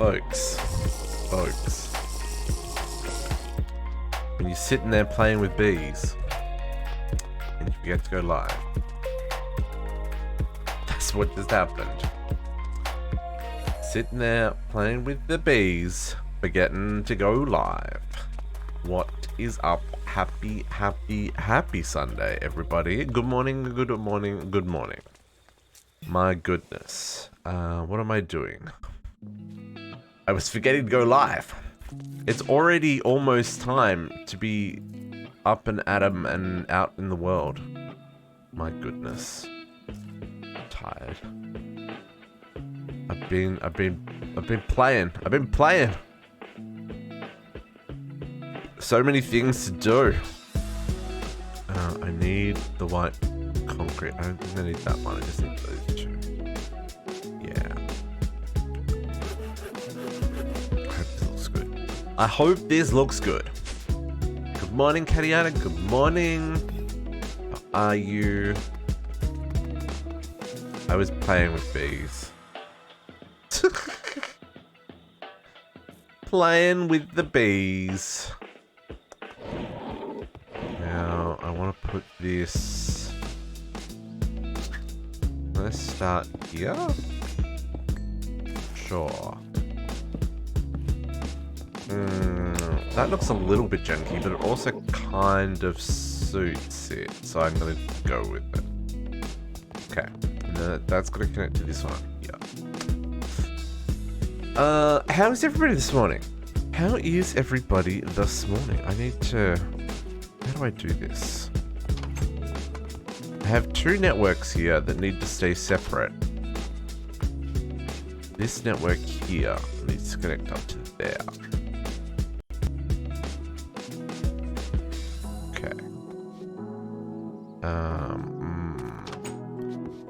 Folks. When you're sitting there playing with bees and you forget to go live. That's what just happened. Sitting there playing with the bees, forgetting to go live. What is up? Happy Sunday, everybody. Good morning. My goodness. What am I doing? I was forgetting to go live. It's already almost time to be up and at 'em and out in the world. My goodness. I'm tired. I've been playing. So many things to do. I need the white concrete. I don't think I need that one. I just need those two. Yeah. I hope this looks good. Good morning, Katiana. Good morning. How are you? I was playing with bees. Playing with the bees. Now, I want to put this... Let's start here. Sure. That looks a little bit janky, but it also kind of suits it. So I'm going to go with it. Okay. That's going to connect to this one. Yeah. How is everybody this morning? How is everybody this morning? I need to... How do I do this? I have two networks here that need to stay separate. This network here needs to connect up to there. Okay.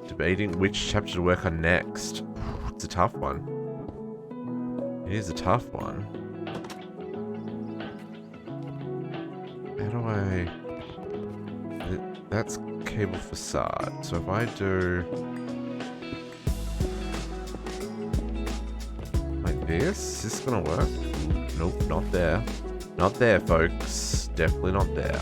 Debating which chapter to work on next. It's a tough one. It is a tough one. How do I... That's cable facade. So if I do... Like this? Is this gonna work? Nope, not there. Not there, folks. Definitely not there.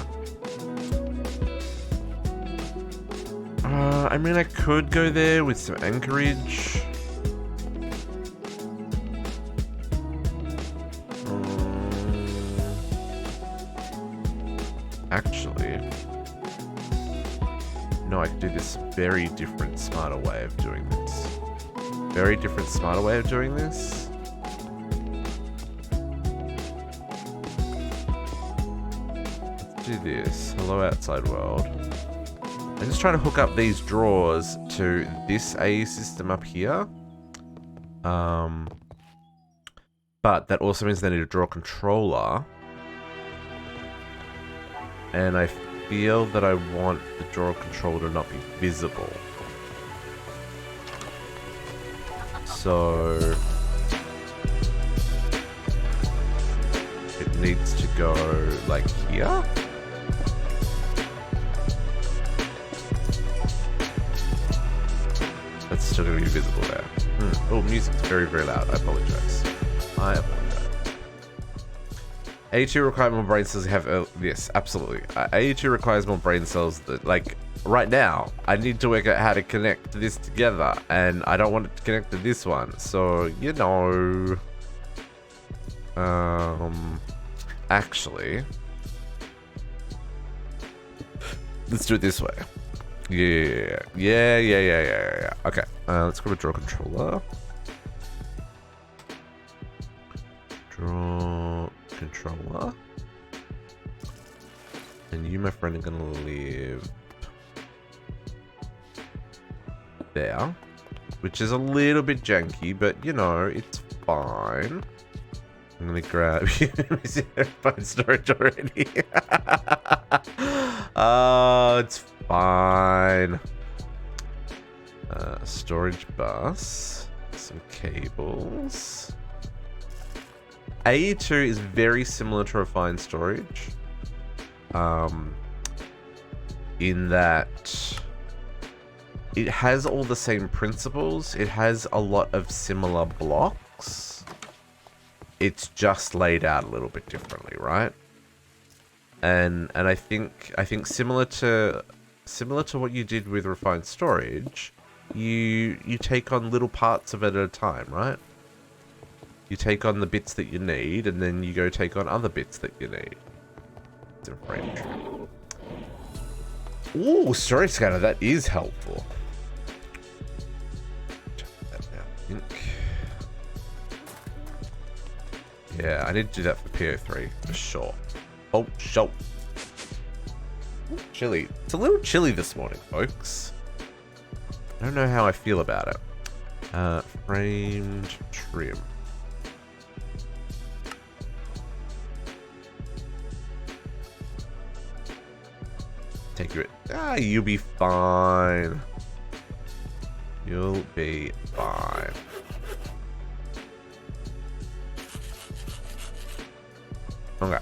I mean, I could go there with some anchorage. Actually, no, I could do this very different, smarter way of doing this. Very different, smarter way of doing this. Let's do this. Hello, outside world. I'm just trying to hook up these drawers to this AE system up here. But that also means they need a draw controller. And I feel that I want the draw controller to not be visible. So it needs to go like here. That's still going to be visible there. Oh, music's very, very loud. I apologize. AE2 requires more brain cells. Yes, absolutely. AE2 requires more brain cells. That, like, right now, I need to work out how to connect this together, and I don't want it to connect to this one. So, you know... Actually... Let's do it this way. Yeah. Okay, let's go to draw controller. Draw controller. And you, my friend, are gonna live there, which is a little bit janky, but you know, it's fine. I'm gonna grab you. Phone storage already. Oh, it's fine. Storage bus, some cables. AE2 is very similar to refined storage. In that it has all the same principles. It has a lot of similar blocks. It's just laid out a little bit differently, right? And I think similar to what you did with refined storage, you take on little parts of it at a time, right? You take on the bits that you need, and then you go take on other bits that you need. It's a frame trim. Ooh, storage scanner, that is helpful. Check that out, I think. Yeah, I need to do that for PO3, for sure. Oh, sure. Chilly. It's a little chilly this morning, folks. I don't know how I feel about it. Framed trim. Take you. You'll be fine. You'll be fine. Okay.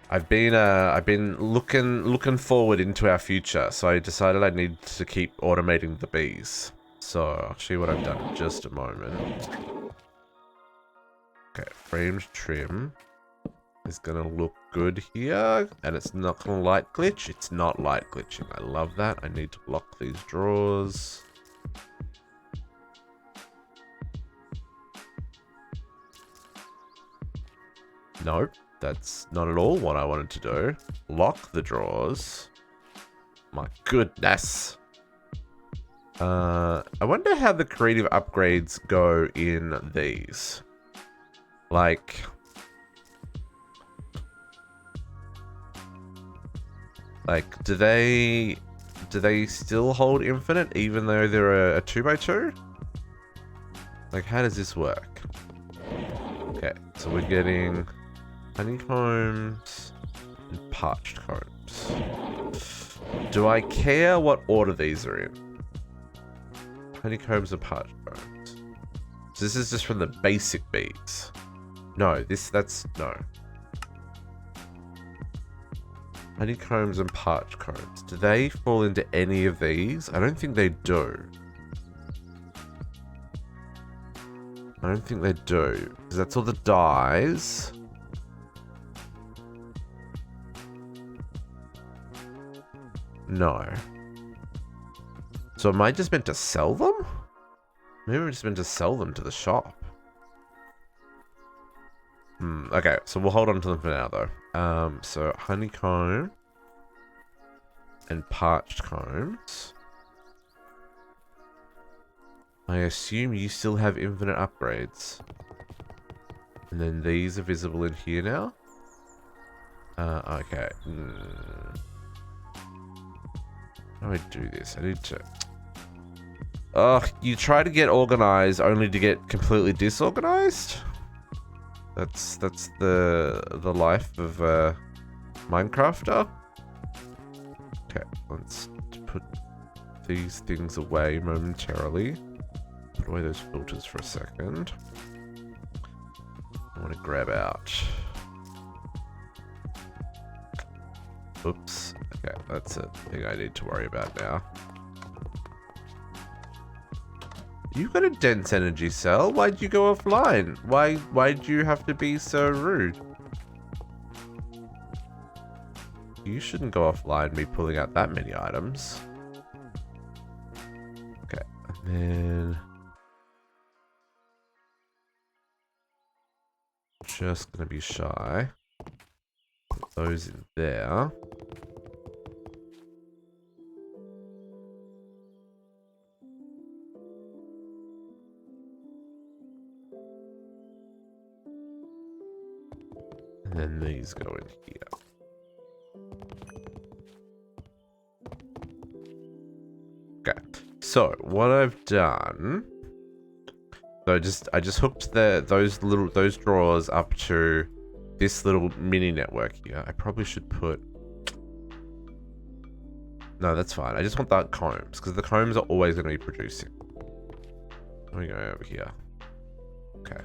I've been looking forward into our future, so I decided I need to keep automating the bees. So I'll show you what I've done in just a moment. Okay, framed trim is gonna look good here, and it's not gonna light glitch. It's not light glitching. I love that. I need to lock these drawers. Nope, that's not at all what I wanted to do. Lock the drawers. My goodness. I wonder how the creative upgrades go in these. Like, do they still hold infinite even though they're a 2x2? Like, how does this work? Okay, so we're getting honeycombs and parched combs. Do I care what order these are in? Honeycombs and parched combs. So this is just from the basic bees. No, no. Honeycombs and parched combs. Do they fall into any of these? I don't think they do. I don't think they do. Because that's all the dyes. No. So am I just meant to sell them? Maybe I'm just meant to sell them to the shop. Okay, so we'll hold on to them for now, though. So honeycomb and parched combs. I assume you still have infinite upgrades. And then these are visible in here now. Okay. How do I do this? I need to... Ugh, you try to get organized only to get completely disorganized? That's the life of a Minecrafter. Okay, let's put these things away momentarily. Put away those filters for a second. I want to grab out. Oops. Okay, that's a thing I need to worry about now. You've got a dense energy cell. Why'd you go offline? Why'd you have to be so rude? You shouldn't go offline me pulling out that many items. Okay, and then... just gonna be shy. Put those in there. And then these go in here. Okay. So what I've done, so I just hooked those drawers up to this little mini network here. I probably should put... No, that's fine. I just want the combs, because the combs are always going to be producing. Let me go over here. Okay.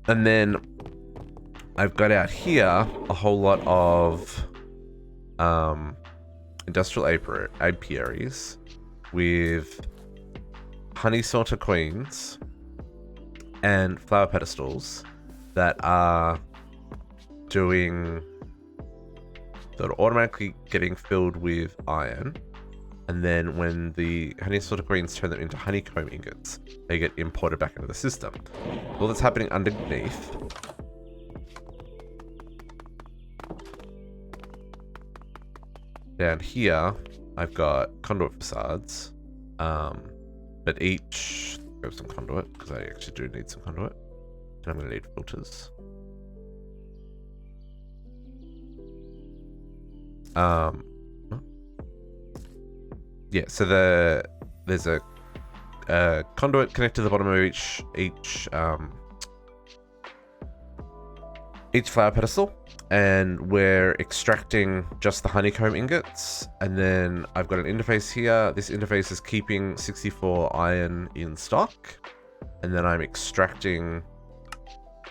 And then I've got out here a whole lot of industrial apiaries with honey sorter queens and flower pedestals that are doing, that are automatically getting filled with iron. And then when the honey sorter queens turn them into honeycomb ingots, they get imported back into the system. All that's happening underneath down here, I've got conduit facades, but each grab some conduit because I actually do need some conduit, and I'm going to need filters. Yeah, so there's a conduit connected to the bottom of each flower pedestal, and we're extracting just the honeycomb ingots. And then I've got an interface here. This interface is keeping 64 iron in stock, and then I'm extracting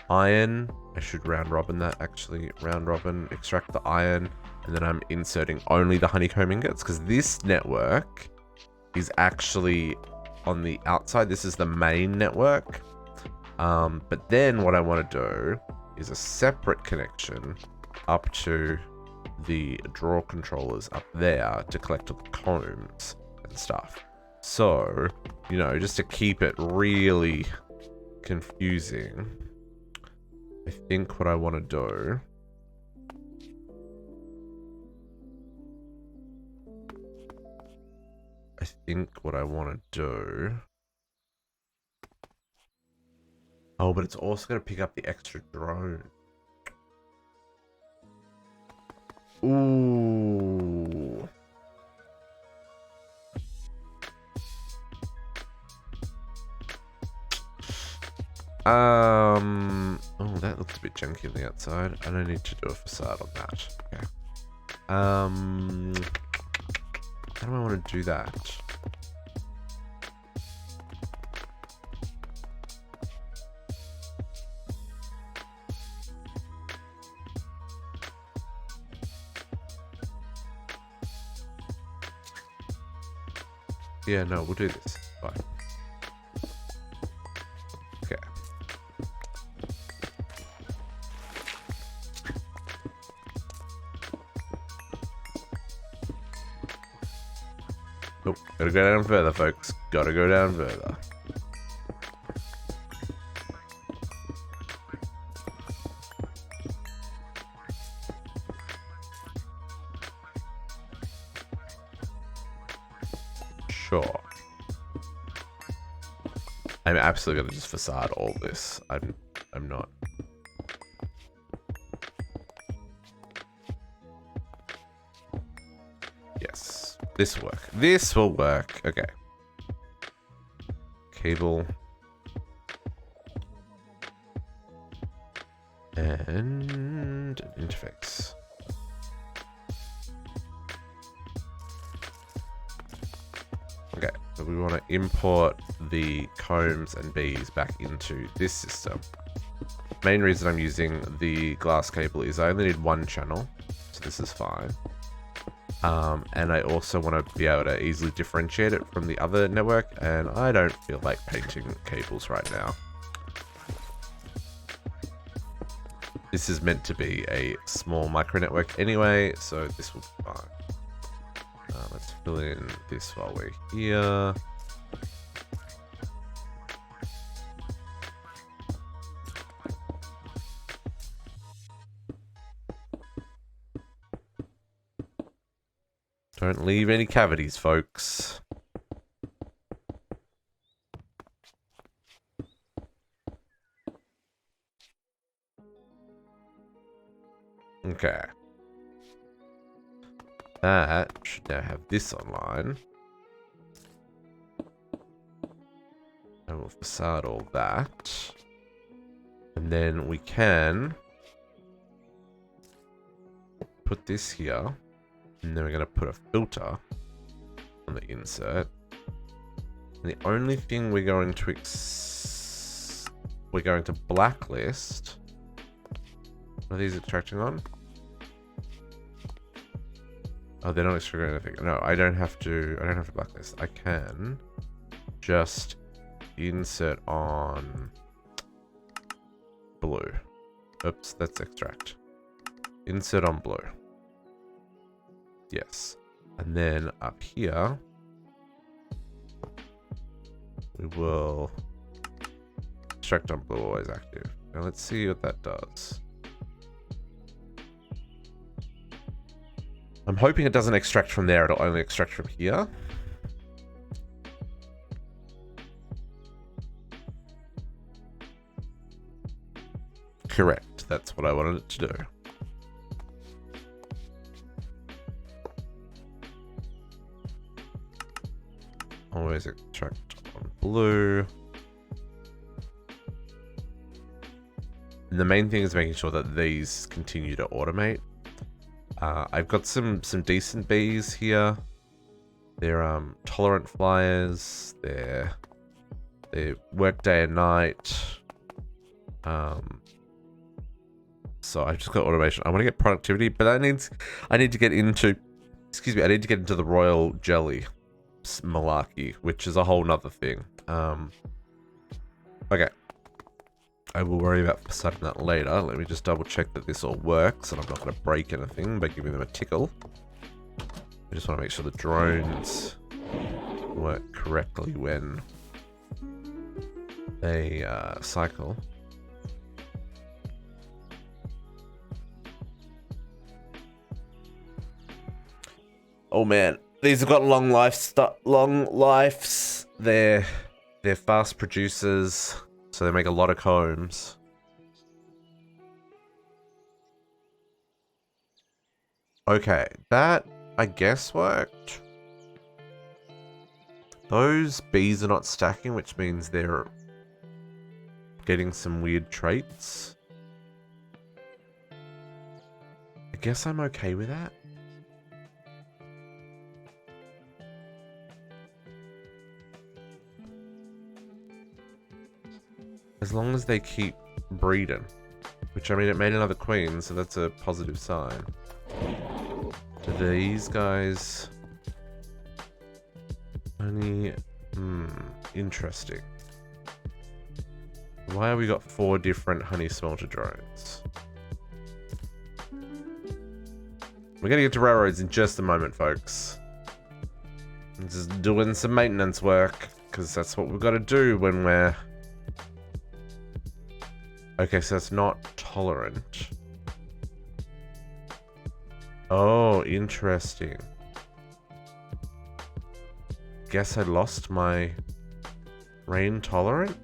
iron. I should round robin that, actually. Round robin, extract the iron, and then I'm inserting only the honeycomb ingots, because this network is actually on the outside. This is the main network. But then what I want to do is a separate connection up to the draw controllers up there to collect all the combs and stuff. So, you know, just to keep it really confusing, I think what I want to do Oh, but it's also going to pick up the extra drone. Ooh. Oh, that looks a bit junky on the outside. I don't need to do a facade on that. Okay. How do I want to do that? Yeah, no, we'll do this. Fine. Okay. Oh, gotta go down further, folks. Gotta go down further. Sure. I'm absolutely gonna just facade all this. I'm not. Yes. This will work. This will work. Okay. Cable. And interface. Okay, so we want to import the combs and bees back into this system. Main reason I'm using the glass cable is I only need one channel, so this is fine. And I also want to be able to easily differentiate it from the other network, and I don't feel like painting cables right now. This is meant to be a small micro network anyway, so this will be fine. Let's fill in this while we're here. Don't leave any cavities, folks. Okay. That should now have this online. And we'll facade all that. And then we can put this here. And then we're going to put a filter on the insert. And the only thing we're going to blacklist. Are these extracting on? Oh, they're not extracting anything. No, I don't have to blacklist. I can just insert on blue. Oops, that's extract. Insert on blue. Yes. And then up here, we will extract on blue, always active. Now let's see what that does. I'm hoping it doesn't extract from there, it'll only extract from here. Correct, that's what I wanted it to do. Always extract on blue. And the main thing is making sure that these continue to automate. I've got some decent bees here. They're tolerant flyers. They work day and night. So I've just got automation. I want to get productivity, but I need to get into, excuse me, I need to get into the royal jelly malarkey, which is a whole nother thing. Okay. I will worry about starting that later. Let me just double check that this all works and I'm not going to break anything by giving them a tickle. I just want to make sure the drones work correctly when they cycle. Oh man, these have got long lives. They're fast producers, so they make a lot of combs. Okay, that I guess worked. Those bees are not stacking, which means they're getting some weird traits. I guess I'm okay with that. As long as they keep breeding. Which, I mean, it made another queen, so that's a positive sign. Do these guys... Only... interesting. Why have we got 4 different honey smelter drones? We're gonna get to railroads in just a moment, folks. I'm just doing some maintenance work, because that's what we've got to do when we're... Okay, so it's not tolerant. Oh, interesting. Guess I lost my rain tolerant?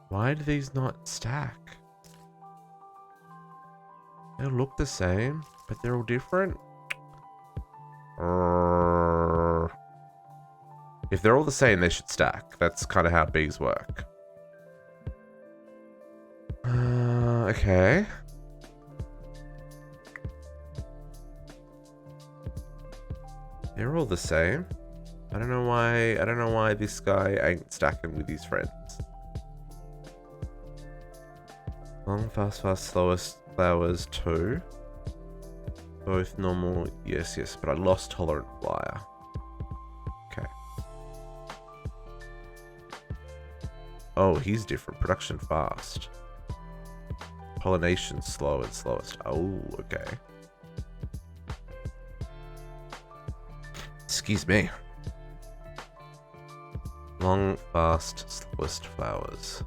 Why do these not stack? They look the same, but they're all different. If they're all the same, they should stack. That's kind of how bees work. Okay. They're all the same. I don't know why this guy ain't stacking with his friends. Long, fast, slowest flowers 2. Both normal. Yes, but I lost tolerant flyer. Okay. Oh, he's different. Production fast. Pollination slow and slowest. Oh, okay. Excuse me. Long, fast, slowest flowers.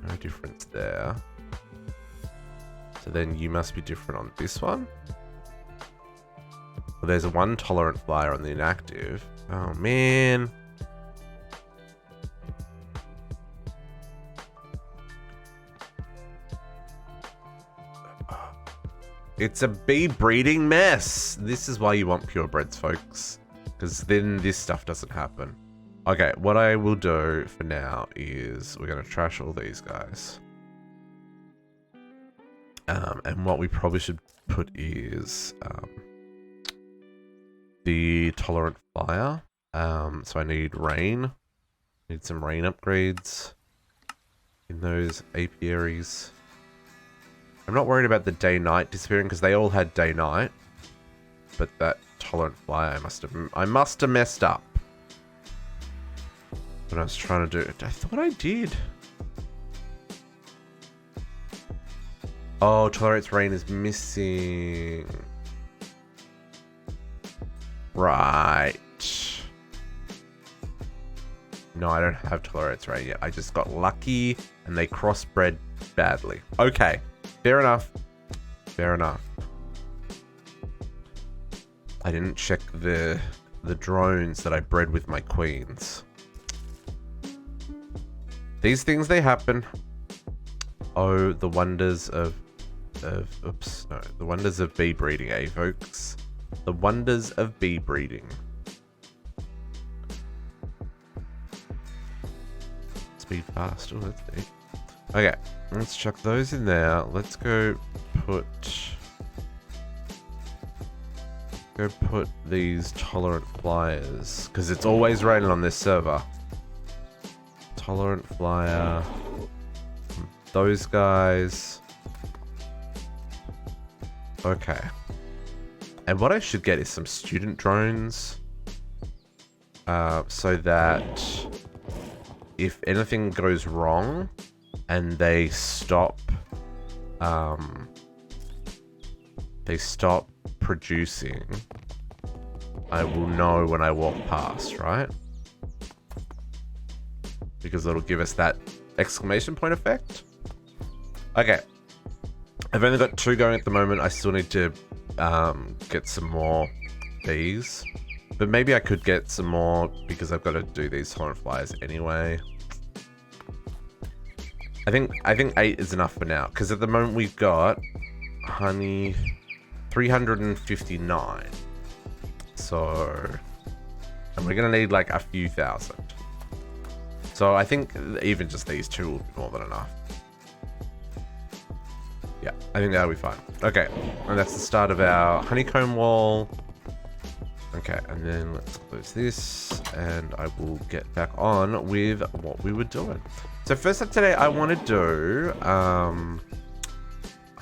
No difference there. So then you must be different on this one. Well, there's a 1 tolerant flyer on the inactive. Oh, man. It's a bee breeding mess. This is why you want purebreds, folks. Because then this stuff doesn't happen. Okay, what I will do for now is we're going to trash all these guys. And what we probably should put is the tolerant fire. So I need rain. Need some rain upgrades in those apiaries. I'm not worried about the day-night disappearing because they all had day-night. but that tolerant fly, I must have messed up when I was trying to do it. I thought I did. Oh, tolerates rain is missing. Right. No, I don't have tolerates rain yet. I just got lucky and they crossbred badly. Okay, fair enough. Fair enough. I didn't check the drones that I bred with my queens. These things, they happen. Oh, the wonders of oops, no, the wonders of bee breeding, eh, folks? The wonders of bee breeding. Speed fast. Oh, that's neat. Okay, let's chuck those in there. Let's go put these tolerant flyers, because it's always raining on this server. Tolerant flyer. Those guys. Okay. And what I should get is some student drones. So that if anything goes wrong and they stop producing, I will know when I walk past, right? Because it'll give us that exclamation point effect. Okay. I've only got 2 going at the moment. I still need to get some more bees. But maybe I could get some more because I've got to do these tolerant flyers anyway. I think 8 is enough for now. Because at the moment we've got honey 359. So, and we're going to need like a few thousand. So I think even just these 2 will be more than enough. Yeah, I think that'll be fine. Okay, and that's the start of our honeycomb wall. Okay, and then let's close this, and I will get back on with what we were doing. So first up today, I want to do, I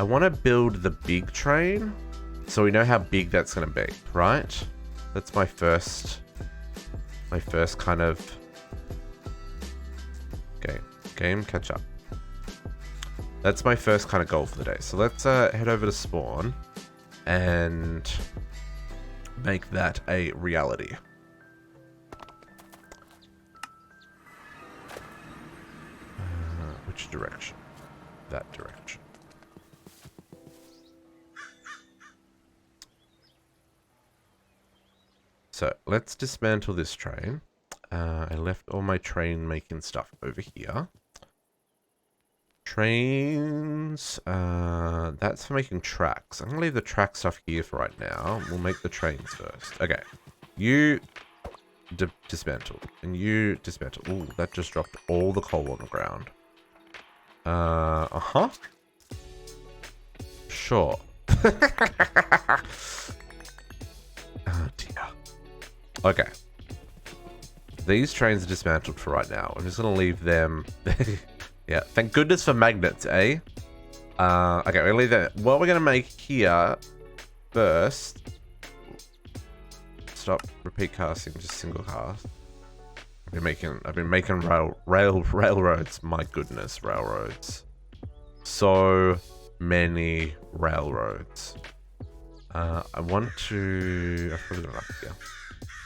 want to build the big train, so we know how big that's going to be, right? That's my first kind of game catch up. That's my first kind of goal for the day. So let's head over to spawn and make that a reality. Which direction? That direction. So let's dismantle this train. I left all my train making stuff over here. Trains, that's for making tracks. I'm gonna leave the track stuff here for right now. We'll make the trains first. Okay, you dismantle, and you dismantle. Ooh, that just dropped all the coal on the ground. Sure. Oh dear. Okay. These trains are dismantled for right now. I'm just gonna leave them. Yeah, thank goodness for magnets, eh? Okay, we'll leave that. What we're gonna make here first. Stop. Repeat casting. Just single cast. I've been making railroads. My goodness, railroads. So many railroads. I want to. I've probably got enough here.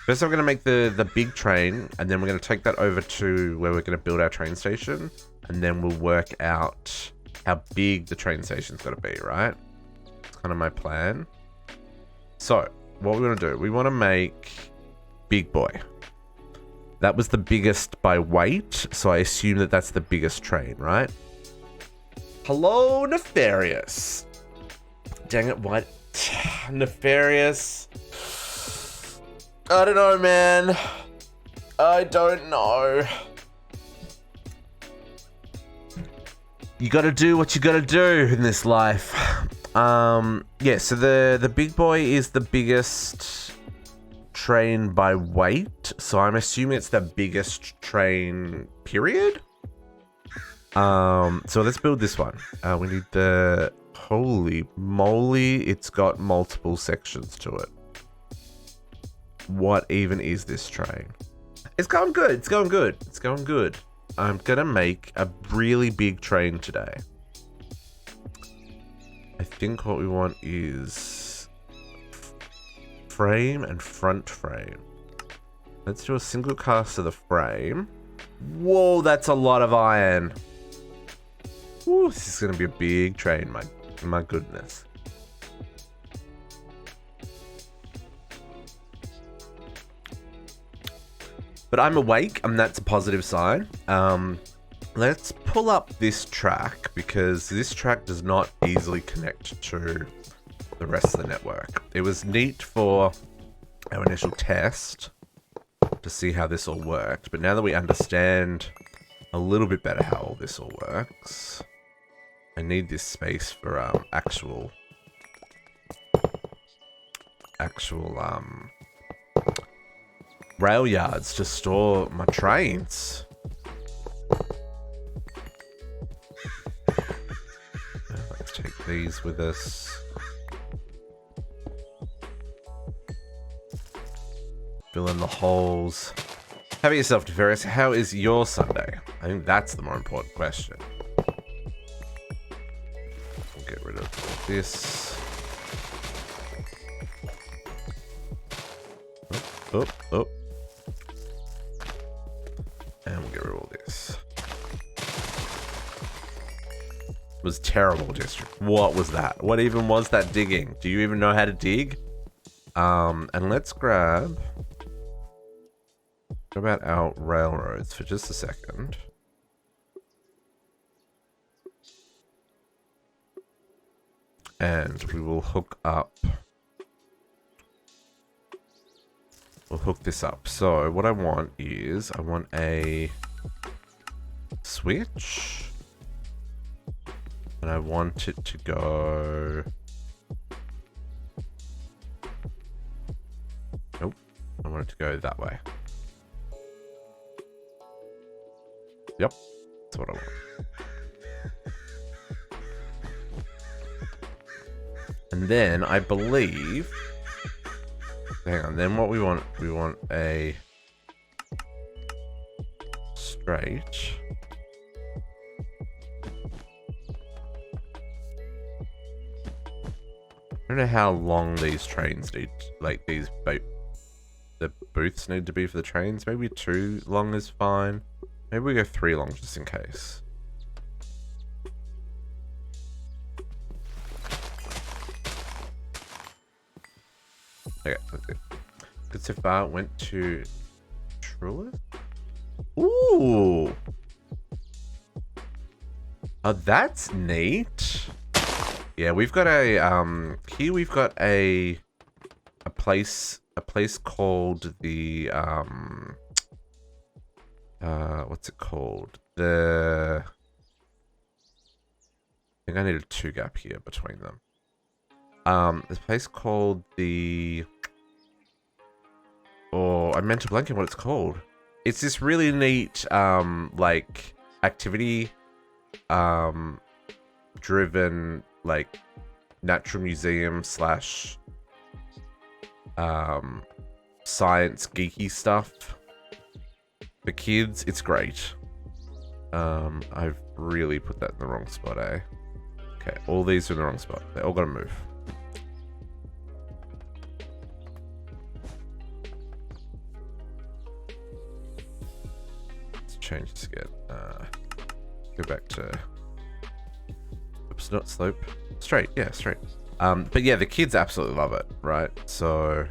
First, I'm going to make the big train, and then we're going to take that over to where we're going to build our train station, and then we'll work out how big the train station's got to be, right? That's kind of my plan. So, what we're going to do, we want to make Big Boy. That was the biggest by weight, so I assume that that's the biggest train, right? Hello, Nefarious. Dang it, what? Nefarious. I don't know, man. I don't know. You gotta do what you gotta do in this life. Yeah, so the Big Boy is the biggest train by weight. So I'm assuming it's the biggest train, period. So let's build this one. We need the... Holy moly, it's got multiple sections to it. What even is this train? It's going good. It's going good. It's going good. I'm gonna make a really big train today. I think what we want is frame and front frame. Let's do a single cast of the frame. Whoa, that's a lot of iron. Woo, this is gonna be a big train, my goodness. But I'm awake, and that's a positive sign. Let's pull up this track, because this track does not easily connect to the rest of the network. It was neat for our initial test to see how this all worked, but now that we understand a little bit better how all this all works, I need this space for actual rail yards to store my trains. Let's take these with us. Fill in the holes. How about yourself, Teferius? How is your Sunday? I think that's the more important question. We'll get rid of this. Oh. And we'll get rid of all this. It was terrible, district. What was that? What even was that digging? Do you even know how to dig? And let's grab about our railroads for just a second. And we will hook up. We'll hook this up. So what I want is, I want a switch. And I want it to go... Nope. I want it to go that way. Yep. That's what I want. And then I believe... Hang on, then what we want a straight. I don't know how long these trains need, like the booths need to be for the trains. Maybe 2 long is fine. Maybe we go 3 long just in case. Okay, that's it. Good so far. Went to Trulis. Ooh. Oh, that's neat. Yeah, we've got a here we've got a place called the what's it called? I think I need a 2 gap here between them. This place called the... Oh, I meant to blank on what it's called. It's this really neat, like, activity, driven, like, natural museum / science geeky stuff for kids. It's great. I've really put that in the wrong spot, eh? Okay, all these are in the wrong spot. They all gotta move. Change this again. Go back to... Oops, not slope. Straight, yeah, straight. But yeah, the kids absolutely love it, right? So...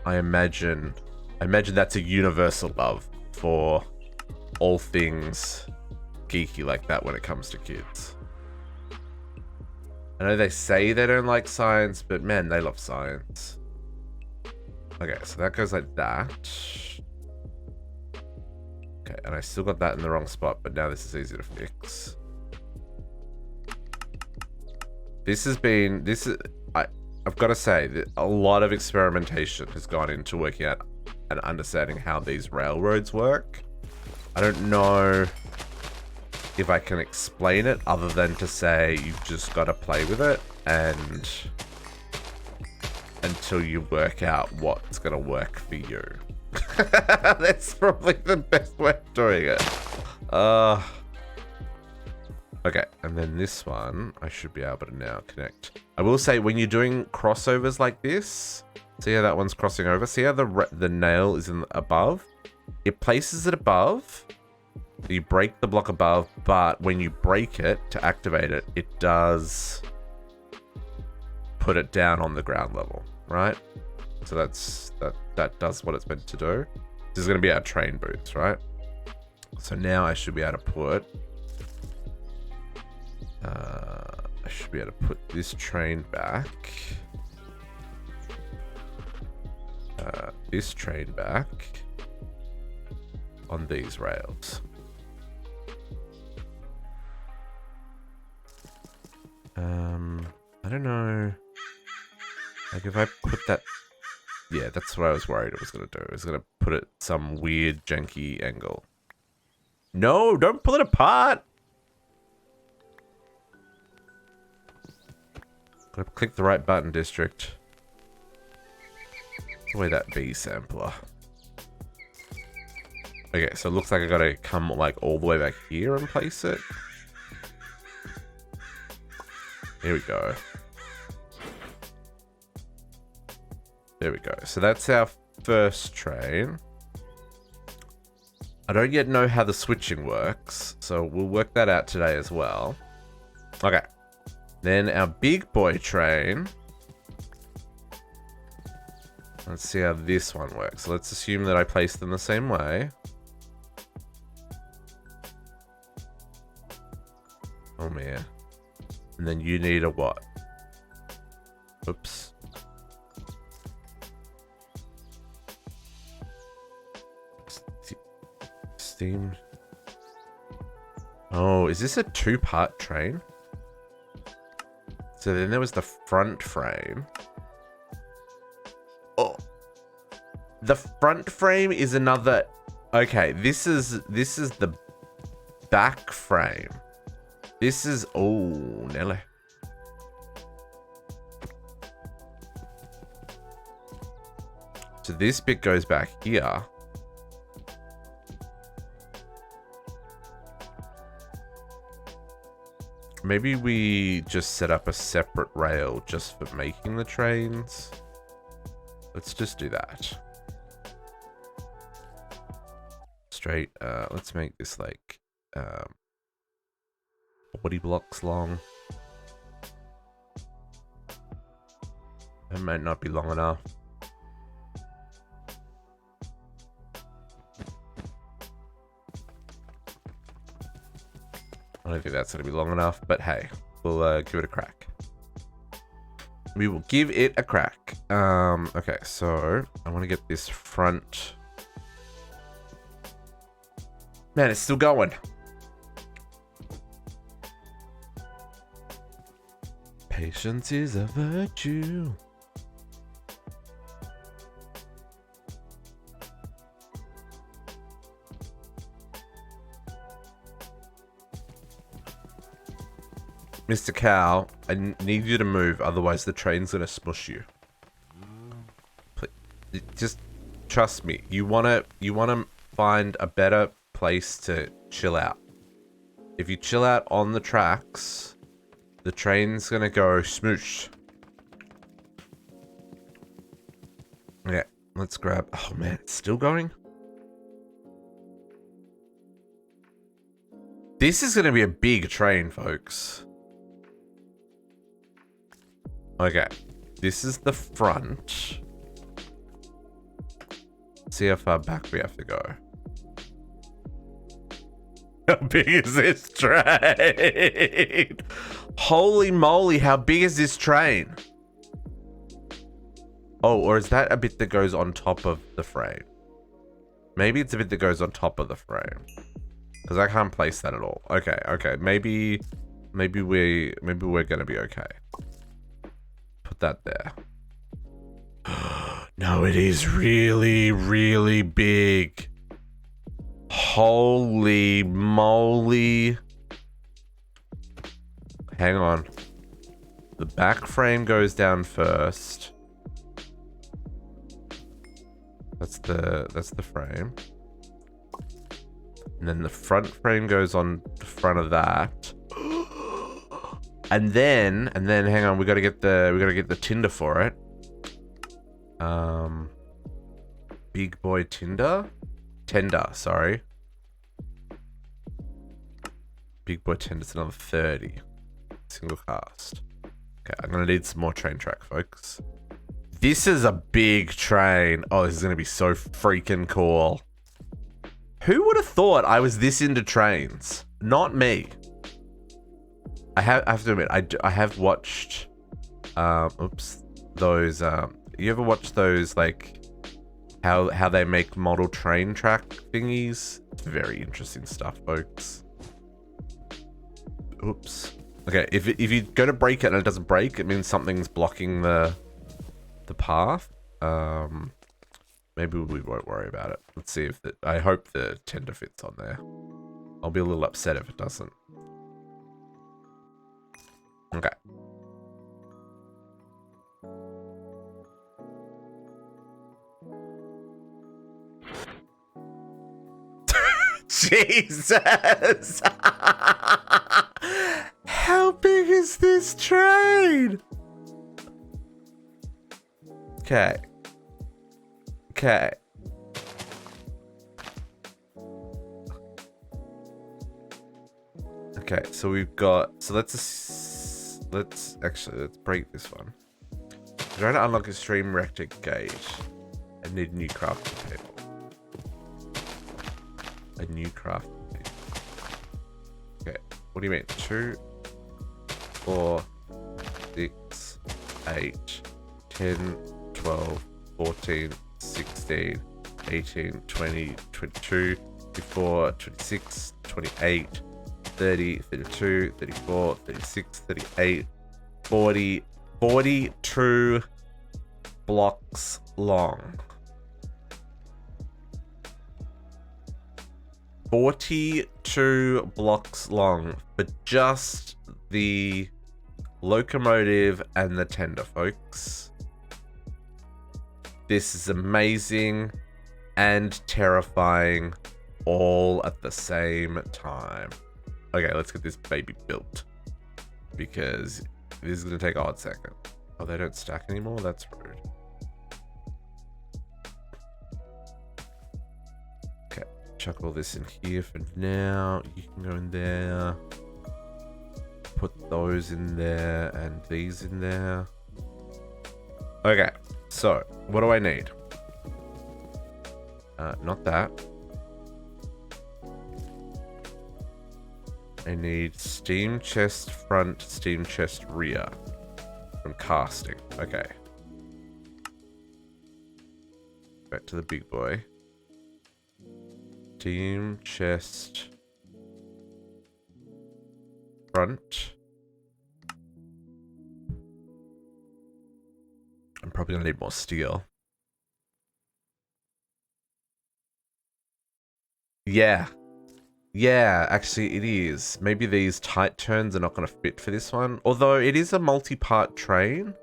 I imagine that's a universal love for all things geeky like that when it comes to kids. I know they say they don't like science, but man, they love science. Okay, so that goes like that. Okay, and I still got that in the wrong spot, but now this is easy to fix. I've got to say that a lot of experimentation has gone into working out and understanding how these railroads work. I don't know if I can explain it other than to say you've just got to play with it and until you work out what's gonna work for you. That's probably the best way of doing it. Okay, and then this one, I should be able to now connect. I will say, when you're doing crossovers like this, see how that one's crossing over? See how the nail is above? It places it above. You break the block above, but when you break it to activate it, it does put it down on the ground level, right? So that does what it's meant to do. This is going to be our train boots, right? So now I should be able to put this train back. This train back on these rails. I don't know. Like if I put that, yeah, that's what I was worried it was gonna do. It was gonna put it some weird janky angle. No, don't pull it apart. Gotta click the right button, district. Where that B sampler. Okay, so it looks like I gotta come like all the way back here and place it. Here we go. There we go. So that's our first train. I don't yet know how the switching works, so we'll work that out today as well. Okay. Then our big boy train. Let's see how this one works. So let's assume that I place them the same way. Oh man. And then you need a what? Oops. Steam. Oh, is this a two-part train? So then there was the front frame. Oh. The front frame is another... Okay, this is the back frame. This is... Oh, Nelly. So this bit goes back here. Maybe we just set up a separate rail just for making the trains. Let's just do that. Straight, let's make this like 40 blocks long. That might not be long enough. I don't think that's going to be long enough, but hey, we'll give it a crack. We will give it a crack. Okay, so I want to get this front. Man, it's still going. Patience is a virtue. Mr. Cow, I need you to move, otherwise the train's gonna smush you. Please, just trust me. You wanna find a better place to chill out. If you chill out on the tracks, the train's gonna go smoosh. Okay, let's grab... Oh man, it's still going? This is gonna be a big train, folks. Okay, this is the front. See how far back we have to go. How big is this train? Holy moly, how big is this train? Oh, or is that a bit that goes on top of the frame? Maybe it's a bit that goes on top of the frame. Because I can't place that at all. Okay, okay. Maybe we're gonna be okay. Put that there. No, it is really, really big. Holy moly. Hang on. The back frame goes down first. That's the frame. And then the front frame goes on the front of that. And then hang on, we gotta get the tinder for it. Big boy tender, sorry. Big boy tender's another 30. Single cast. Okay, I'm gonna need some more train track, folks. This is a big train. Oh, this is gonna be so freaking cool. Who would have thought I was this into trains? Not me. I have to admit, I have watched, those, you ever watch those, like, how they make model train track thingies? It's very interesting stuff, folks. Oops. Okay, if you're gonna break it and it doesn't break, it means something's blocking the path. Maybe we won't worry about it. Let's see if I hope the tender fits on there. I'll be a little upset if it doesn't. Okay. Jesus! How big is this train? Okay. Okay. Okay, so we've got, so let's break this one. Trying to unlock extreme rectic gauge. I need a new crafting table. A new crafting table. Okay, what do you mean? 2, 4, 6, 8, 10, 12, 14, 16, 18, 20, 22, 24, 26, 28, 30, 32, 34, 36, 38, 40, 42 blocks long. 42 blocks long for just the locomotive and the tender, folks. This is amazing and terrifying all at the same time. Okay, let's get this baby built, because this is going to take a hot second. Oh, they don't stack anymore? That's rude. Okay, chuck all this in here for now. You can go in there. Put those in there and these in there. Okay, so what do I need? Not that. I need steam chest front, steam chest rear from casting. Okay. Back to the big boy. Steam chest front. I'm probably gonna need more steel. Yeah, actually it is. Maybe these tight turns are not going to fit for this one. Although it is a multi-part train.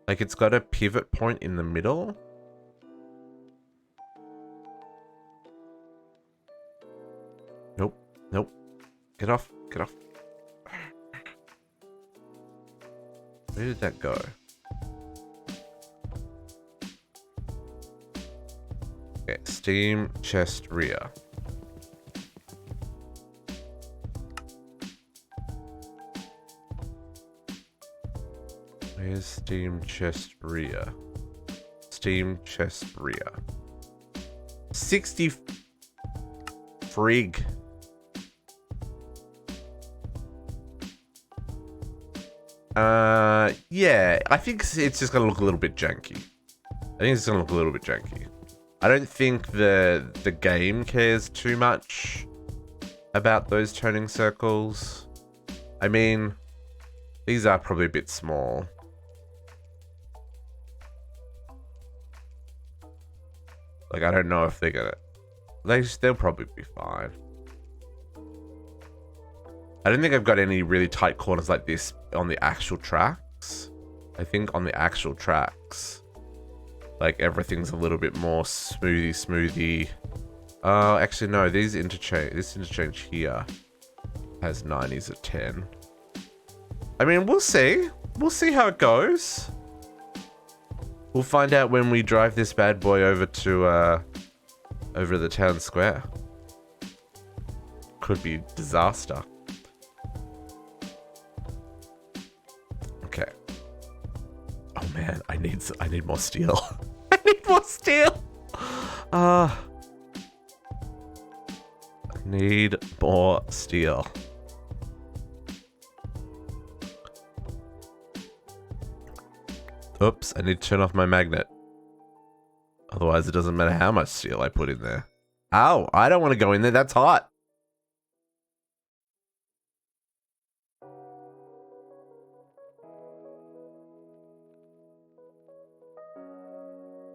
Like, it's got a pivot point in the middle. Nope. Nope. Get off. Get off. Where did that go? Okay, steam chest rear. Where's steam chest rear? Steam chest rear. 60 frig. Yeah, I think it's just gonna look a little bit janky. I think it's gonna look a little bit janky. I don't think the game cares too much about those turning circles. I mean, these are probably a bit small. Like, I don't know if they're gonna... They'll probably be fine. I don't think I've got any really tight corners like this on the actual tracks. I think on the actual tracks, like everything's a little bit more smoothie. Actually no, this interchange here has 90s at 10. I mean, we'll see. We'll see how it goes. We'll find out when we drive this bad boy over to the town square. Could be disaster. Okay. Oh man, I need more steel. I need more steel. Need more steel. Oops, I need to turn off my magnet. Otherwise, it doesn't matter how much steel I put in there. Ow, I don't want to go in there. That's hot.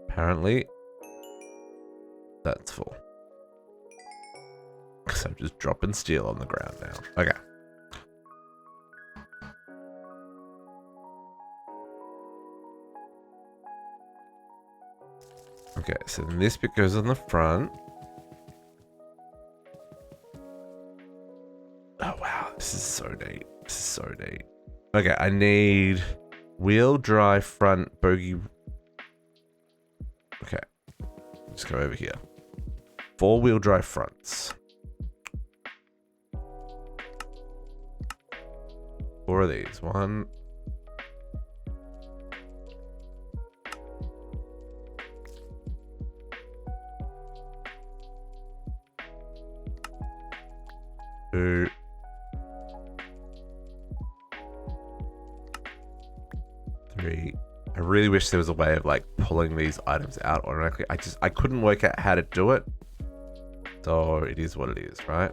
Apparently, that's full. Because I'm just dropping steel on the ground now. Okay. Okay, so then this bit goes on the front. Oh wow, this is so neat. This is so neat. Okay, I need wheel drive front bogey. Okay, let's go over here. 4-wheel drive fronts. 4 of these. 1. 2. 3. I really wish there was a way of like pulling these items out automatically. I couldn't work out how to do it. So it is what it is, right?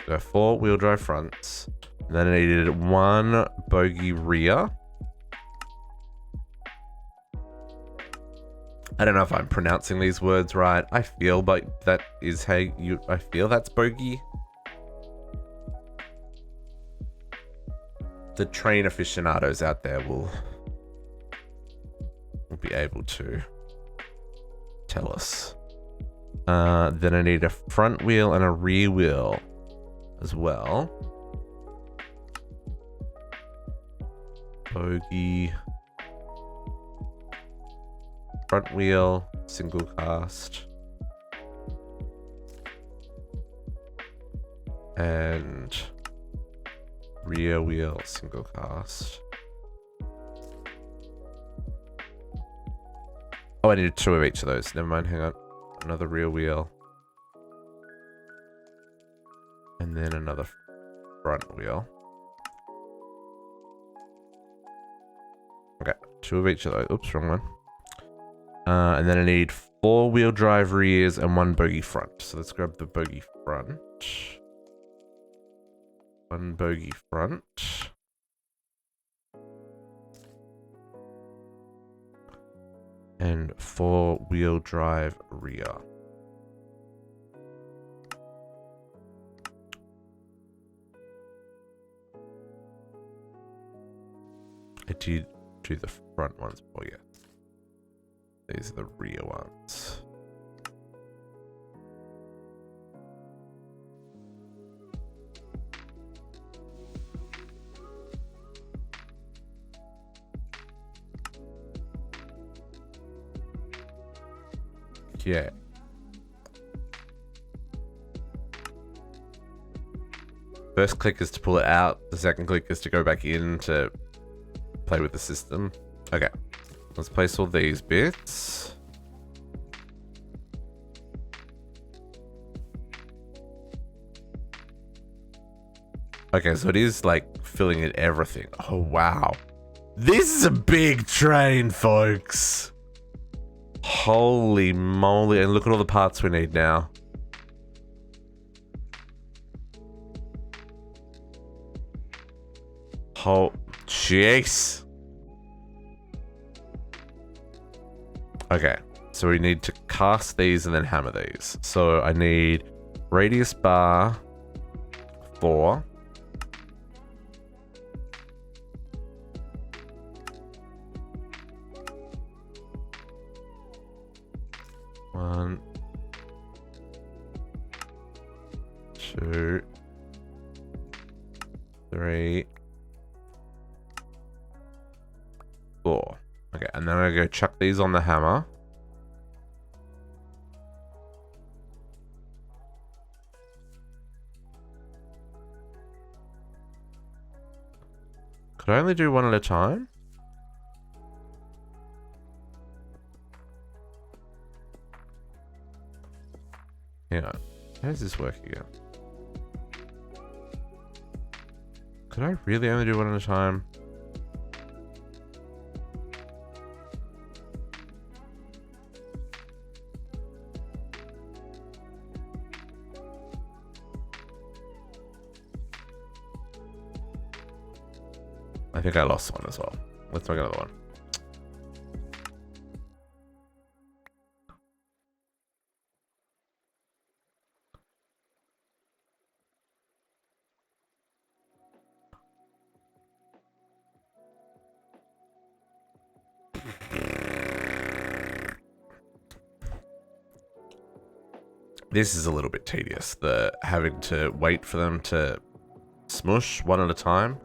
So 4 wheel drive fronts. And then I needed 1 bogey rear. I don't know if I'm pronouncing these words right. I feel like that is how I feel that's bogey. The train aficionados out there will be able to tell us. Then I need a front wheel and a rear wheel as well. Bogey. Front wheel, single cast. And rear wheel, single cast. Oh, I needed 2 of each of those. Never mind, hang on. Another rear wheel. And then another front wheel. Okay, 2 of each of those. Oops, wrong one. And then I need 4 wheel drive rears and 1 bogey front. So let's grab the bogey front. 1 bogey front. And 4 wheel drive rear. I did do the front ones for you. These are the rear ones. Yeah. First click is to pull it out. The second click is to go back in to play with the system. Okay. Let's place all these bits. Okay, so it is like filling in everything. Oh, wow. This is a big train, folks. Holy moly. And look at all the parts we need now. Oh, jeez. Okay, so we need to cast these and then hammer these. So I need radius bar 4. 1, 2, 3, 4. Okay, and then I'm gonna go chuck these on the hammer. Could I only do one at a time? Hang on. How does this work again? Could I really only do one at a time? I think I lost one as well. Let's make another one. This is a little bit tedious, the having to wait for them to smush one at a time.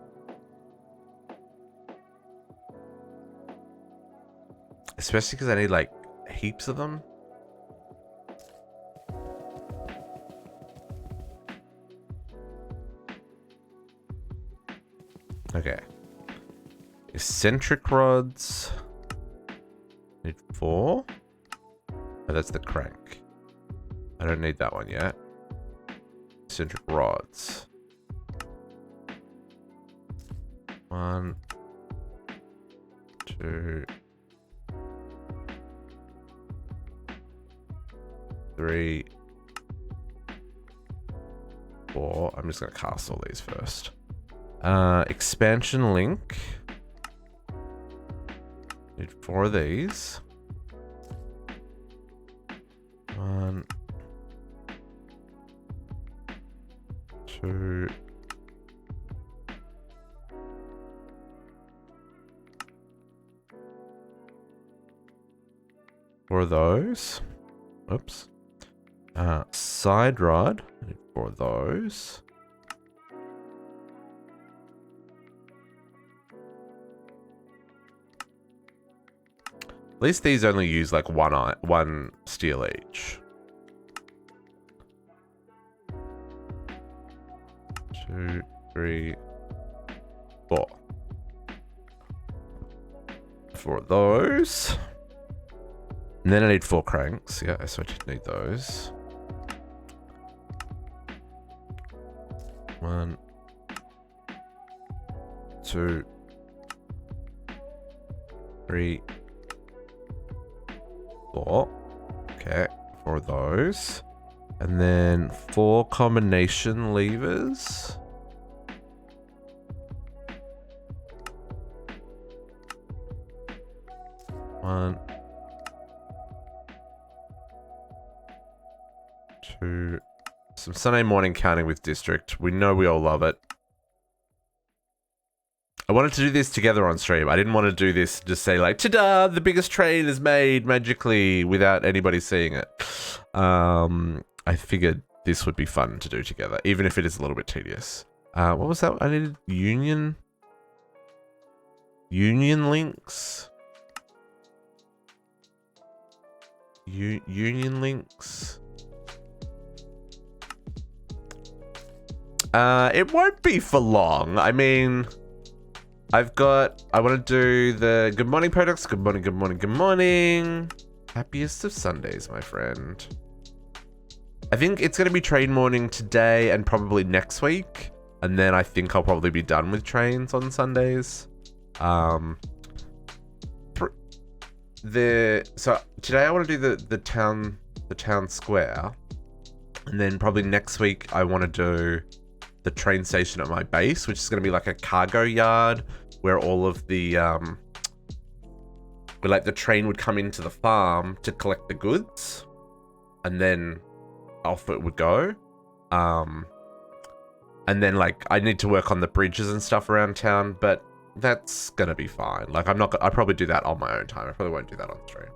Especially because I need like heaps of them. Okay. Eccentric rods. Need 4. Oh, that's the crank. I don't need that one yet. Eccentric rods. 1, 2, 3, 4. I'm just gonna cast all these first. Expansion link. Need 4 of these. 1, 2, 4 of those. Oops. Side rod. I need 4 of those. At least these only use like one steel each. 2, 3, 4. 4 of those. And then I need 4 cranks. Yeah, so I did need those. 1, 2, 3, 4. Okay, 4 of those. And then 4 combination levers. One, 2. Some Sunday morning counting with district. We know we all love it. I wanted to do this together on stream. I didn't want to do this just say like, ta-da, the biggest train is made magically without anybody seeing it. I figured this would be fun to do together, even if it is a little bit tedious. What was that? I needed union links. Union links. It won't be for long. I mean, I want to do the good morning products. Good morning, good morning, good morning. Happiest of Sundays, my friend. I think it's going to be train morning today and probably next week. And then I think I'll probably be done with trains on Sundays. So today I want to do the town square. And then probably next week I want to do the train station at my base, which is going to be like a cargo yard where all of the where like the train would come into the farm to collect the goods, and then off it would go. And then like I need to work on the bridges and stuff around town, but that's gonna be fine. Like I'll probably do that on my own time. I probably won't do that on stream.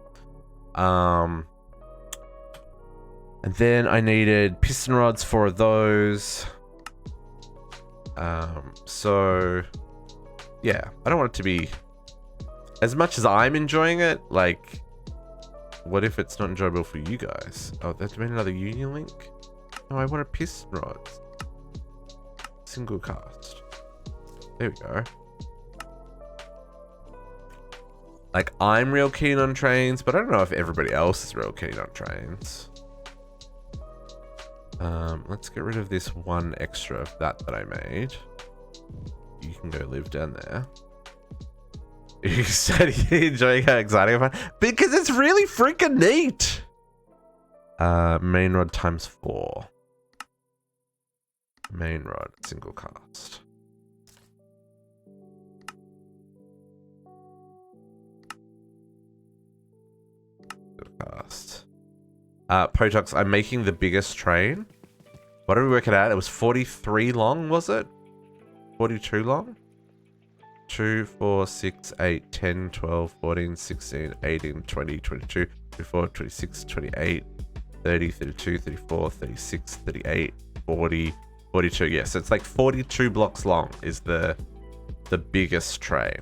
And then I needed piston rods for those. So yeah, I don't want it to be as much as I'm enjoying it. Like, what if it's not enjoyable for you guys? Oh, there's been another union link. No, I wanted piston rods. Single cast. There we go. Like, I'm real keen on trains, but I don't know if everybody else is real keen on trains. Let's get rid of this one extra of that I made. You can go live down there. You said you're enjoying how exciting I find, because it's really freaking neat. Main rod times 4. Main rod, single cast. Cast. Potox, I'm making the biggest train. What did we work it out? It was 43 long, was it? 42 long? 2, 4, 6, 8, 10, 12, 14, 16, 18, 20, 22, 24, 26, 28, 30, 32, 34, 36, 38, 40, 42. Yes, so it's like 42 blocks long is the biggest train.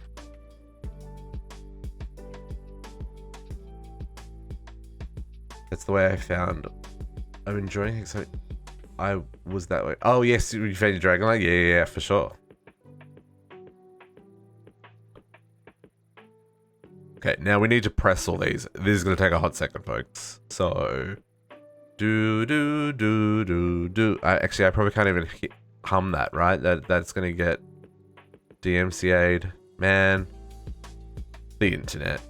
That's the way I found. I'm enjoying it. So I was that way. Oh yes, you found your dragon leg? Yeah, for sure. Okay, now we need to press all these. This is gonna take a hot second, folks. So do. Actually, I probably can't even hum that, right? That's gonna get DMCA'd. Man, the internet.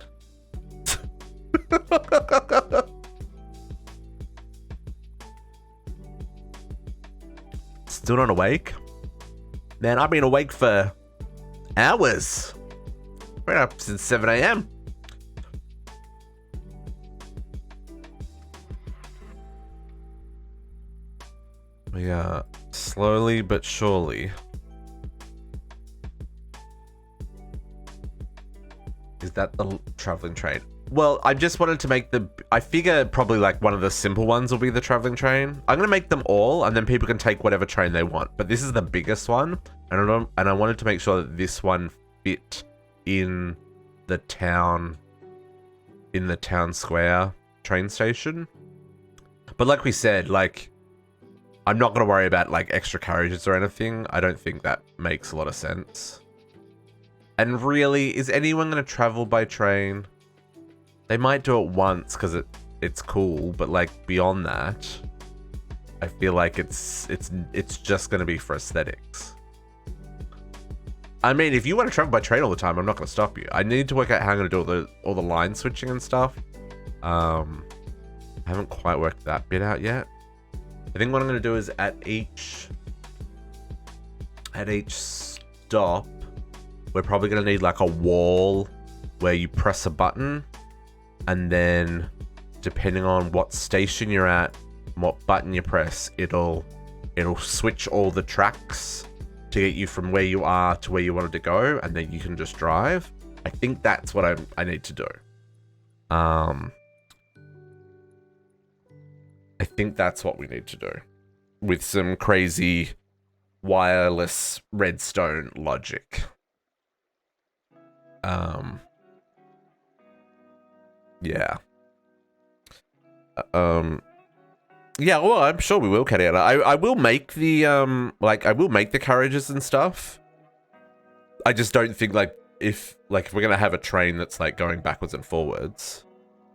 Still not awake? Man, I've been awake for hours. Been up since 7 a.m. We are slowly but surely. Is that the traveling train? Well, I just wanted to make I figure probably like one of the simple ones will be the traveling train. I'm going to make them all and then people can take whatever train they want. But this is the biggest one. And I wanted to make sure that this one fit in the town square train station. But like we said, like, I'm not going to worry about like extra carriages or anything. I don't think that makes a lot of sense. And really, is anyone going to travel by train? They might do it once because it's cool, but like beyond that, I feel like it's just going to be for aesthetics. I mean, if you want to travel by train all the time, I'm not going to stop you. I need to work out how I'm going to do all the line switching and stuff. I haven't quite worked that bit out yet. I think what I'm going to do is at each stop, we're probably going to need like a wall where you press a button, and then depending on what station you're at, what button you press, it'll switch all the tracks to get you from where you are to where you wanted to go, and then you can just drive. I think that's what I need to do. I think that's what we need to do with some crazy wireless redstone logic. Yeah. Yeah, well, I'm sure we will, Kadiana. I will make the I will make the carriages and stuff. I just don't think if we're gonna have a train that's like going backwards and forwards.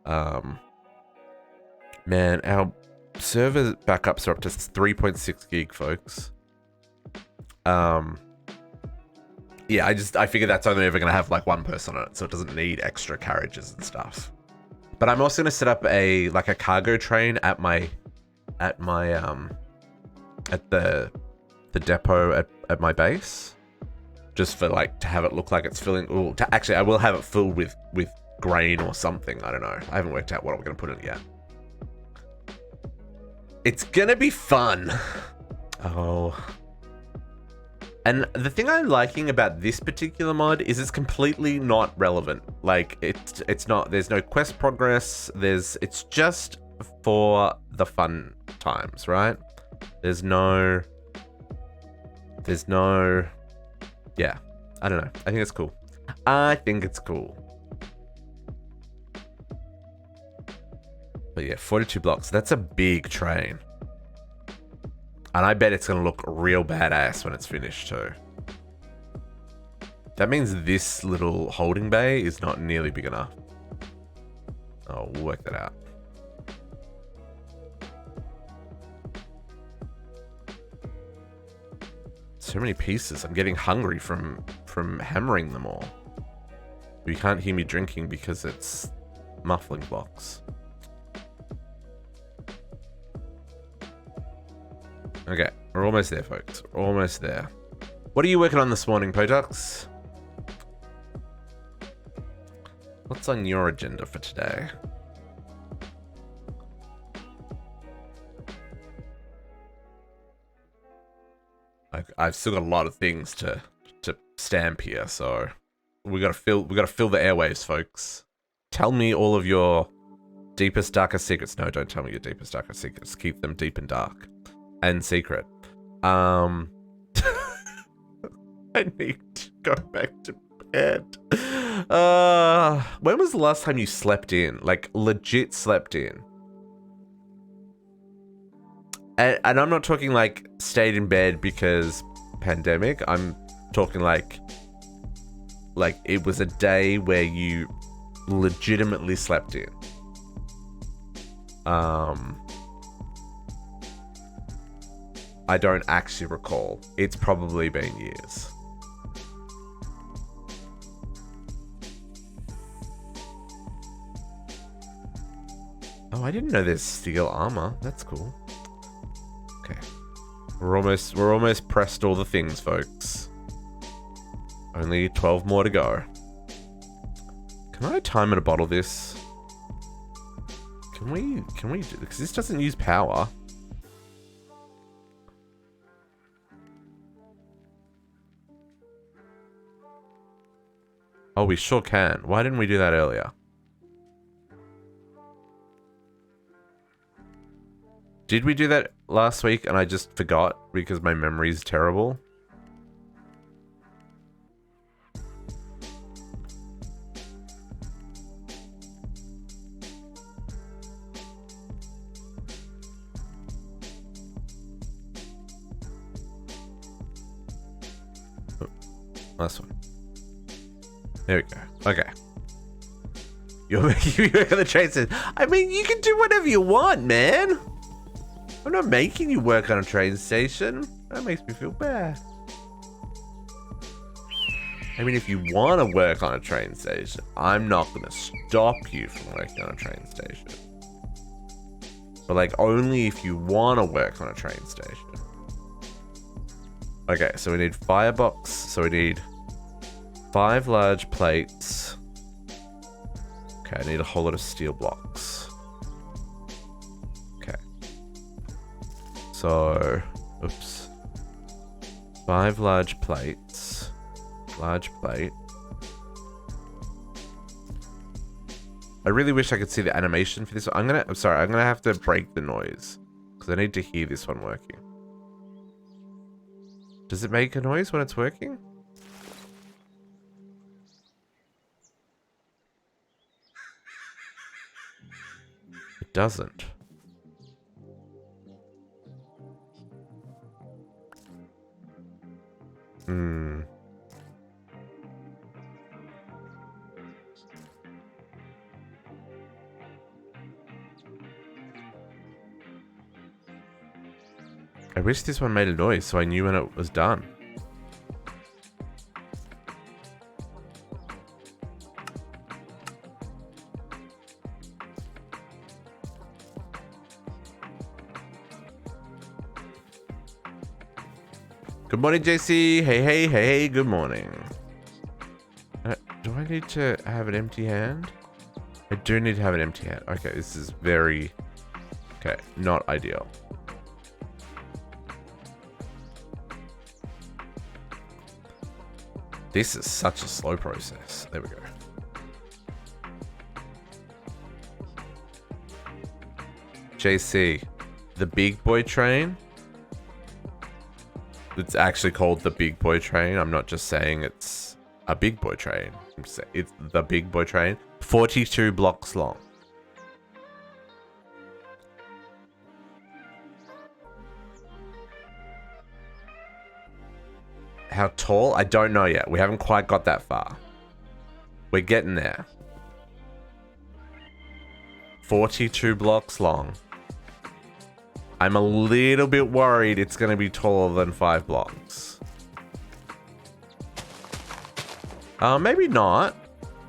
Man, our server backups are up to 3.6 gig, folks. Yeah, I figure that's only ever gonna have like one person on it, so it doesn't need extra carriages and stuff. But I'm also gonna set up a cargo train at the depot at my base, just for to have it look like it's filling. Actually, I will have it filled with grain or something. I don't know. I haven't worked out what I'm gonna put in it yet. It's gonna be fun. Oh. And the thing I'm liking about this particular mod is it's completely not relevant. Like it's not. There's no quest progress. It's just for the fun times, right? There's no, yeah, I don't know. I think it's cool. I think it's cool. But yeah, 42 blocks. That's a big train. And I bet it's going to look real badass when it's finished too. That means this little holding bay is not nearly big enough. Oh, we'll work that out. So many pieces. I'm getting hungry from hammering them all. You can't hear me drinking because it's muffling blocks. Okay, we're almost there, folks. We're almost there. What are you working on this morning, Potux? What's on your agenda for today? I've still got a lot of things to stamp here, so we gotta fill the airwaves, folks. Tell me all of your deepest, darkest secrets. No, don't tell me your deepest, darkest secrets. Keep them deep and dark and secret. I need to go back to bed. When was the last time you slept in? Like, legit slept in? And I'm not talking like stayed in bed because pandemic. I'm talking like it was a day where you legitimately slept in. I don't actually recall. It's probably been years. Oh, I didn't know there's steel armor. That's cool. Okay. We're almost pressed all the things, folks. Only 12 more to go. Can I time and a bottle this? Can we do, because this doesn't use power. Oh, we sure can. Why didn't we do that earlier? Did we do that last week and I just forgot because my memory is terrible? Oh, last one. There we go. Okay. You're making me work on the train station. I mean, you can do whatever you want, man. I'm not making you work on a train station. That makes me feel bad. I mean, if you want to work on a train station, I'm not going to stop you from working on a train station. But, like, only if you want to work on a train station. Okay, so we need firebox. So we need 5 large plates. Okay, I need a whole lot of steel blocks. So, oops. 5 large plates. Large plate. I really wish I could see the animation for this. I'm gonna have to break the noise. Because I need to hear this one working. Does it make a noise when it's working? It doesn't. I wish this one made a noise so I knew when it was done. Good morning, JC. Hey, good morning. Do I need to have an empty hand? I do need to have an empty hand. Okay, this is very... Okay, not ideal. This is such a slow process. There we go. JC, the big boy train. It's actually called the big boy train. I'm not just saying it's a big boy train. It's the big boy train. 42 blocks long. How tall? I don't know yet. We haven't quite got that far. We're getting there. 42 blocks long. I'm a little bit worried it's going to be taller than 5 blocks. Maybe not.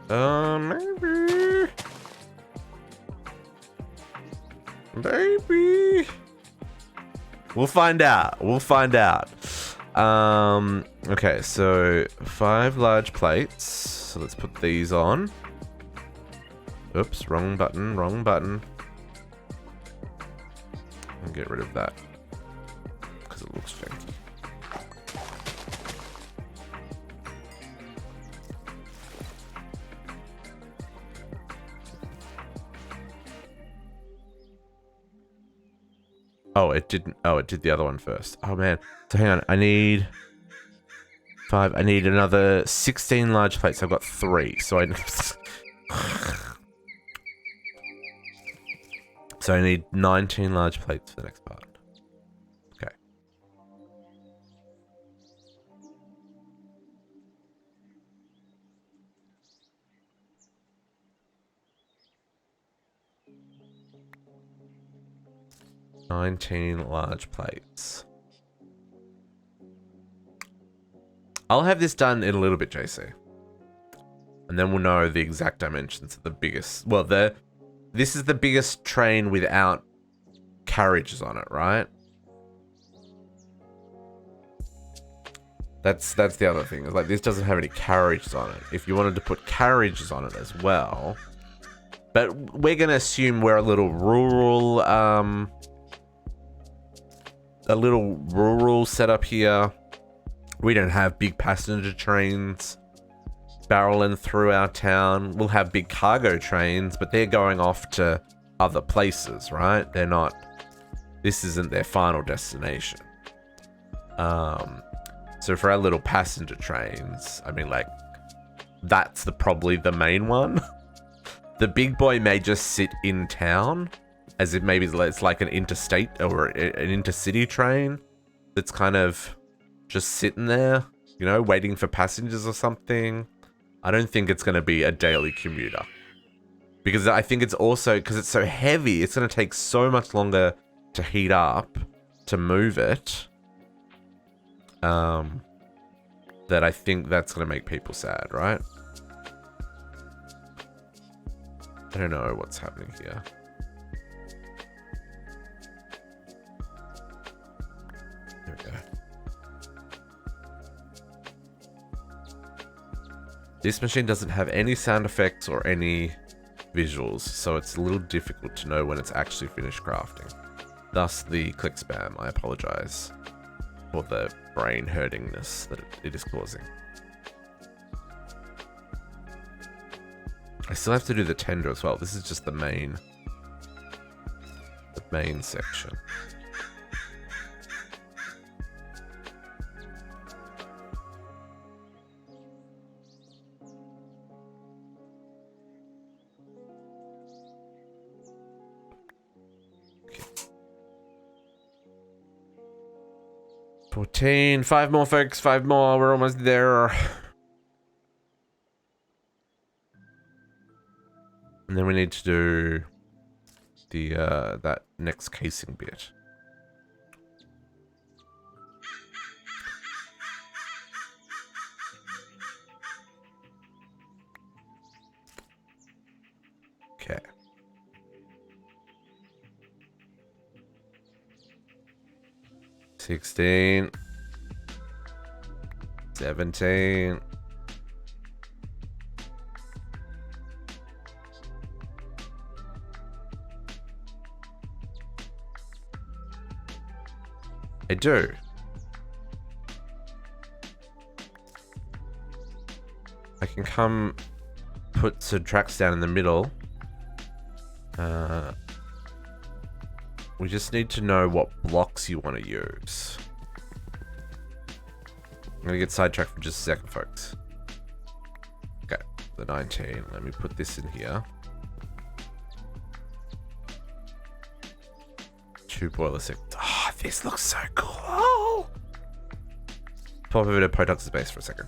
Maybe. Maybe. We'll find out. We'll find out. Okay, so 5 large plates. So let's put these on. Oops, wrong button, wrong button. I'll get rid of that because it looks funky. Oh, it didn't. Oh, it did the other one first. Oh, man. So hang on. I need 5. I need another 16 large plates. I've got 3. So I... So I need 19 large plates for the next part. Okay. $19 large plates. I'll have this done in a little bit, JC. And then we'll know the exact dimensions of the biggest... Well, this is the biggest train without carriages on it, right? That's the other thing. It's like this doesn't have any carriages on it. If you wanted to put carriages on it as well, but we're gonna assume we're a little rural setup here. We don't have big passenger trains barreling through our town. We'll have big cargo trains, but they're going off to other places, right? They're not... This isn't their final destination. So for our little passenger trains, I mean, like, that's probably the main one. The big boy may just sit in town, as if maybe it's like an interstate or an intercity train that's kind of just sitting there, you know, waiting for passengers or something. I don't think it's going to be a daily commuter. Because I think it's also, because it's so heavy, it's going to take so much longer to heat up, to move it. That I think that's going to make people sad, right? I don't know what's happening here. There we go. This machine doesn't have any sound effects or any visuals, so it's a little difficult to know when it's actually finished crafting. Thus the click spam. I apologize for the brain hurtingness that it is causing. I still have to do the tender as well. This is just the main section. Okay. 14, 5 more folks, 5 more, we're almost there. And then we need to do the that next casing bit. Okay. $16, $17. I do. I can come put some tracks down in the middle. we just need to know what blocks you want to use. I'm gonna get sidetracked for just a second, folks. Okay, the 19. Let me put this in here. 2 boiler segments. Oh, this looks so cool. Pop over to Potux's base for a second.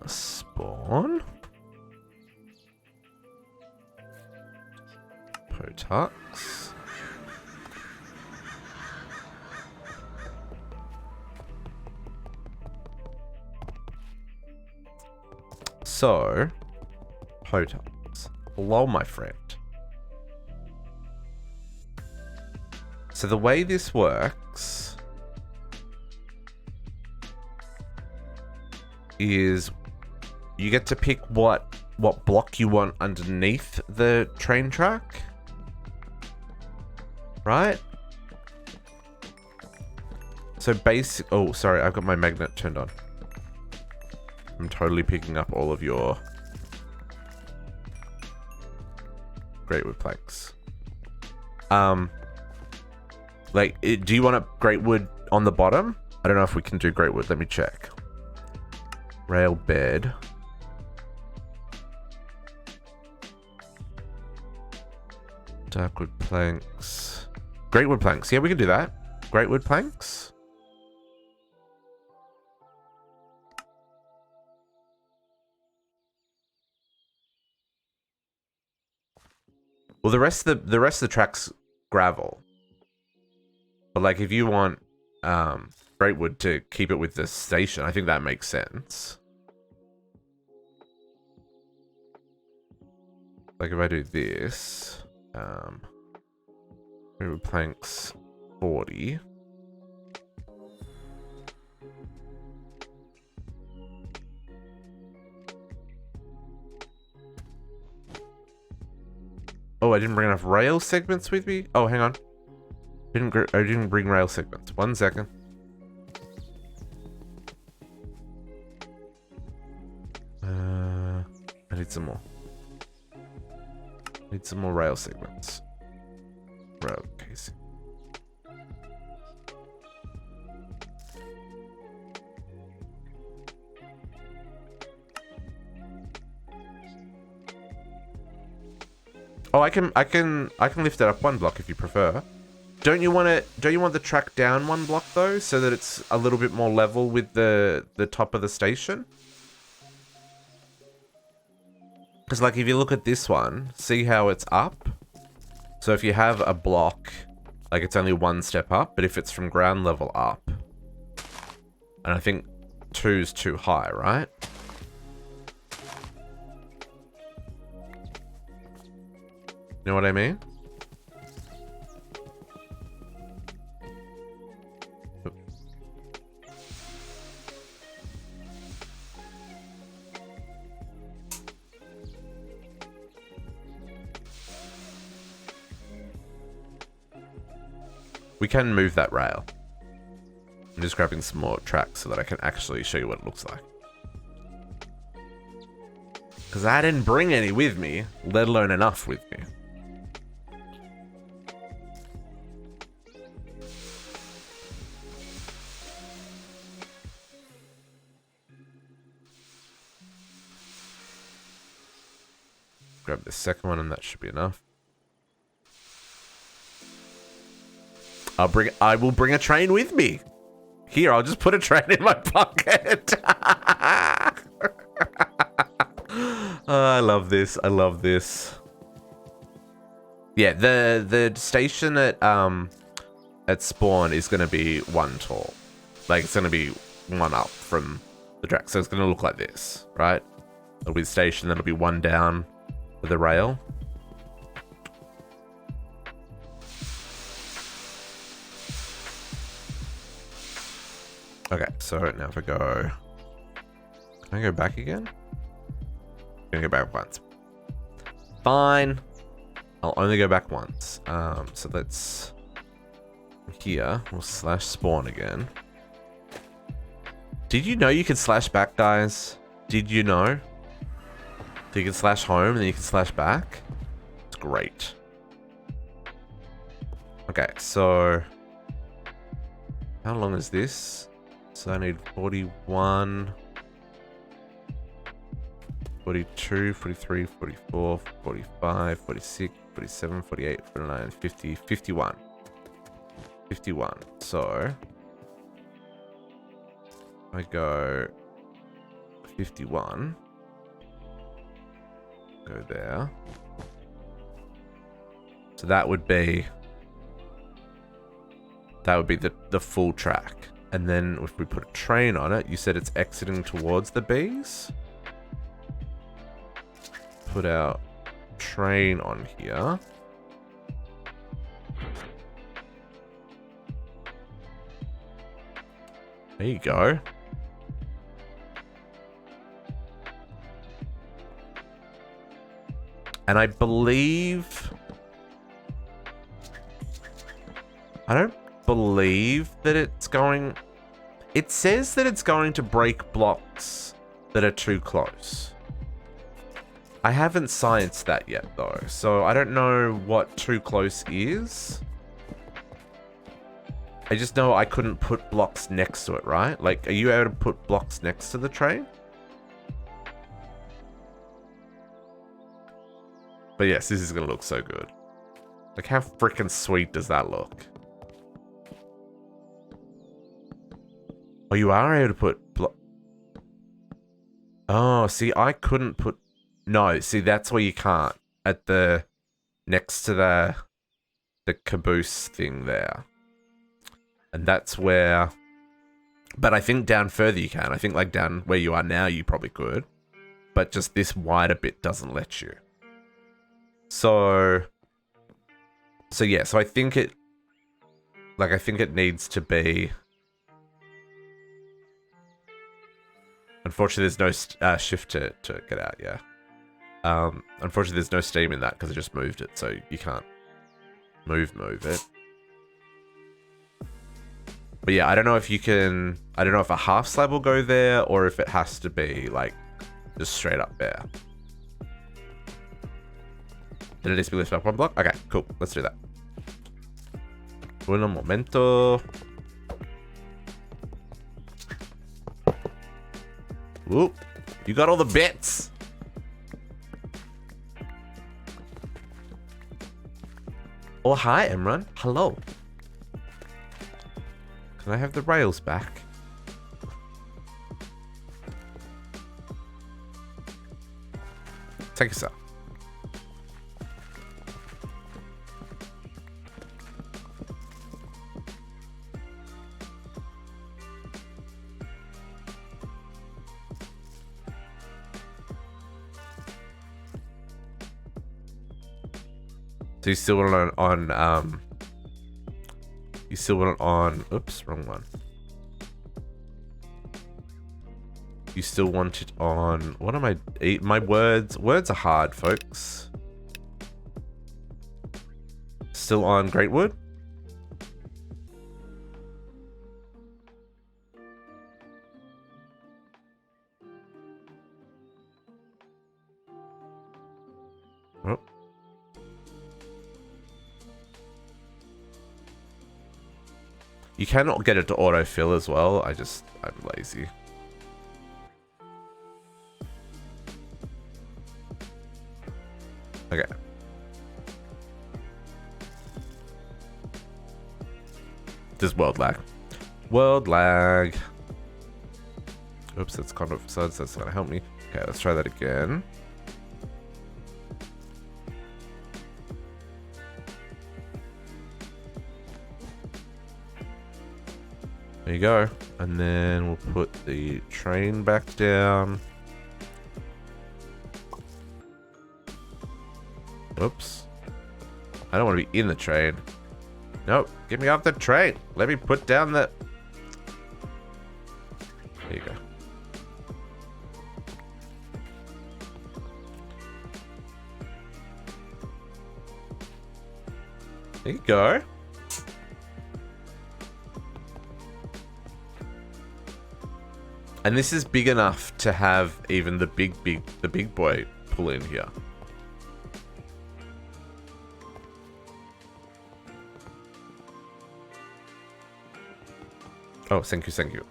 Spawn. Potux. So, Potux. Hello, my friend. So the way this works is you get to pick what block you want underneath the train track. Right? So basic... Oh, sorry, I've got my magnet turned on. I'm totally picking up all of your great wood planks. Like, do you want a great wood on the bottom? I don't know if we can do great wood. Let me check. Rail bed. Dark wood planks. Great wood planks. Yeah, we can do that. Great wood planks. Well, the rest of the track's gravel. But like, if you want great wood to keep it with the station, I think that makes sense. Like if I do this, great wood planks 40. Oh, I didn't bring enough rail segments with me? Oh, hang on. I didn't bring rail segments. 1 second. I need some more. Need some more rail segments. Rail casing. Oh, I can lift it up 1 block if you prefer. Don't you want the track down 1 block though, so that it's a little bit more level with the top of the station? Because like if you look at this one, see how it's up? So if you have a block, like it's only 1 step up, but if it's from ground level up, and I think 2's too high, right? You know what I mean? We can move that rail. I'm just grabbing some more tracks so that I can actually show you what it looks like. Because I didn't bring any with me, let alone enough with me. Grab the second one and that should be enough. I will bring a train with me. Here, I'll just put a train in my pocket. Oh, I love this. I love this. Yeah, the station at spawn is gonna be 1 tall. Like it's gonna be 1 up from the track. So it's gonna look like this, right? It'll be the station, that'll be 1 down with the rail. Okay, so now if I go... Can I go back again? I'm gonna go back once. Fine. I'll only go back once. So let's... Here, we'll slash spawn again. Did you know you can slash back, guys? Did you know? So you can slash home and then you can slash back? It's great. Okay, so how long is this? So I need 41, 42, 43, 44, 45, 46, 47, 48, 49, 50, 51. 51. So I go 51. Go there. So that would be the full track. And then if we put a train on it, you said it's exiting towards the Bs. Put our train on here. There you go. And I believe... I don't believe that it's going... It says that it's going to break blocks that are too close. I haven't scienced that yet, though. So I don't know what too close is. I just know I couldn't put blocks next to it, right? Like, are you able to put blocks next to the train? But yes, this is going to look so good. Like, how freaking sweet does that look? Oh, you are able to put oh, see, I couldn't put... No, see, that's where you can't. At the... Next to the caboose thing there. And that's where... But I think down further you can. I think, like, down where you are now, you probably could. But just this wider bit doesn't let you. So yeah, so I think it... Like, I think it needs to be... Unfortunately, there's no shift to get out, yeah. Unfortunately, there's no steam in that because I just moved it, so you can't move it. But yeah, I don't know if you can... I don't know if a half slab will go there or if it has to be, like, just straight up there. Did it need to be lifted up one block? Okay, cool. Let's do that. Un momento. Whoop. You got all the bits. Oh, hi, Imran. Hello. Can I have the rails back? Take yourself. So you still want it on you still want it on, oops, wrong one. You still want it on, what am my words are hard, folks. Still on Greatwood? Oh. You cannot get it to autofill as well. I'm lazy. Okay. Just world lag. World lag. Oops, that's kind of so that's not gonna help me. Okay, let's try that again. There you go. And then we'll put the train back down. Oops. I don't want to be in the train. Nope. Get me off the train. Let me put down the... There you go. There you go. And this is big enough to have even the big boy pull in here. Oh, thank you, thank you.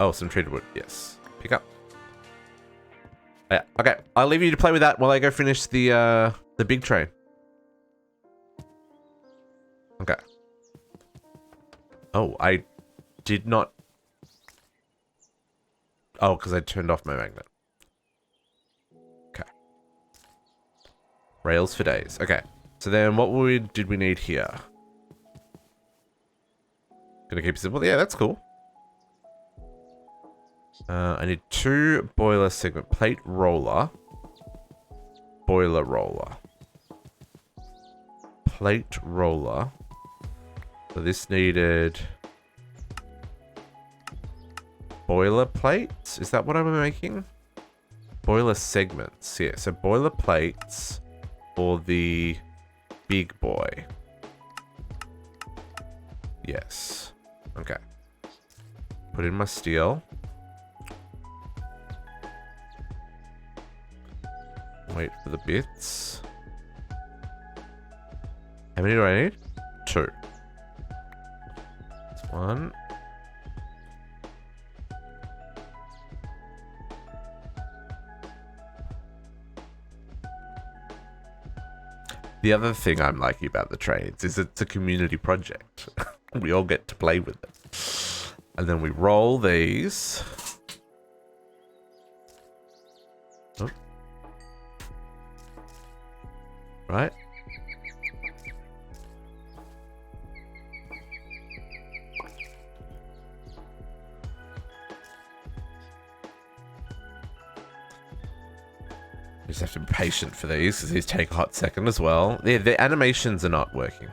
Oh, some treated wood. Yes. Pick up. Yeah. Okay. I'll leave you to play with that while I go finish the big train. Okay. Oh, I did not. Oh, because I turned off my magnet. Okay. Rails for days. Okay. So then what did we need here? Gonna keep it simple. Yeah, that's cool. I need 2 boiler segment plate roller. Boiler roller. Plate roller. So this needed boiler plates. Is that what I'm making? Boiler segments. Yeah, so boiler plates for the big boy. Yes. Okay. Put in my steel. Wait for the bits. How many do I need? 2. That's 1. The other thing I'm liking about the trains is it's a community project. We all get to play with it. And then we roll these. Oh. Right? You just have to be patient for these because these take a hot second as well. The animations are not working.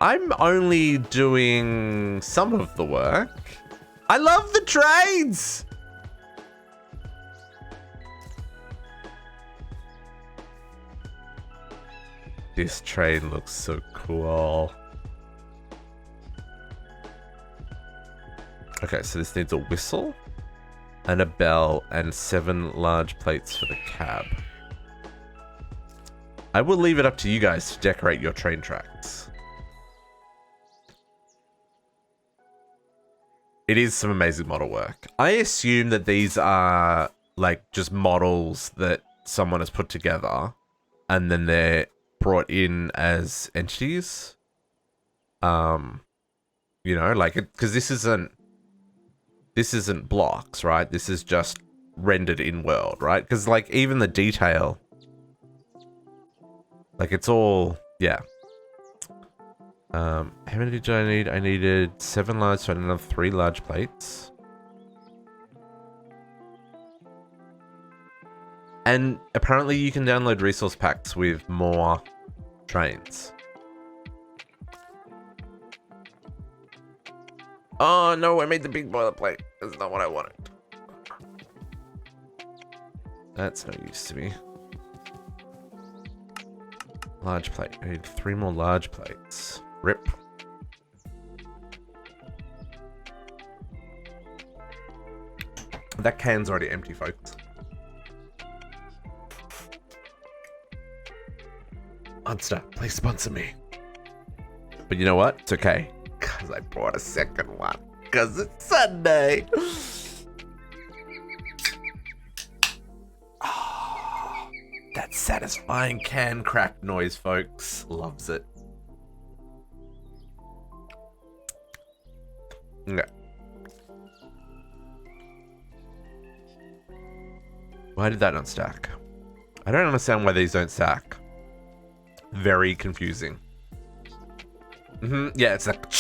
I'm only doing some of the work. I love the trains! This train looks so cool. Okay, so this needs a whistle and a bell and 7 large plates for the cab. I will leave it up to you guys to decorate your train tracks. It is some amazing model work. I assume that these are like just models that someone has put together and then they're brought in as entities. You know, like, because this isn't blocks, right? This is just rendered in world, right? Because like even the detail, like it's all, yeah. How many did I need? I needed 7 large, so I need another 3 large plates. And apparently you can download resource packs with more trains. Oh no, I made the big boilerplate. That's not what I wanted. That's no use to me. Large plate. I need 3 more large plates. Rip. That can's already empty, folks. Monster, please sponsor me. But you know what? It's okay. Because I bought a second one. Because it's Sunday. Oh, that satisfying can crack noise, folks. Loves it. Okay. Why did that not stack? I don't understand why these don't stack. Very confusing. Yeah, it's like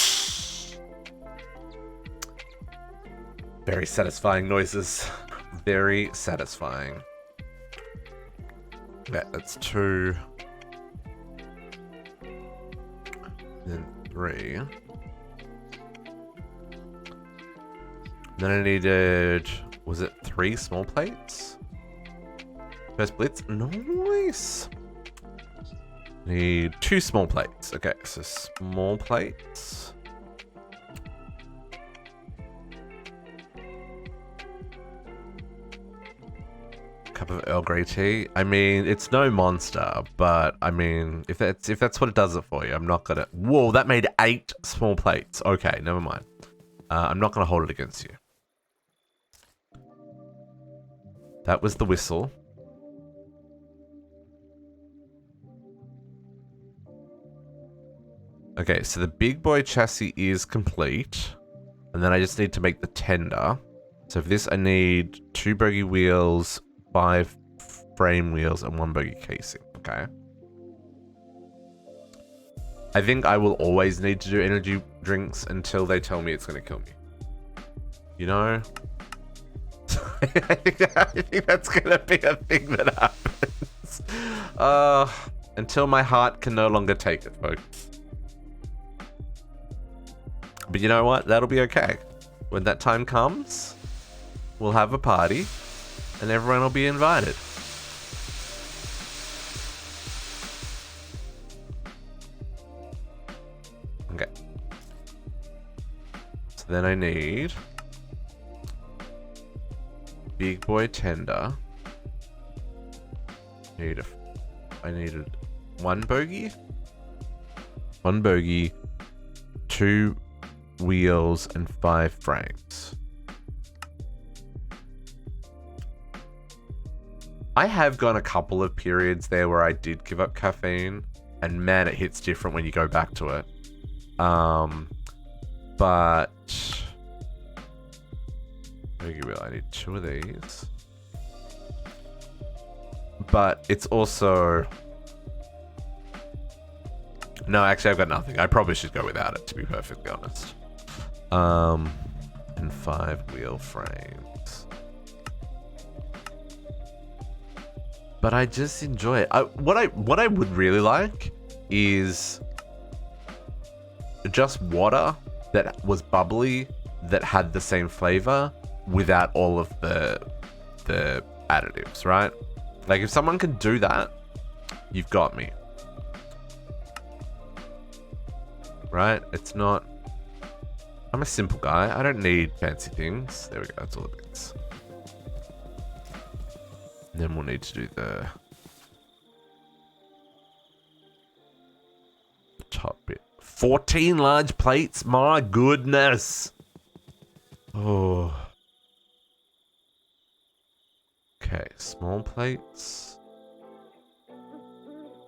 very satisfying noises. Very satisfying. Yeah, that's 2. Then 3. Then I needed, was it 3 small plates? First blitz, nice. Need 2 small plates. Okay, so small plates. Cup of Earl Grey tea. I mean, it's no monster, but I mean, if that's what it does it for you, I'm not gonna. Whoa, that made 8 small plates. Okay, never mind. I'm not gonna hold it against you. That was the whistle. Okay, so the big boy chassis is complete, and then I just need to make the tender. So for this, I need 2 bogie wheels, 5 frame wheels, and 1 bogie casing. Okay. I think I will always need to do energy drinks until they tell me it's going to kill me. You know? I think that's going to be a thing that happens. Until my heart can no longer take it, folks. But you know what? That'll be okay. When that time comes, we'll have a party and everyone will be invited. Okay. So then I need big boy tender. I needed 1 bogey. 1 bogey, 2 wheels, and 5 frames. I have gone a couple of periods there where I did give up caffeine, and man, it hits different when you go back to it. But I need 2 of these. But it's also... No, actually, I've got nothing. I probably should go without it, to be perfectly honest. And 5 wheel frames. But I just enjoy it. What I would really like is just water that was bubbly, that had the same flavor without all of the additives, right? Like, if someone can do that, you've got me. Right? It's not... I'm a simple guy. I don't need fancy things. There we go. That's all it is. And then we'll need to do the top bit. 14 large plates? My goodness! Oh. Okay, small plates.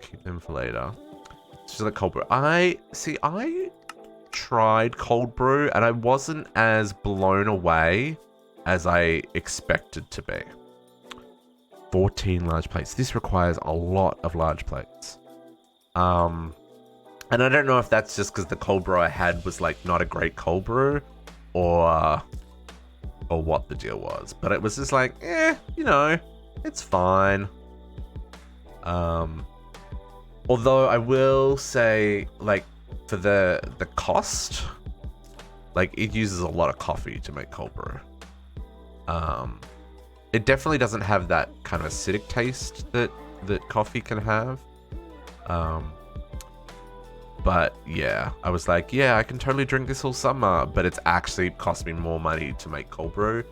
Keep them for later. Just like cold brew. I tried cold brew and I wasn't as blown away as I expected to be. 14 large plates. This requires a lot of large plates. And I don't know if that's just because the cold brew I had was like not a great cold brew, or what the deal was. But it was just like, you know, it's fine. Although I will say, like, for the cost, like, it uses a lot of coffee to make cold brew. It definitely doesn't have that kind of acidic taste that coffee can have. But yeah, I was like, yeah, I can totally drink this all summer, but it's actually cost me more money to make cold brew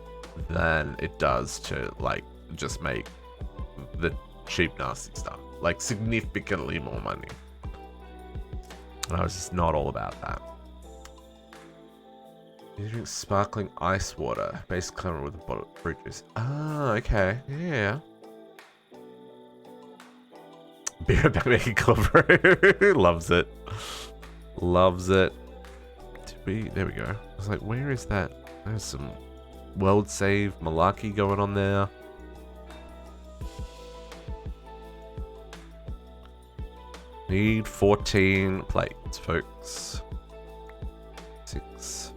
than it does to, like, just make the cheap, nasty stuff. Like, significantly more money. And I was just not all about that. You drink sparkling ice water, base climate with a bottle of fruit juice. Ah, okay, yeah. Beer about making cold brew. Loves it. Loves it. There we go. I was like, where is that? There's some world save malarkey going on there. Need 14 plates, folks. 6.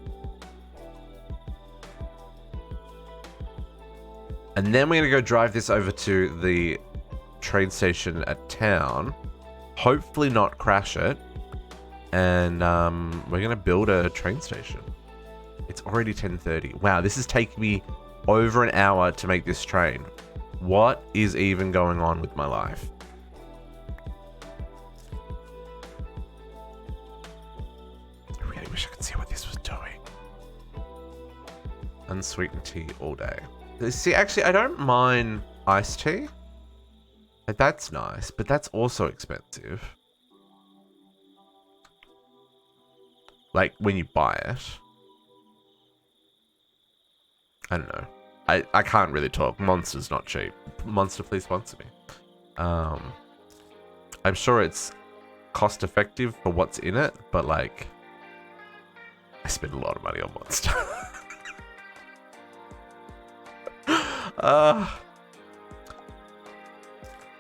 And then we're going to go drive this over to the train station at town. Hopefully not crash it. And we're going to build a train station. It's already 10:30. Wow, this is taking me over an hour to make this train. What is even going on with my life? I really wish I could see what this was doing. Unsweetened tea all day. See, actually, I don't mind iced tea. Like, that's nice, but that's also expensive. Like, when you buy it. I don't know. I can't really talk. Monster's not cheap. Monster, please sponsor me. I'm sure it's cost effective for what's in it, but like, I spend a lot of money on Monster.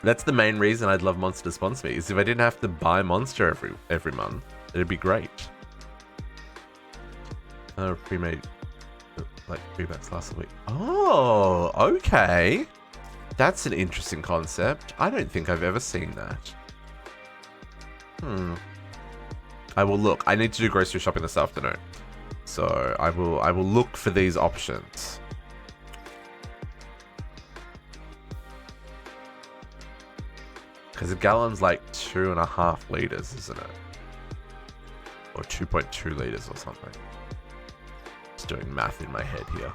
That's the main reason I'd love Monster to sponsor me, is if I didn't have to buy Monster every month, it'd be great. Pre-made like $3 last week. Oh, okay. That's an interesting concept. I don't think I've ever seen that. I will look. I need to do grocery shopping this afternoon, so I will look for these options. Because a gallon's like 2.5 liters, isn't it? Or 2.2 liters or something. Just doing math in my head here.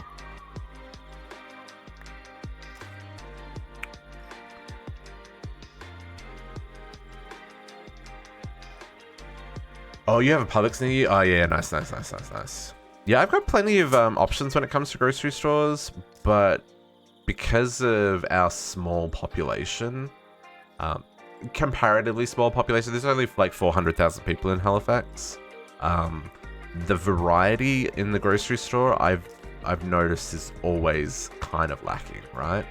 Oh, you have a Publix near you? Oh, yeah, nice. Yeah, I've got plenty of options when it comes to grocery stores, but because of our small population, comparatively small population, there's only like 400,000 people in Halifax. The variety in the grocery store, I've noticed, is always kind of lacking, right?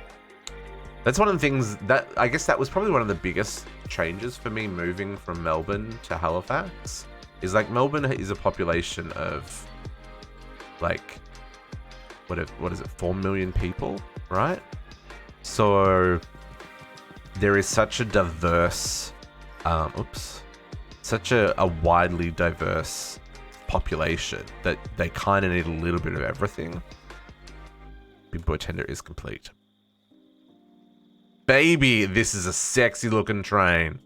That's one of the things that, I guess that was probably one of the biggest changes for me moving from Melbourne to Halifax. Is like Melbourne is a population of like what is it, 4 million people, right? So there is such a diverse such a widely diverse population that they kind of need a little bit of everything. Big Boy Tender is complete. Baby, this is a sexy looking train.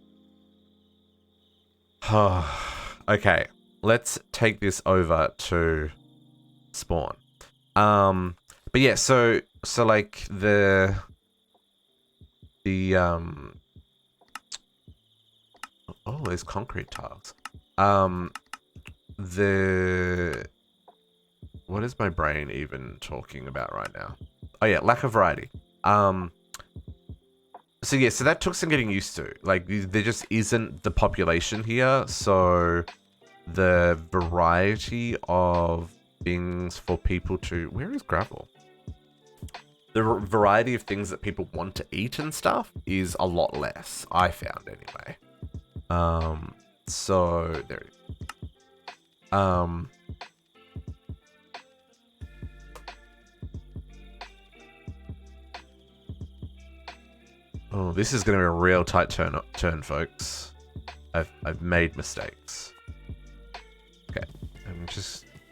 Okay, let's take this over to spawn. But yeah, so like the oh, there's concrete tiles. What is my brain even talking about right now? Oh yeah, lack of variety. So yeah, so that took some getting used to. Like, there just isn't the population here, so the variety of things for people to... Where is gravel? The variety of things that people want to eat and stuff is a lot less, I found anyway. So there it is. Oh, this is going to be a real tight turn, folks. I've made mistakes. Okay,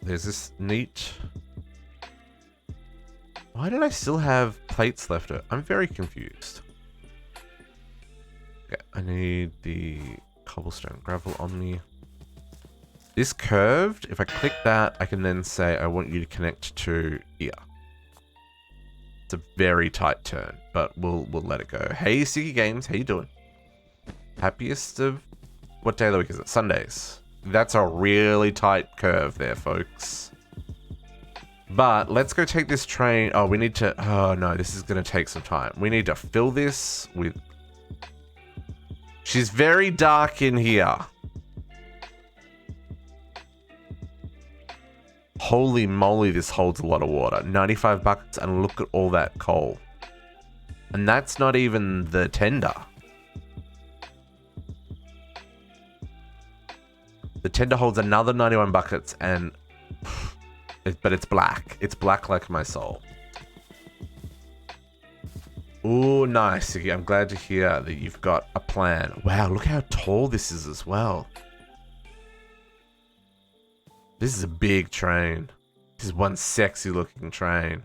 there's this neat... Why did I still have plates left? I'm very confused. Okay, I need the cobblestone gravel on me. This curved, if I click that, I can then say I want you to connect to here. It's a very tight turn, but we'll let it go. Hey, Siggy Games, how you doing? Happiest of... What day of the week is it? Sundays. That's a really tight curve there, folks. But let's go take this train. Oh, we need to... Oh, no, this is going to take some time. We need to fill this with... She's very dark in here. Holy moly, this holds a lot of water. 95 buckets, and look at all that coal. And that's not even the tender. The tender holds another 91 buckets, and... But it's black. It's black like my soul. Ooh, nice. I'm glad to hear that you've got a plan. Wow, look how tall this is as well. This is a big train. This is one sexy looking train.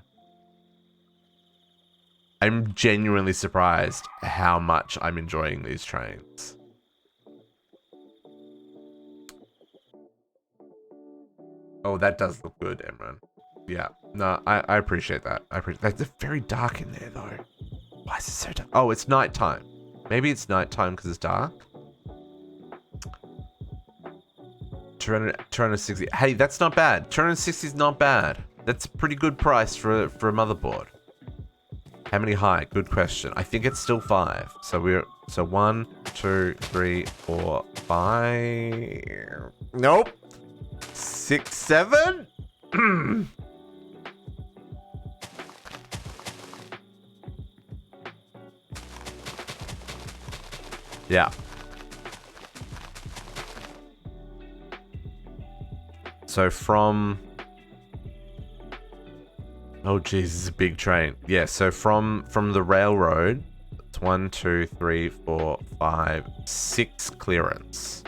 I'm genuinely surprised how much I'm enjoying these trains. Oh, that does look good, Emran. Yeah, no, I appreciate that. That's very dark in there though. Why is it so dark? Oh, it's nighttime. Maybe it's nighttime because it's dark. 260. Hey, that's not bad. 260 is not bad. That's a pretty good price for a motherboard. How many high? Good question. I think it's still 5. So 1, 2, 3, 4, 5. Nope. 6, 7. Yeah. So from... Oh, geez, this is a big train. Yeah, so from the railroad, it's 1, 2, 3, 4, 5, 6 clearance.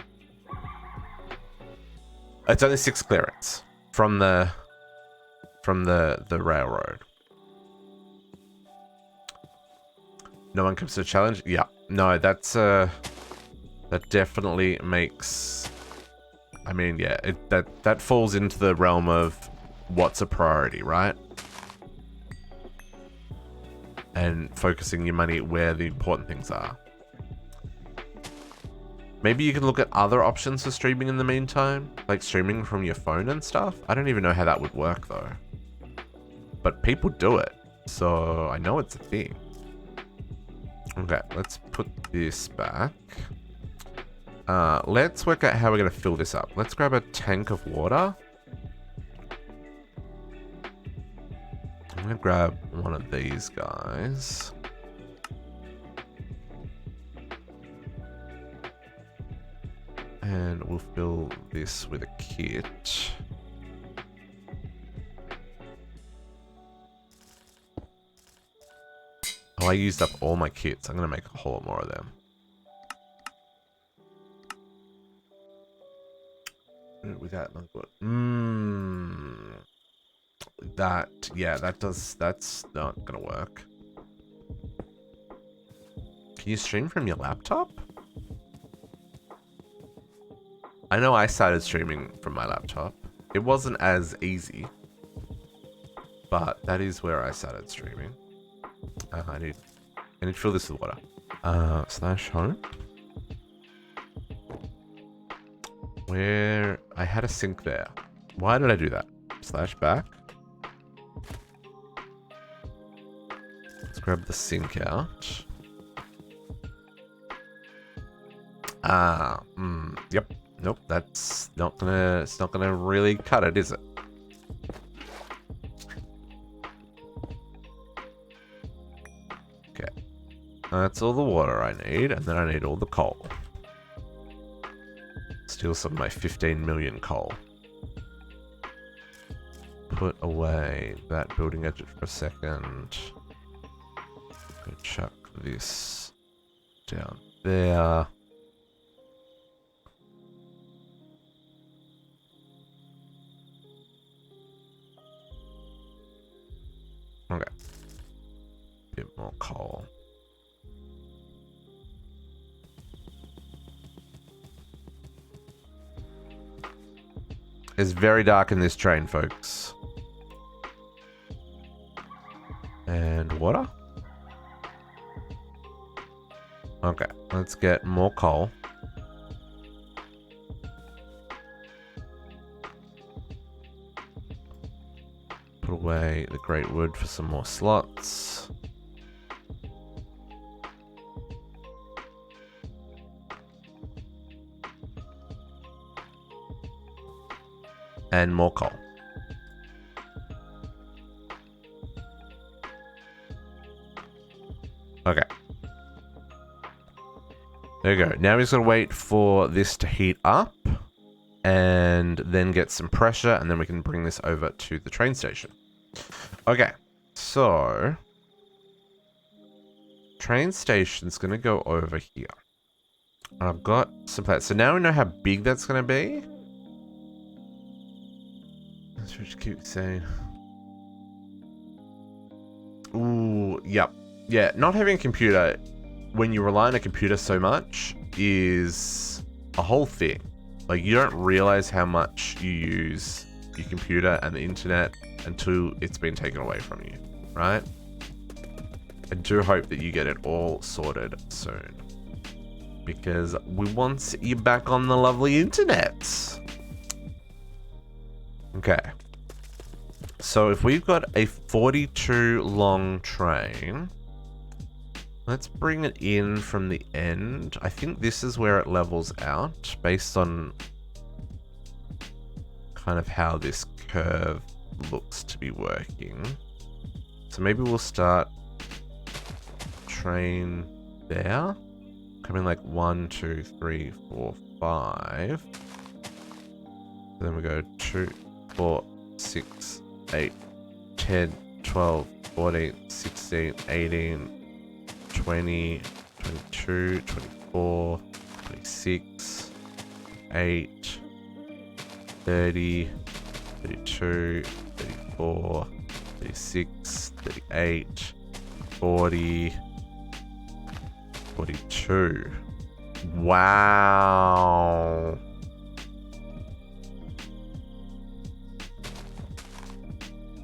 It's only 6 clearance from the railroad. No one comes to a challenge? Yeah. No, that's that definitely makes... I mean, yeah, that falls into the realm of what's a priority, right? And focusing your money where the important things are. Maybe you can look at other options for streaming in the meantime, like streaming from your phone and stuff. I don't even know how that would work though. But people do it, so I know it's a thing. Okay, let's put this back. Let's work out how we're gonna fill this up. Let's grab a tank of water. I'm gonna grab one of these guys. And we'll fill this with a kit. Oh, I used up all my kits. I'm gonna make a whole lot more of them. Without that, yeah, that's not gonna work. Can you stream from your laptop? I know I started streaming from my laptop. It wasn't as easy, but that is where I started streaming. I need to fill this with water. Slash home. Where I had a sink there. Why did I do that? Slash back. Let's grab the sink out. Yep. Nope, that's not gonna, it's not gonna really cut it, is it? Okay. That's all the water I need, and then I need all the coal. Steal some of my 15 million coal. Put away that building edge for a second. Go chuck this down there. Okay. Bit more coal. It's very dark in this train, folks. And water? Okay, let's get more coal. Put away the great wood for some more slots. And more coal. Okay. There you go. Now we're just gonna wait for this to heat up and then get some pressure, and then we can bring this over to the train station. Okay, so train station's gonna go over here. I've got some plans. So now we know how big that's gonna be. That's what you keep saying. Ooh, yep. Yeah, not having a computer when you rely on a computer so much is a whole thing. Like, you don't realize how much you use your computer and the internet until it's been taken away from you, right? I do hope that you get it all sorted soon. Because we want you back on the lovely internet. Okay. So if we've got a 42 long train, let's bring it in from the end. I think this is where it levels out based on kind of how this curve looks to be working. So maybe we'll start train there. Coming like 1, 2, 3, 4, 5. Then we go 2, 4, 6, 8, 10, 12, 14, 16, 18, 20, 22, 24, 26, 8, 30, 32, 34, 36, 38, 40, 42. Wow.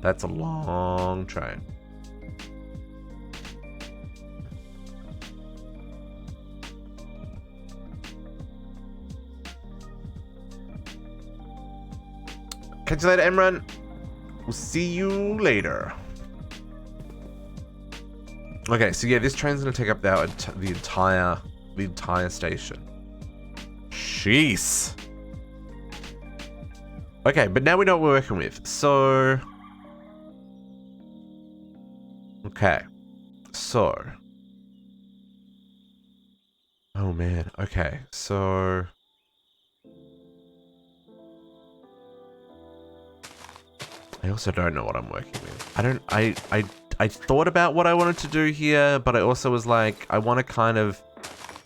That's a long train. Catch you later, Emran. We'll see you later. Okay, so yeah, this train's gonna take up the entire station. Jeez. Okay, but now we know what we're working with. So, okay, so, oh man, okay, so. I also don't know what I'm working with. I thought about what I wanted to do here, but I also was like, I want to kind of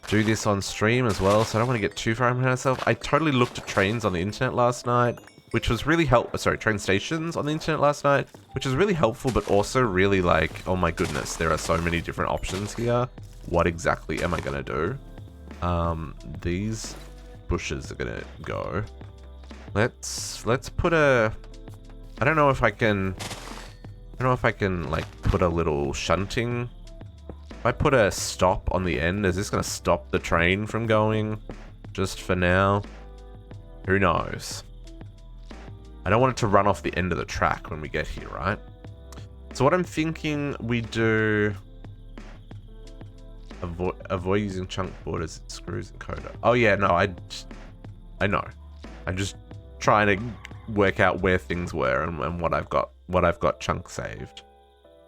do this on stream as well, so I don't want to get too far ahead of myself. I totally looked at trains on the internet last night, which was really helpful. Sorry, train stations on the internet last night, which was really helpful, but also really like, oh my goodness, there are so many different options here. What exactly am I going to do? These bushes are going to go. Let's put a... I don't know if I can like put a little shunting. If I put a stop on the end, is this gonna stop the train from going? Just for now? Who knows? I don't want it to run off the end of the track when we get here, right? So what I'm thinking we do... Avoid using chunk borders, screws, and coda. Oh yeah, no, I know. I'm just trying to work out where things were and what I've got chunk saved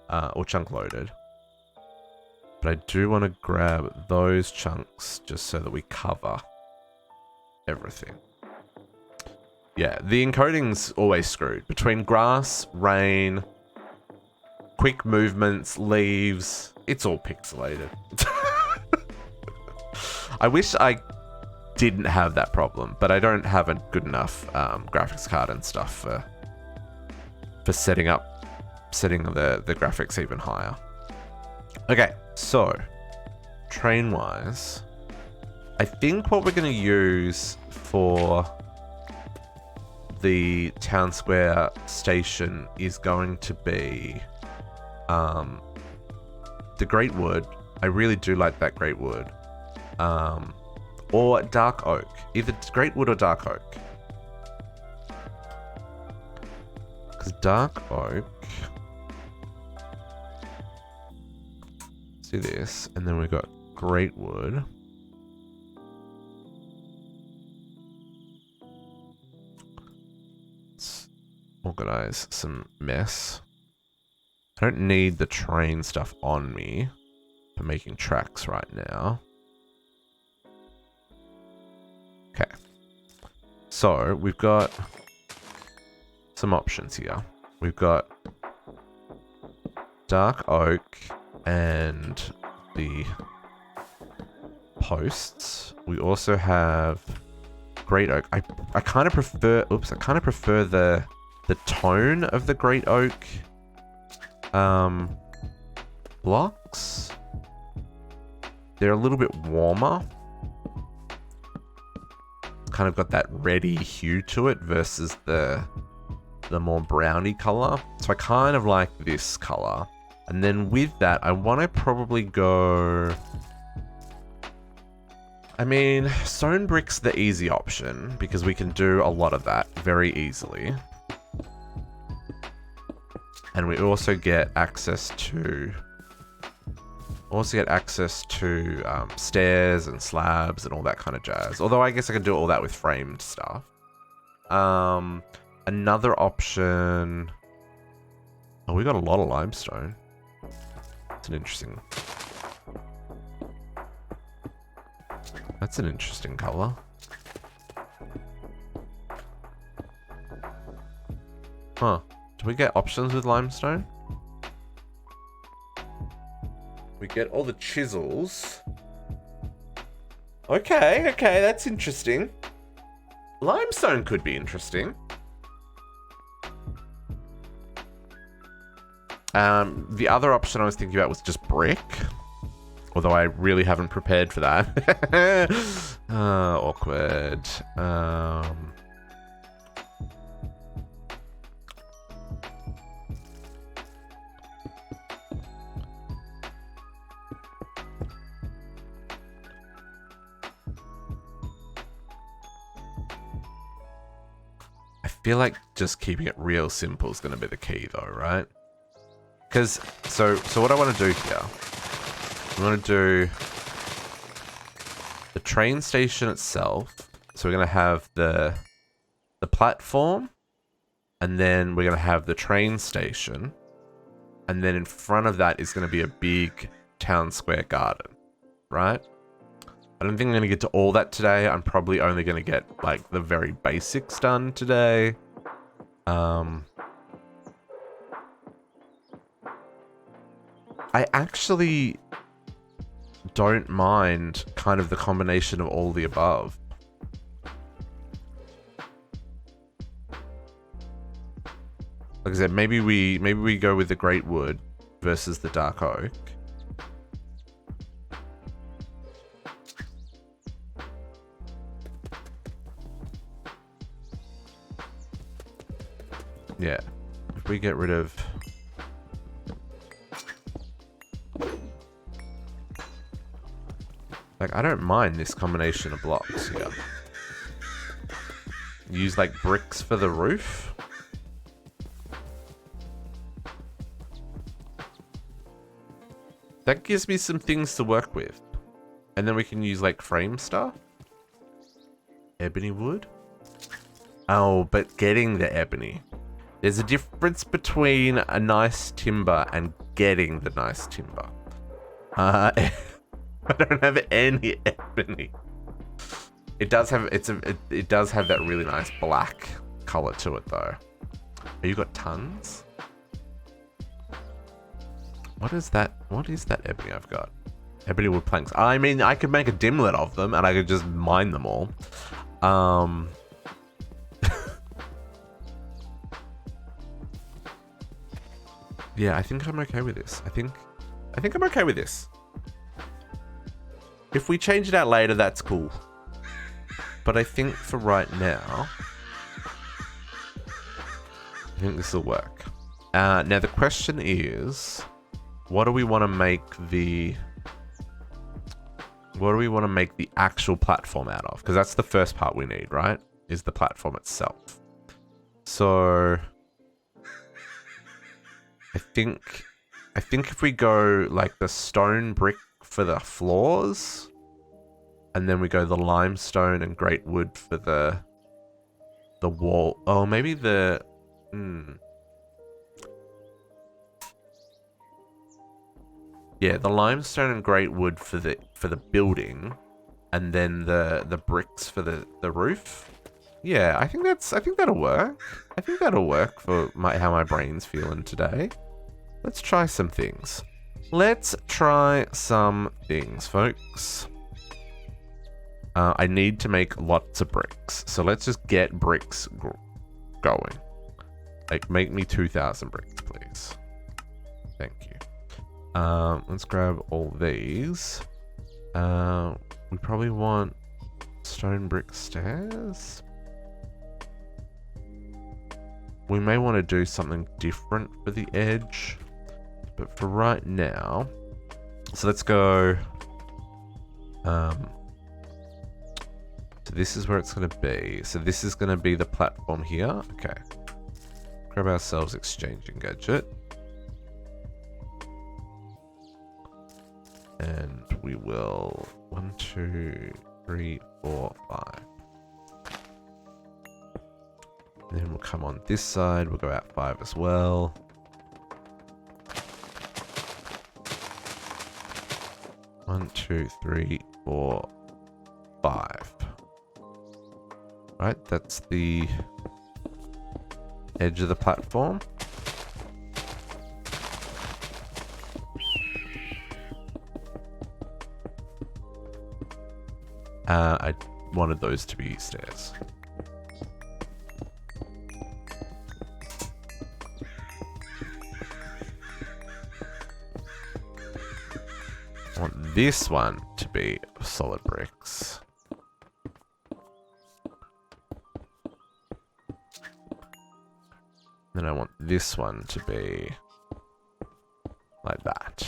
or chunk loaded. But I do want to grab those chunks just so that we cover everything. Yeah, the encoding's always screwed. Between grass, rain, quick movements, leaves, it's all pixelated. I wish I didn't have that problem, but I don't have a good enough graphics card and stuff for setting the graphics even higher. Okay, so train wise, I think what we're going to use for the town square station is going to be the great wood. I really do like that great wood. Or dark oak. Either great wood or dark oak. Because dark oak... Let's do this. And then we've got great wood. Let's organize some mess. I don't need the train stuff on me for making tracks right now. Okay, so we've got some options here. We've got dark oak and the posts. We also have great oak. I kind of prefer. Oops, I kind of prefer the tone of the great oak blocks. They're a little bit warmer. Kind of got that reddy hue to it versus the more browny color. So I kind of like this color. And then with that, I want to probably go... I mean, stone brick's the easy option because we can do a lot of that very easily. And we also get access to... stairs and slabs and all that kind of jazz. Although I guess I can do all that with framed stuff. Another option... Oh, we got a lot of limestone. That's an interesting... That's an interesting color. Huh. Do we get options with limestone? We get all the chisels. Okay, okay, that's interesting. Limestone could be interesting. The other option I was thinking about was just brick. Although I really haven't prepared for that. Awkward. I feel like just keeping it real simple is going to be the key though, right? Because, so what I want to do here, I want to do the train station itself. So we're going to have the platform, and then we're going to have the train station, and then in front of that is going to be a big town square garden, right? I don't think I'm going to get to all that today. I'm probably only going to get like the very basics done today. I actually don't mind kind of the combination of all the above. Like I said, maybe we go with the great wood versus the dark oak. Yeah. If we get rid of... Like, I don't mind this combination of blocks here. Use, like, bricks for the roof. That gives me some things to work with. And then we can use, like, frame stuff. Ebony wood. Oh, but getting the ebony. There's a difference between a nice timber and getting the nice timber. I don't have any ebony. It does have it does have that really nice black color to it though. Oh, you got tons? What is that? What is that ebony I've got? Ebony wood planks. I mean, I could make a dimlet of them and I could just mine them all. Yeah, I think I'm okay with this. I think I'm okay with this. If we change it out later, that's cool. But I think for right now, I think this will work. Now the question is, what do we want to make the actual platform out of? Because that's the first part we need, right? Is the platform itself. So I think if we go like the stone brick for the floors, and then we go the limestone and great wood for the wall. Oh, maybe the yeah, the limestone and great wood for the building, and then the bricks for the roof. Yeah, I think that'll work. I think that'll work for how my brain's feeling today. Let's try some things. Let's try some things, folks. I need to make lots of bricks. So let's just get bricks going. Like, make me 2,000 bricks, please. Thank you. Let's grab all these. We probably want stone brick stairs. We may want to do something different for the edge. But for right now, so let's go. So this is where it's going to be. So this is going to be the platform here. Okay. Grab ourselves exchanging gadget. And we will 1, 2, 3, 4, 5. And then we'll come on this side. We'll go out 5 as well. One, 2, 3, 4, 5. Right, that's the edge of the platform. I wanted those to be stairs. I want this one to be solid bricks. Then I want this one to be like that.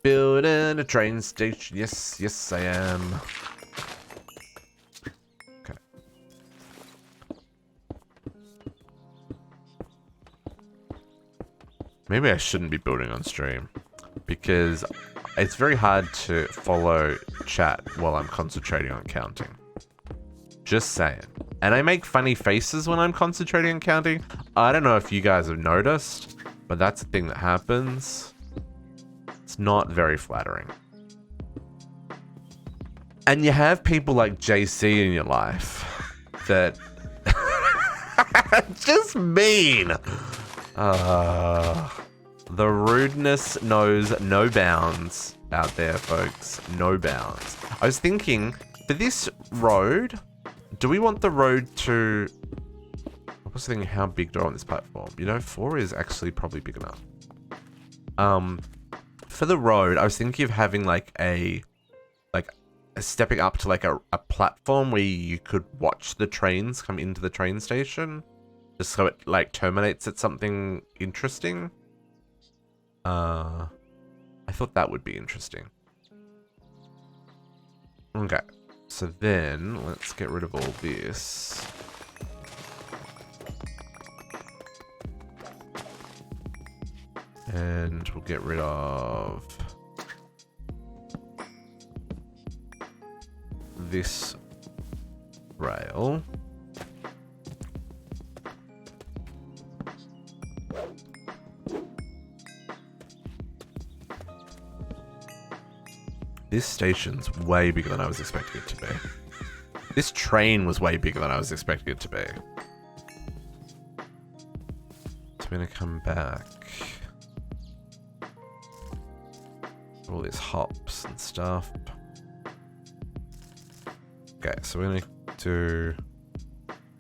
Building a train station. Yes, yes, I am. Okay. Maybe I shouldn't be building on stream because it's very hard to follow chat while I'm concentrating on counting. Just saying. And I make funny faces when I'm concentrating on counting. I don't know if you guys have noticed, but that's a thing that happens. It's not very flattering. And you have people like JC in your life that just mean. The rudeness knows no bounds out there, folks. No bounds. I was thinking, for this road, do we want the road to... I was thinking, how big do I want this platform? You know, 4 is actually probably big enough. For the road, I was thinking of having like a stepping up to like a platform where you could watch the trains come into the train station, just so it like terminates at something interesting. I thought that would be interesting. Okay, so then let's get rid of all this. And we'll get rid of this rail. This station's way bigger than I was expecting it to be. This train was way bigger than I was expecting it to be. So we're gonna come back. All these hops and stuff. Okay, so we're gonna do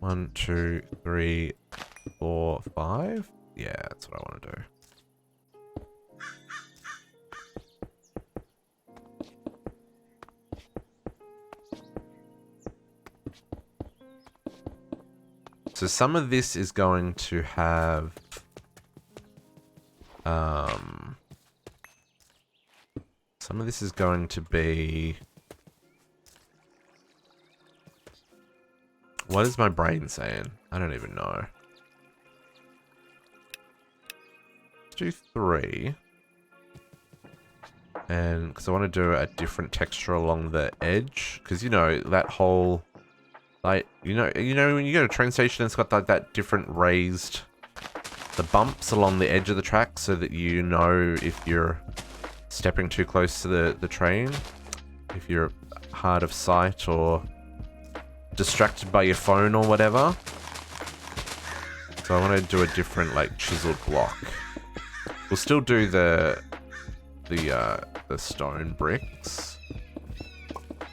1, 2, 3, 4, 5. Yeah, that's what I want to do. So some of this is going to have some of this is going to be... What is my brain saying? I don't even know. Let's do 3. And because I want to do a different texture along the edge, because you know that whole, like you know when you go to a train station, it's got like that different raised, the bumps along the edge of the track, so that you know if you're stepping too close to the train, if you're hard of sight or distracted by your phone or whatever. So I want to do a different like chiseled block. We'll still do the stone bricks,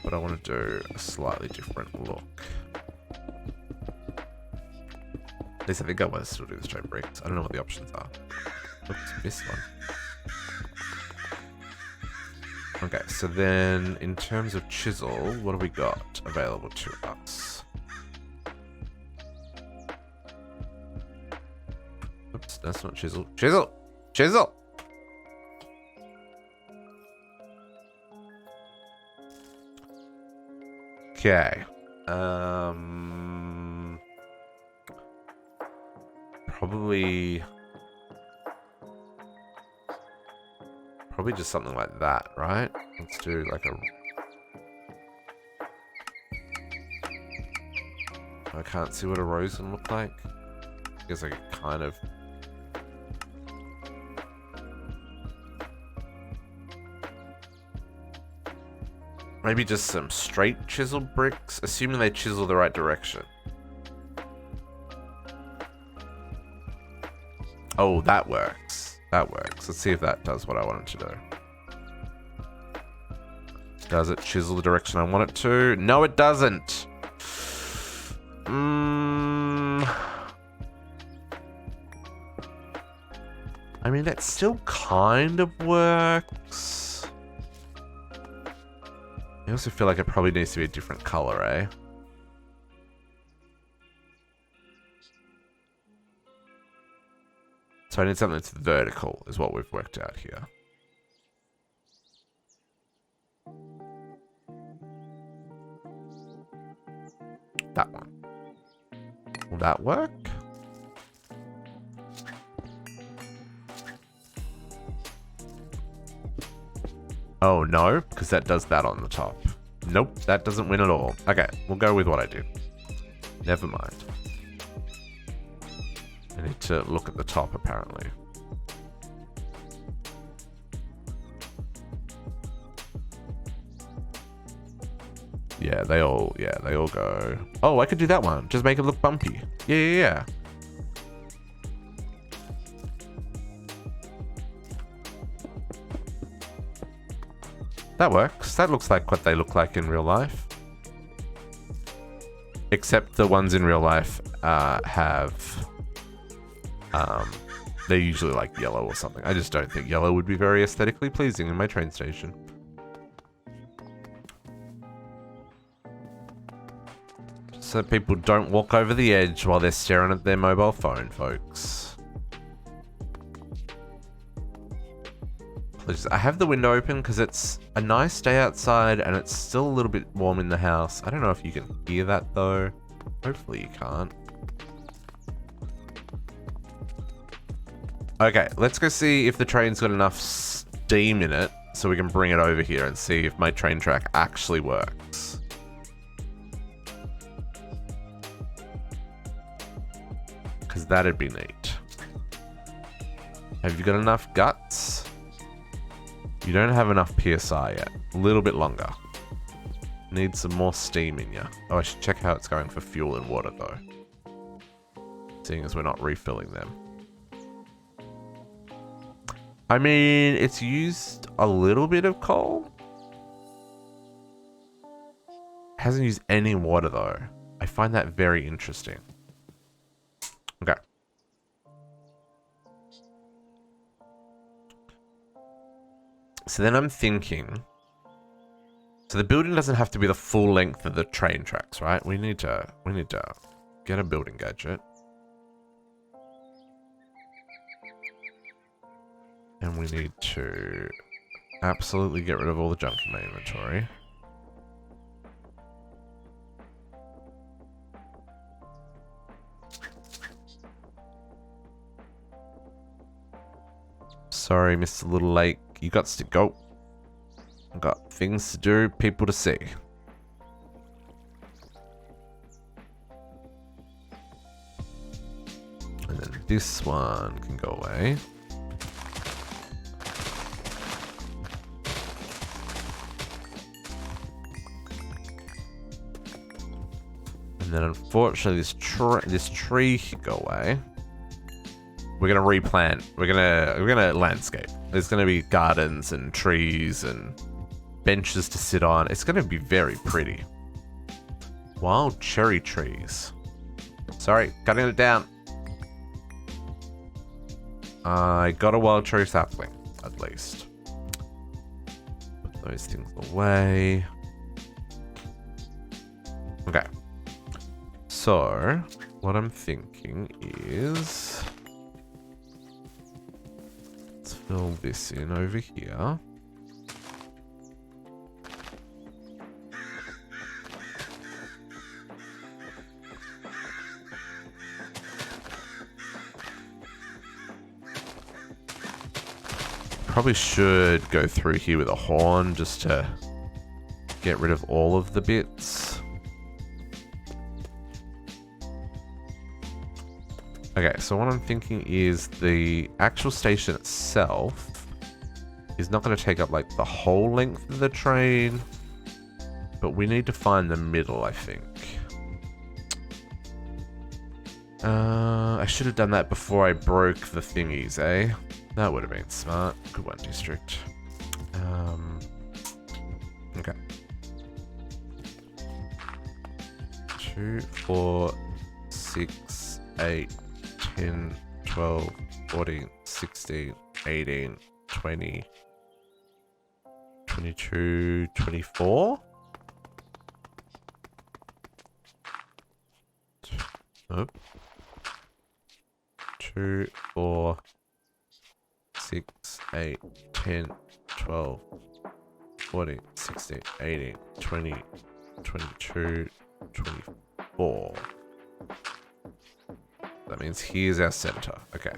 but I want to do a slightly different look. At least I think I want to still do the stone bricks. I don't know what the options are. Oops, missed one. Okay, so then in terms of chisel, what have we got available to us? Oops, that's not chisel. Chisel! Chisel! Okay. Probably just something like that, right? Let's do like a... I can't see what a rose can look like. I guess I could kind of... Maybe just some straight chisel bricks, assuming they chisel the right direction. Oh, that works. That works. Let's see if that does what I want it to do. Does it chisel the direction I want it to? No, it doesn't. I mean, that still kind of works. I also feel like it probably needs to be a different color, eh? So I need something that's vertical, is what we've worked out here. That one. Will that work? Oh, no, because that does that on the top. Nope, that doesn't win at all. Okay, we'll go with what I did. Never mind. I need to look at the top, apparently. Yeah, they all go. Oh, I could do that one. Just make it look bumpy. Yeah. That works. That looks like what they look like in real life. Except the ones in real life have... they're usually like yellow or something. I just don't think yellow would be very aesthetically pleasing in my train station. So people don't walk over the edge while they're staring at their mobile phone, folks. Please, I have the window open because it's a nice day outside and it's still a little bit warm in the house. I don't know if you can hear that though. Hopefully you can't. Okay, let's go see if the train's got enough steam in it so we can bring it over here and see if my train track actually works. Because that'd be neat. Have you got enough guts? You don't have enough PSI yet. A little bit longer. Need some more steam in you. Oh, I should check how it's going for fuel and water though. Seeing as we're not refilling them. I mean, it's used a little bit of coal. Hasn't used any water though. I find that very interesting. Okay. So then I'm thinking... So the building doesn't have to be the full length of the train tracks, right? We need to get a building gadget. And we need to absolutely get rid of all the junk in my inventory. Sorry, Mr. Little Lake. You got to go. Got things to do, people to see. And then this one can go away. And then unfortunately this tree can go away. We're gonna replant. We're gonna landscape. There's gonna be gardens and trees and benches to sit on. It's gonna be very pretty. Wild cherry trees. Sorry, cutting it down. I got a wild cherry sapling, at least. Put those things away. Okay. So, what I'm thinking is... let's fill this in over here. Probably should go through here with a horn just to get rid of all of the bits. Okay, so what I'm thinking is the actual station itself is not going to take up like the whole length of the train, but we need to find the middle, I think. I should have done that before I broke the thingies, eh? That would have been smart. Good one, District. Okay. 2, 4, 6, 8, 10, 12, 14, 16, 18, 20, 22, 24? Nope. 2, 4, 6, 8, 10, 12, 14, 16, 18, 20, 22, 24. That means here's our center. Okay.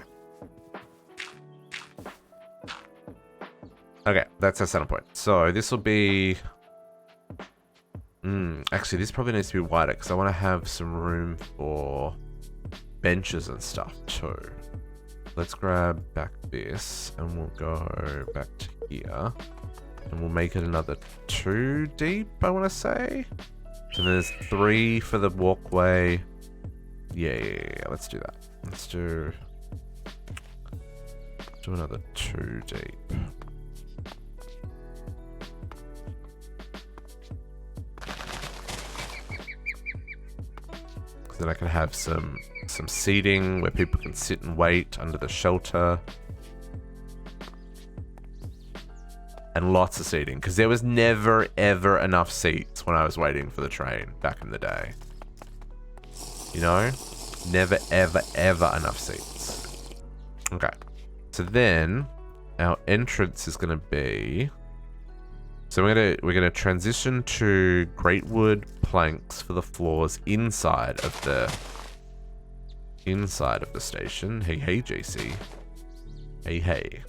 Okay, that's our center point. So this will be... actually, this probably needs to be wider because I want to have some room for benches and stuff too. Let's grab back this and we'll go back to here. And we'll make it another 2 deep, I want to say. So there's 3 for the walkway. Yeah, let's do that. Let's do another 2 deep. Then I can have some seating where people can sit and wait under the shelter. And lots of seating, because there was never, ever enough seats when I was waiting for the train back in the day. You know? Never, ever, ever enough seats. Okay. So then, our entrance is going to be... So we're gonna transition to great wood planks for the floors inside of the station. Hey, JC. Hey.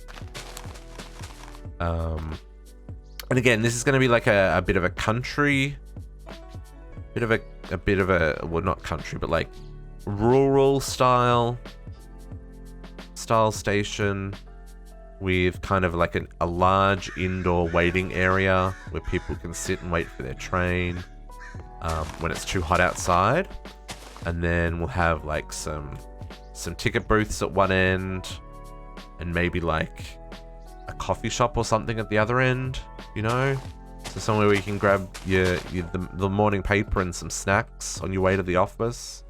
And again, this is gonna be like a bit of a country, well, not country, but like rural style station. With kind of like a large indoor waiting area where people can sit and wait for their train when it's too hot outside. And then we'll have like some ticket booths at one end and maybe like a coffee shop or something at the other end, you know? So somewhere where you can grab the morning paper and some snacks on your way to the office.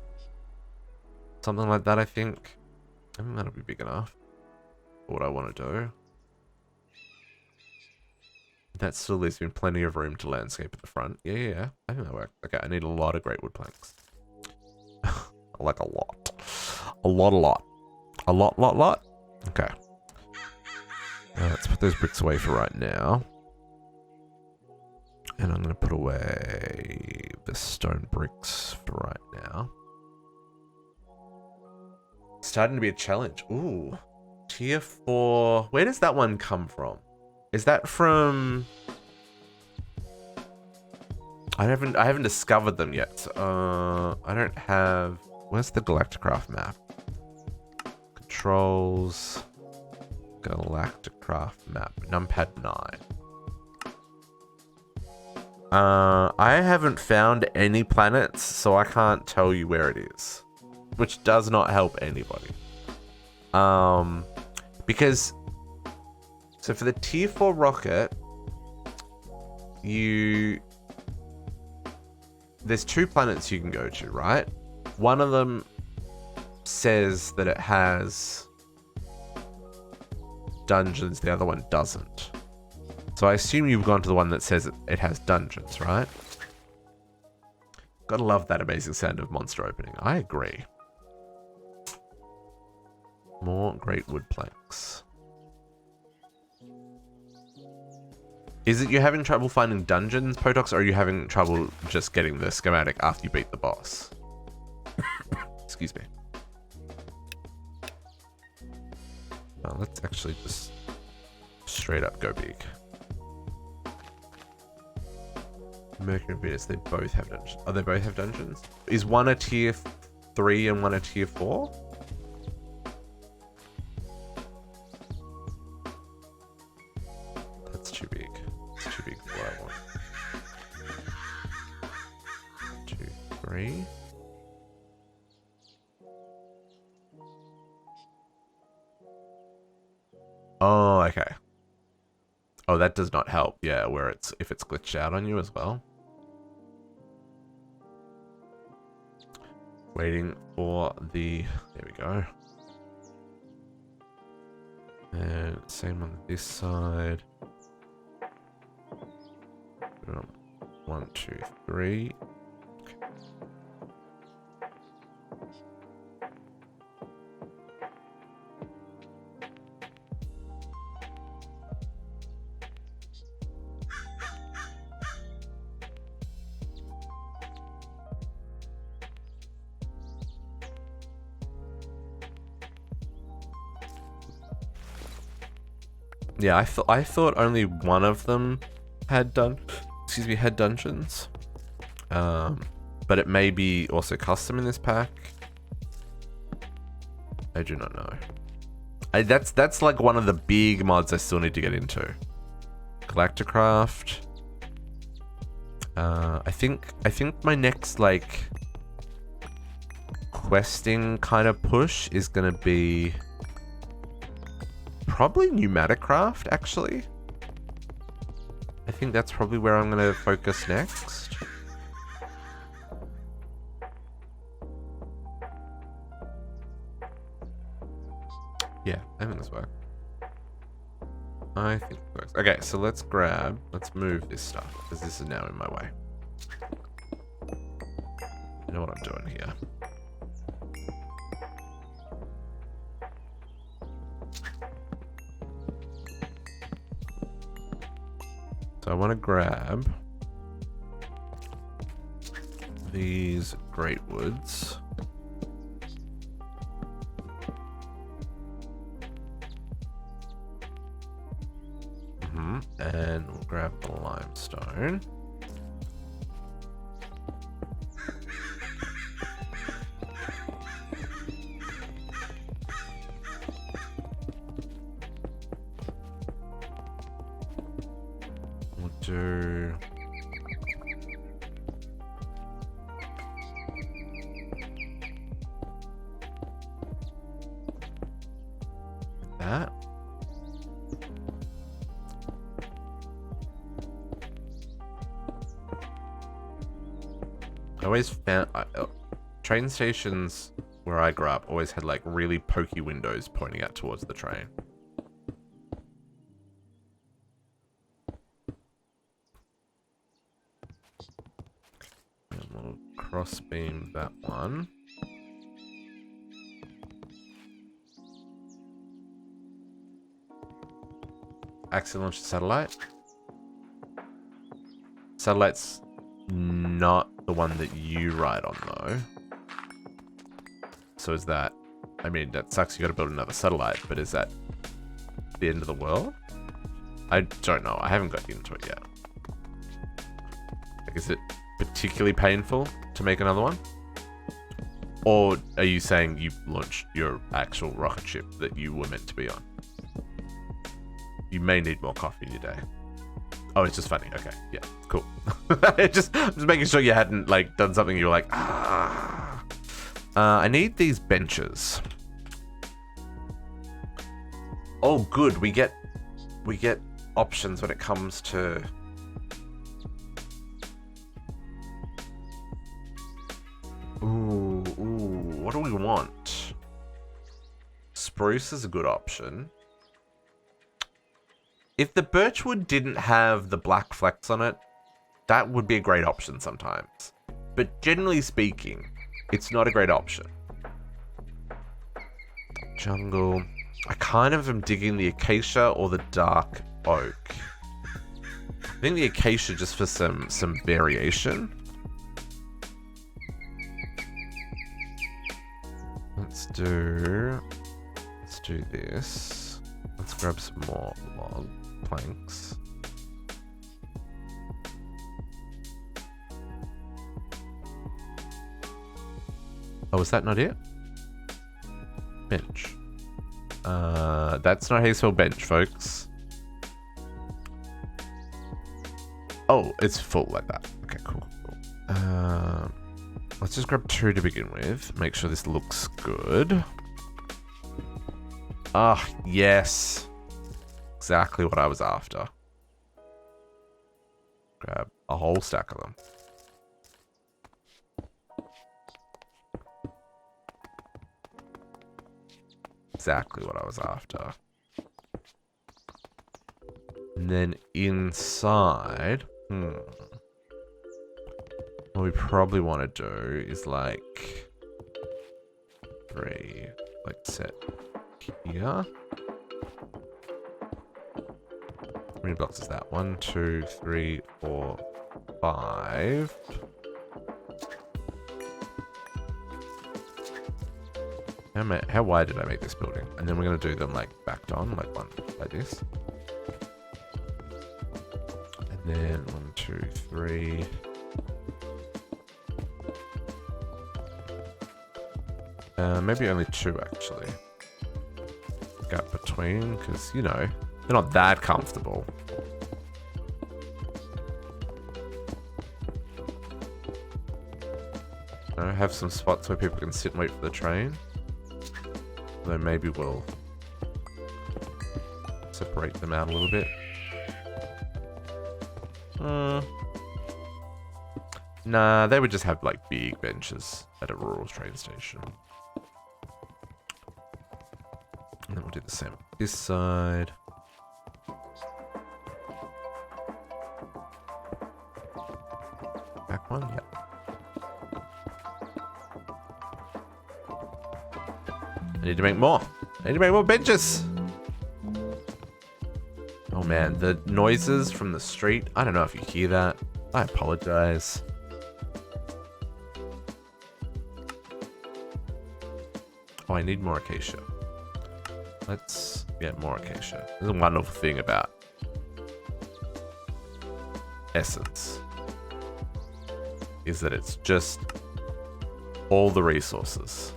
Something like that, I think. I think that'll be big enough. What I want to do. That still leaves me plenty of room to landscape at the front. Yeah. I think that works. Okay, I need a lot of great wood planks. Like a lot. A lot. A lot. Okay. Let's put those bricks away for right now. And I'm going to put away the stone bricks for right now. Starting to be a challenge. Ooh. Tier 4. Where does that one come from? Is that from... I haven't discovered them yet. I don't have... Where's the Galacticraft map? Controls... Galacticraft map. Numpad 9. I haven't found any planets, so I can't tell you where it is. Which does not help anybody. Because, so for the tier 4 rocket, there's 2 planets you can go to, right? One of them says that it has dungeons, the other one doesn't. So I assume you've gone to the one that says it has dungeons, right? Gotta love that amazing sound of monster opening. I agree. More great wood planks. Is it you're having trouble finding dungeons, Potox, or are you having trouble just getting the schematic after you beat the boss? Excuse me. Let's actually just straight up go big. Mercury and Venus, they both have dungeons. Oh, they both have dungeons? Is one a tier 3 and one a tier 4? That's too big. It's too big for what I want. 2, 3. Oh, okay. Oh, that does not help. Yeah, where it's if it's glitched out on you as well. Waiting for the... There we go. And same on this side. 1, 2, 3. Yeah, I thought only one of them had had dungeons. But it may be also custom in this pack. I do not know. That's like one of the big mods I still need to get into. Galacticraft. I think my next like questing kind of push is gonna be probably Pneumaticraft, actually. I think that's probably where I'm going to focus next. Yeah, I think this works. I think it works. Okay, so let's move this stuff, because this is now in my way. You know what I'm doing here. So I want to grab these great woods. And we'll grab the limestone. We'll do that. I always found train stations where I grew up always had like really pokey windows pointing out towards the train. And we'll cross beam that one. Accidentally launched a satellite. Satellite's not the one that you ride on, though. So is that... I mean, that sucks you gotta build another satellite, but is that the end of the world? I don't know. I haven't got into it yet. Like, is it particularly painful to make another one? Or are you saying you launched your actual rocket ship that you were meant to be on? You may need more coffee in your day. Oh, it's just funny. Okay, yeah, cool. I'm just making sure you hadn't like done something you were like, ah. I need these benches. Oh, good. We get options when it comes to. Ooh, what do we want? Spruce is a good option. If the birchwood didn't have the black flecks on it, that would be a great option sometimes. But generally speaking, it's not a great option. Jungle. I kind of am digging the acacia or the dark oak. I think the acacia just for some variation. Let's do this. Let's grab some more log planks. Oh, is that not it? Bench. That's not how you spell bench, folks. Oh, it's full like that. Okay, cool. Let's just grab 2 to begin with. Make sure this looks good. Ah, yes. Exactly what I was after. Grab a whole stack of them. Exactly what I was after. And then inside, what we probably want to do is like 3, like set here. How many blocks is that? 1, 2, 3, 4, 5. How wide did I make this building? And then we're going to do them like backed on, like one like this. And then 1, 2, 3. Maybe only 2 actually. Gap between, because you know, they're not that comfortable. You know, have some spots where people can sit and wait for the train. Though maybe we'll separate them out a little bit. Nah, they would just have like big benches at a rural train station. And then we'll do the same on this side. Back one, yep. I need to make more. I need to make more benches. Oh man, the noises from the street. I don't know if you hear that. I apologize. Oh, I need more acacia. Let's get more acacia. This is a wonderful thing about Essence. Is that it's just all the resources.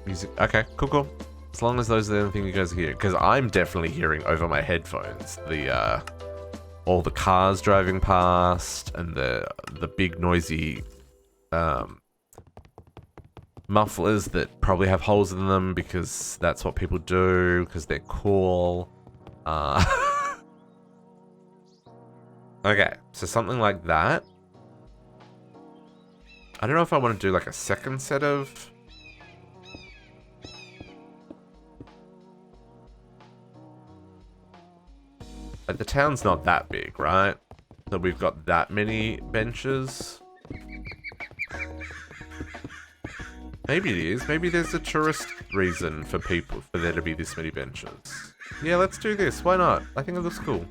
Music. Okay, cool. As long as those are the only thing you guys hear. Because I'm definitely hearing over my headphones the all the cars driving past and the big noisy mufflers that probably have holes in them because that's what people do because they're cool. Okay, so something like that. I don't know if I want to do like a second set of like the town's not that big, right? So we've got that many benches. Maybe it is. Maybe there's a tourist reason for people for there to be this many benches. Yeah, let's do this. Why not? I think it looks cool.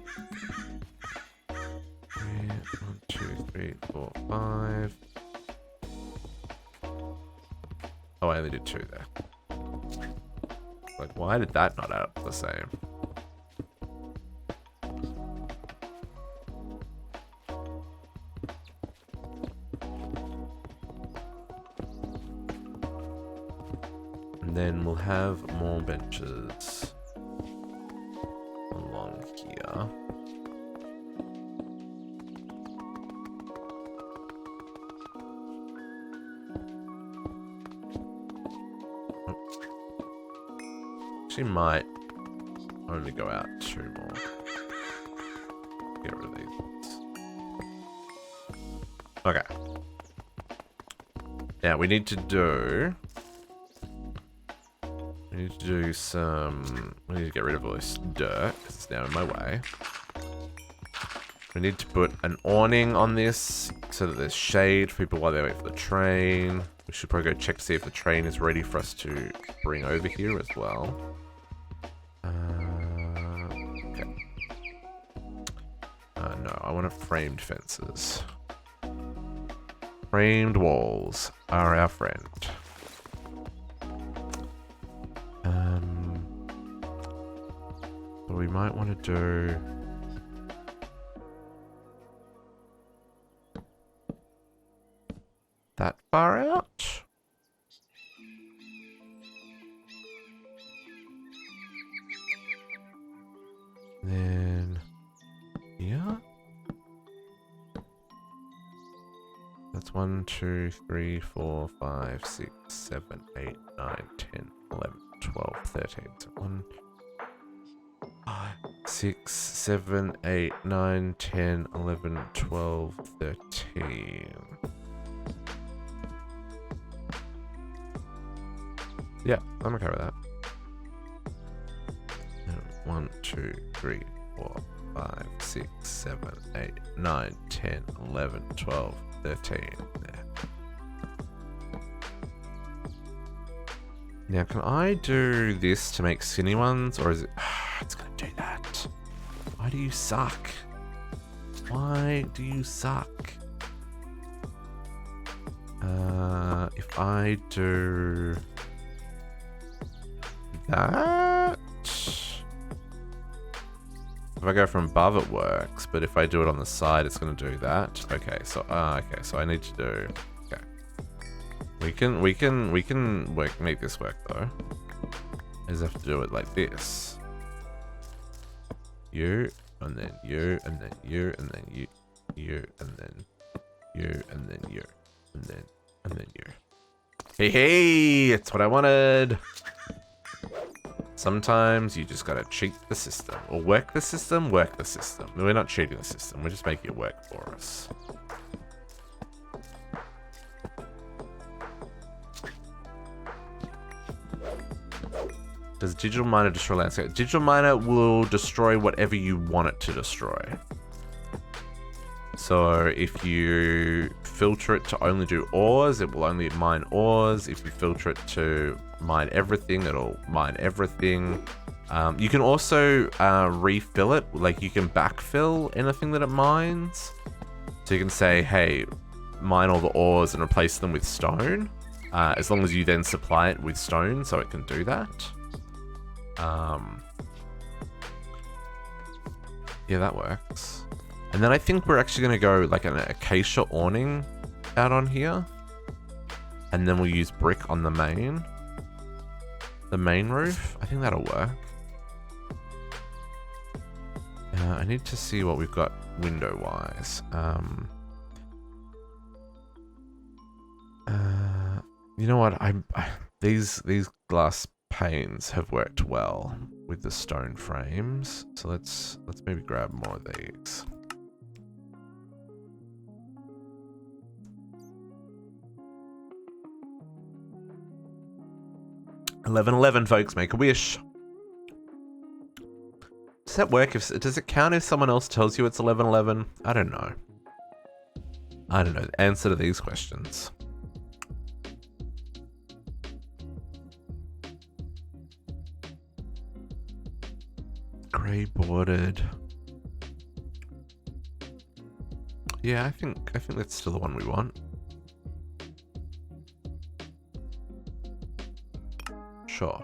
1, 2, 3, 4, 5. Oh, I only did 2 there. Like, why did that not add up the same? And then we'll have more benches along here. She might only go out 2 more. Get rid of these. Okay. Now we need to do We need to do some... We need to get rid of all this dirt, because it's now in my way. We need to put an awning on this, so that there's shade for people while they wait for the train. We should probably go check to see if the train is ready for us to bring over here as well. Okay. No, I want framed fences. Framed walls are our friend. But we might want to do... that far out? Then... yeah? That's 1, 2, 3, 4, 5, 6, 7, 8, 9, 10, 11, 12, 13. So 1, 5, 6, 7, 8, 9, 10, 11, 12, 13. Yeah, I'm okay with that. 1, 2, 3, 4, 5, 6, 7, 8, 9, 10, 11, 12, 13. There. Now, can I do this to make skinny ones, or is it... it's gonna do that. Why do you suck? Why do you suck? If I do... that... if I go from above, it works, but if I do it on the side, it's going to do that. Okay, so I need to do... okay. We can make this work, though. I just have to do it like this. You, and then you, and then you, and then you, and then you, and then you, and then you. Hey, hey! It's what I wanted! Sometimes you just gotta cheat the system. Or work the system, work the system. We're not cheating the system, we're just making it work for us. Does digital miner destroy landscape? Digital miner will destroy whatever you want it to destroy. So if you filter it to only do ores, it will only mine ores. If you filter it to mine everything, it'll mine everything. You can also refill it, like you can backfill anything that it mines. So you can say, hey, mine all the ores and replace them with stone, as long as you then supply it with stone, so it can do that. Yeah, that works. And then I think we're actually going to go like an acacia awning out on here. And then we'll use brick on the main roof. I think that'll work. I need to see what we've got window-wise. You know what? These glass panes have worked well with the stone frames. So let's maybe grab more of these. $11.11, folks. Make a wish. Does that work? Does it count if someone else tells you it's 11:11? I don't know. I don't know the answer to these questions. Grey bordered. Yeah, I think that's still the one we want. Sure.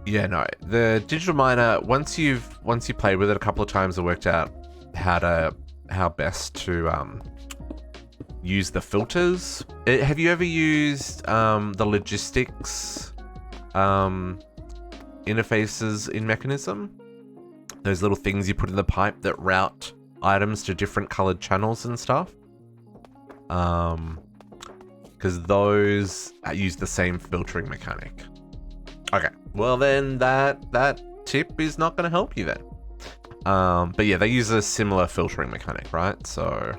Yeah, no. The digital miner, once you played with it a couple of times and worked out how best to use the filters. Have you ever used the logistics interfaces in Mechanism? Those little things you put in the pipe that route items to different colored channels and stuff. Because those use the same filtering mechanic. Okay, well then that tip is not going to help you then. But yeah, they use a similar filtering mechanic, right? So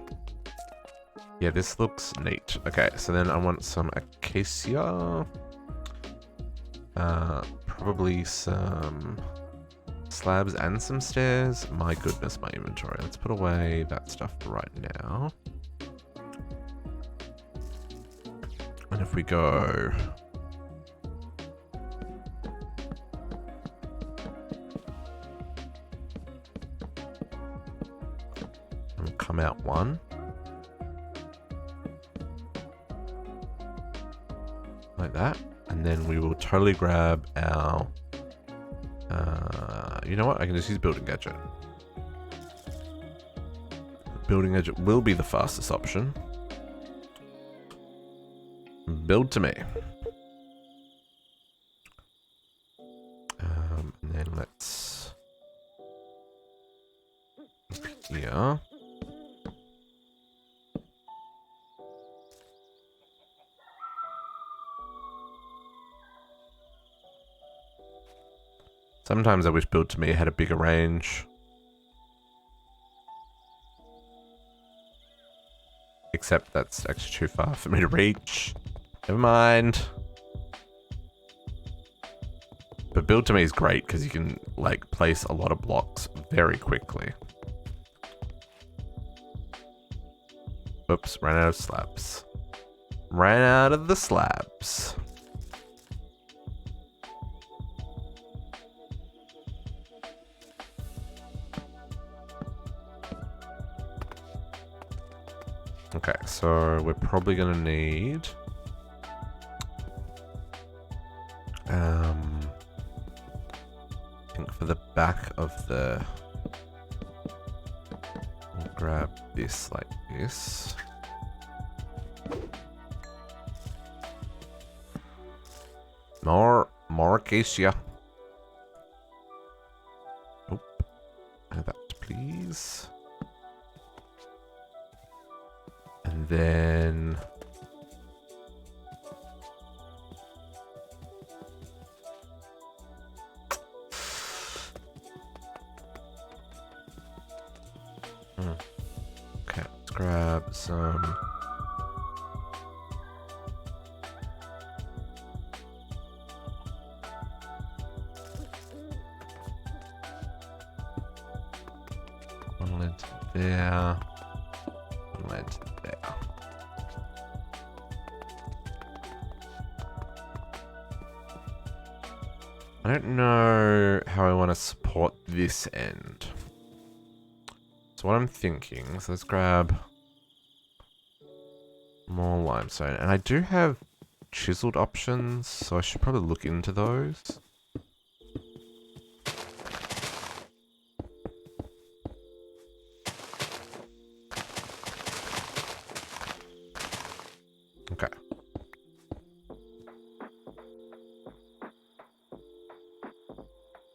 Yeah, this looks neat. Okay, so then I want some acacia. Probably some slabs and some stairs. My goodness, my inventory. Let's put away that stuff for right now. And if we go... and come out one. Like that. And then we will totally grab our... you know what? I can just use building gadget. Building gadget will be the fastest option. Build to me. And then let's... up here. Sometimes I wish Build to Me had a bigger range. Except that's actually too far for me to reach. Never mind. But Build to Me is great because you can like place a lot of blocks very quickly. Oops, ran out of slabs. Ran out of the slabs. Okay, so we're probably gonna need I think for the back of the we'll grab this like this. More acacia. Oh, add that please. And then okay, let's grab some one lint there, one lint there. I don't know how I want to support this end. So what I'm thinking, so let's grab more limestone. And I do have chiseled options, so I should probably look into those. Okay.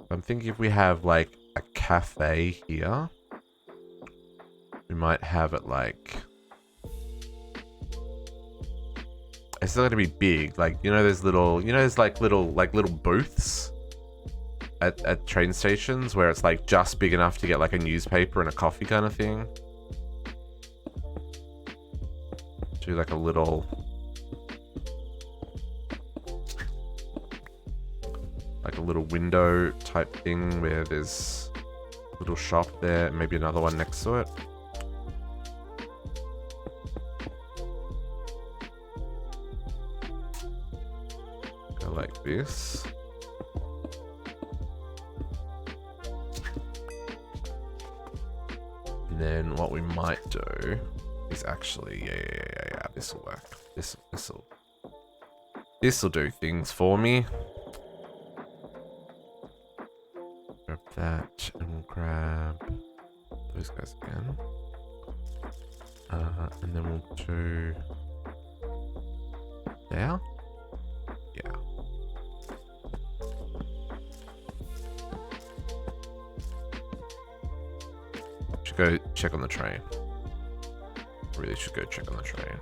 I'm thinking if we have like a cafe here, we might have it like, it's still gonna be big. Like, you know, there's little, you know, there's like little booths at train stations where it's like just big enough to get like a newspaper and a coffee kind of thing. Do like a little, like a little window type thing where there's a little shop there, maybe another one next to it. Go like this. And then what we might do is actually, yeah, this will work. This'll do things for me. Grab that, and we'll grab those guys again. And then we'll do there. Yeah. Should go check on the train. Really should go check on the train.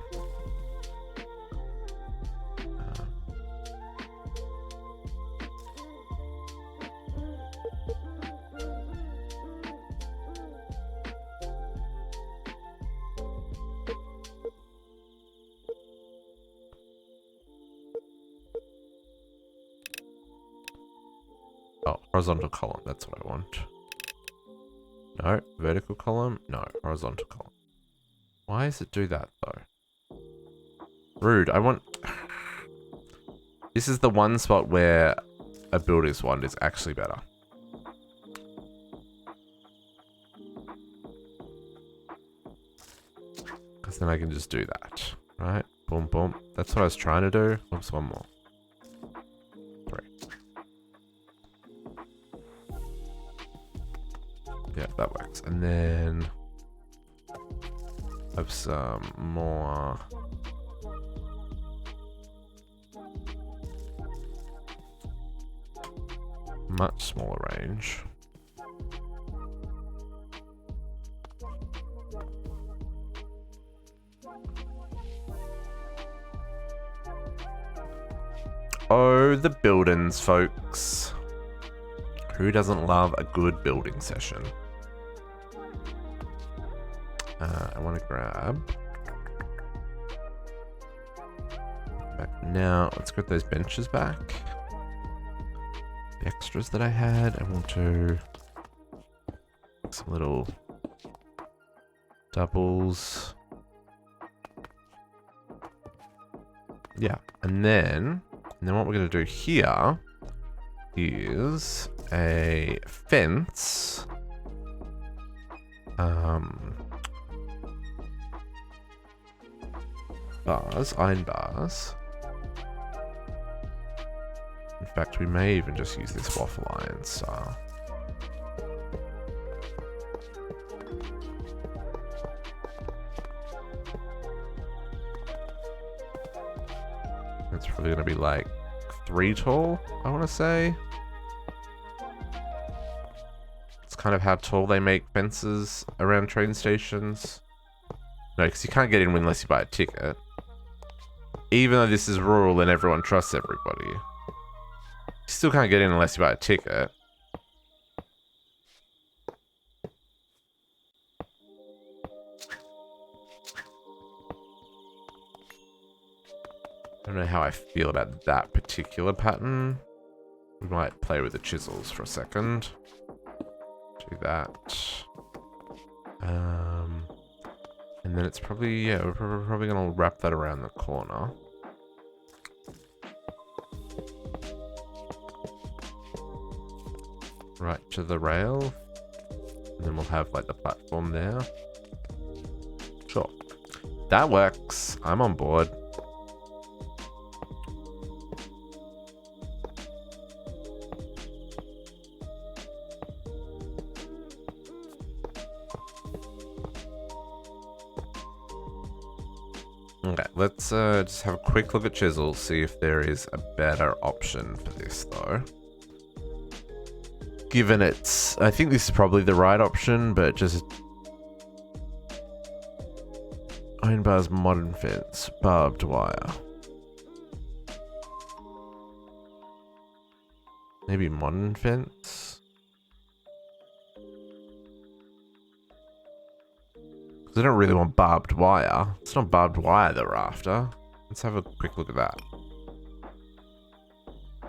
Horizontal column, that's what I want. No, vertical column, no, horizontal column. Why does it do that though? Rude, I want... This is the one spot where a builder's wand is actually better. Because then I can just do that, right? Boom, boom. That's what I was trying to do. Oops, one more. 3. Yeah, that works. And then have some more. Much smaller range. Oh, the buildings, folks. Who doesn't love a good building session? I want to grab... Back now, let's get those benches back. The extras that I had, I want to... Some little... doubles. Yeah, and then what we're going to do here is a fence. Bars, iron bars. In fact, we may even just use this waffle iron style. It's probably going to be like 3 tall, I want to say. It's kind of how tall they make fences around train stations. No, because you can't get in unless you buy a ticket. Even though this is rural and everyone trusts everybody. You still can't get in unless you buy a ticket. I don't know how I feel about that particular pattern. We might play with the chisels for a second. Do that. And then it's probably, yeah, we're probably going to wrap that around the corner. Right to the rail. And then we'll have like the platform there. Sure. That works. I'm on board. Okay, let's just have a quick look at chisels, see if there is a better option for this though. Given it's, I think this is probably the right option, but just iron bars, modern fence, barbed wire. Maybe modern fence. I don't really want barbed wire. It's not barbed wire that we're after. Let's have a quick look at that.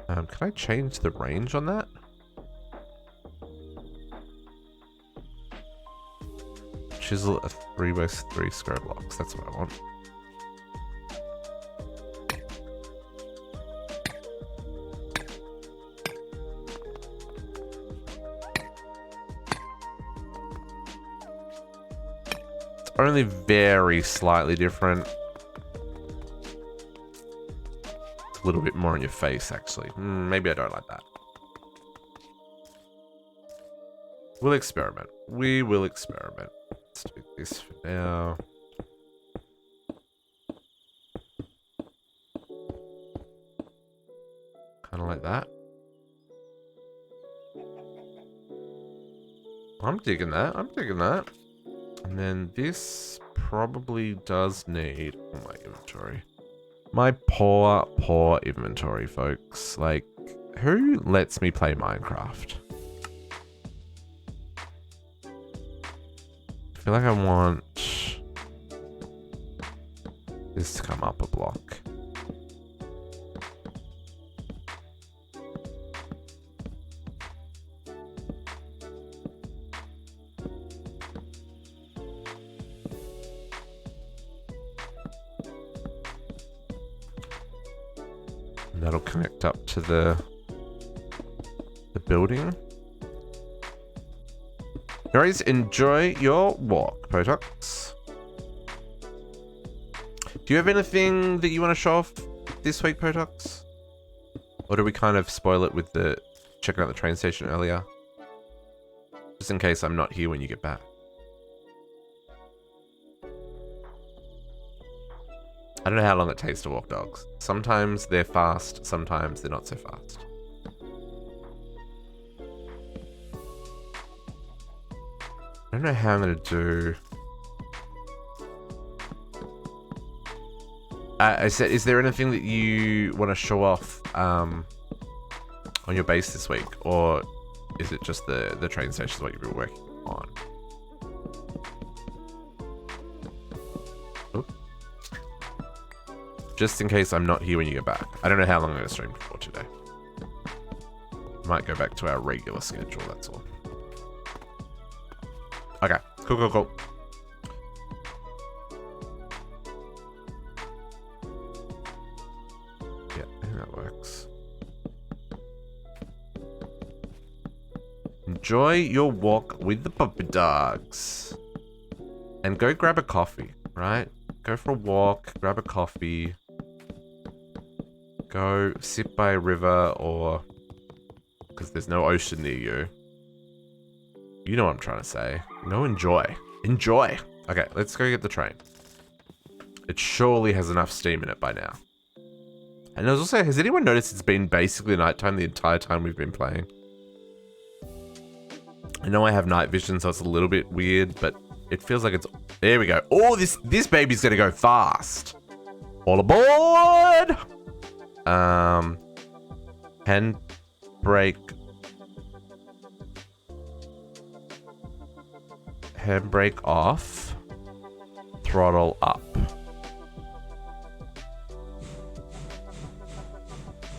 Can I change the range on that? Chisel a 3x3 square blocks. That's what I want. Only very slightly different. It's a little bit more in your face, actually. Maybe I don't like that. We'll experiment. We will experiment. Let's do this for now. Kind of like that. I'm digging that. I'm digging that. And then this probably does need my inventory. My poor, poor inventory, folks. Like, who lets me play Minecraft? I feel like I want this to come up a block. And that'll connect up to the building. Guys, enjoy your walk, Potox. Do you have anything that you want to show off this week, Potox? Or do we kind of spoil it with the checking out the train station earlier? Just in case I'm not here when you get back. I don't know how long it takes to walk dogs. Sometimes they're fast, sometimes they're not so fast. I don't know how I'm going to do... I said, is there anything that you want to show off on your base this week? Or is it just the train station is what you've been working on? Oop. Just in case I'm not here when you get back. I don't know how long I'm going to stream for today. Might go back to our regular schedule, that's all. Okay, cool. Yeah, I think that works. Enjoy your walk with the puppy dogs. And go grab a coffee, right? Go for a walk, grab a coffee. Go sit by a river or... because there's no ocean near you. You know what I'm trying to say. No, enjoy. Enjoy! Okay, let's go get the train. It surely has enough steam in it by now. And there's also, has anyone noticed it's been basically nighttime the entire time we've been playing? I know I have night vision, so it's a little bit weird, but it feels like it's... There we go. Oh, this baby's gonna go fast. All aboard! Handbrake off. Throttle up.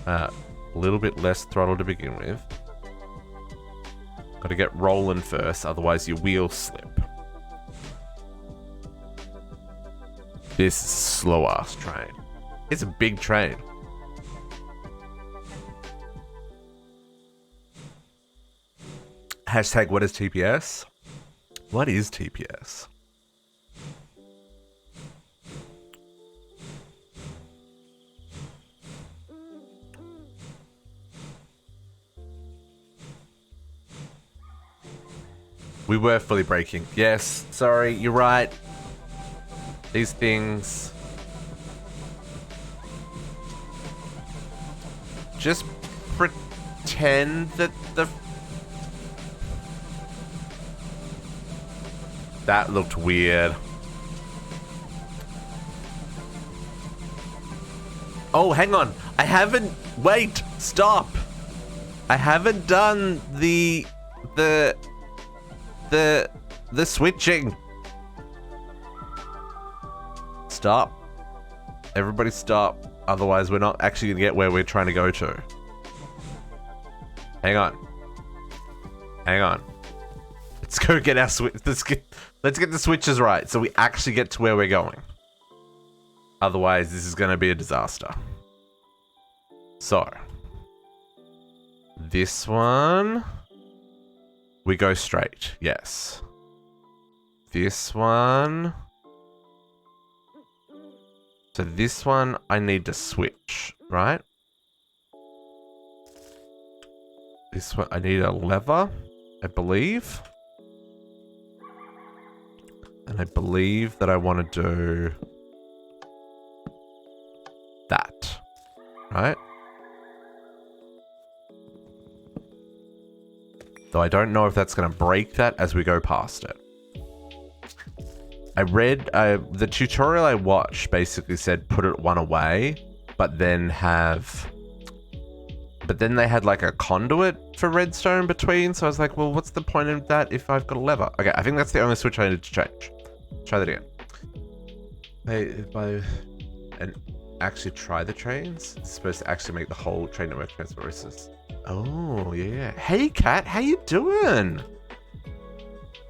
A little bit less throttle to begin with. Got to get rolling first, otherwise your wheels slip. This is a slow ass train. It's a big train. Hashtag what is TPS? What is TPS? We were fully braking. Yes, sorry, you're right. These things... just pretend that the... That looked weird. Oh, hang on. I haven't... Wait, stop. I haven't done the switching. Stop. Everybody stop. Otherwise, we're not actually gonna get where we're trying to go to. Hang on. Hang on. Let's go get our switch. Let's get the switches right so we actually get to where we're going. Otherwise, this is gonna be a disaster. So. This one. We go straight. Yes. This one. So this one, I need to switch, right? This one, I need a lever, I believe. And I believe that I want to do that, right? Though I don't know if that's going to break that as we go past it. I read, the tutorial I watched basically said put it one away, but then they had like a conduit for redstone between, so I was like, well, what's the point of that if I've got a lever? Okay, I think that's the only switch I need to change. Try that again. And actually try the trains? It's supposed to actually make the whole train network transfer. Oh, yeah. Hey, Kat, how you doing?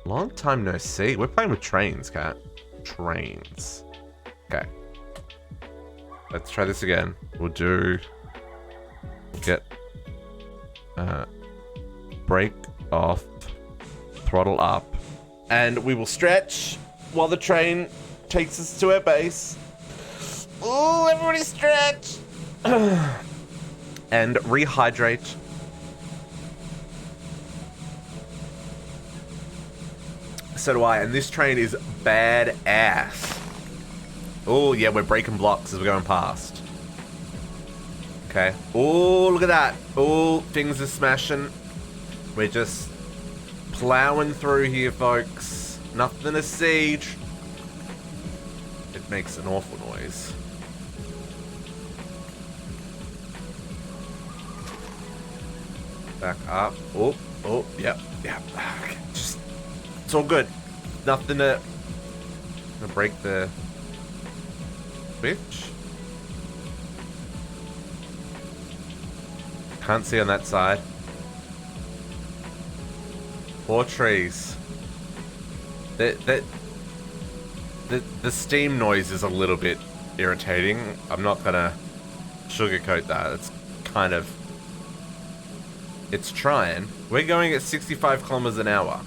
Long time no see. We're playing with trains, Kat. Trains. Okay. Let's try this again. We'll do Get brake off, throttle up, and we will stretch while the train takes us to our base. Ooh, everybody stretch! And rehydrate. So do I, and this train is badass. Oh yeah, we're breaking blocks as we're going past. Okay. Oh, look at that. Oh, things are smashing. We're just plowing through here, folks. Nothing to siege. It makes an awful noise. Back up. Oh, yep. Okay, just, it's all good. Nothing to break the switch. Can't see on that side. Poor trees. The steam noise is a little bit irritating. I'm not gonna sugarcoat that. It's kind of... It's trying. We're going at 65 kilometers an hour.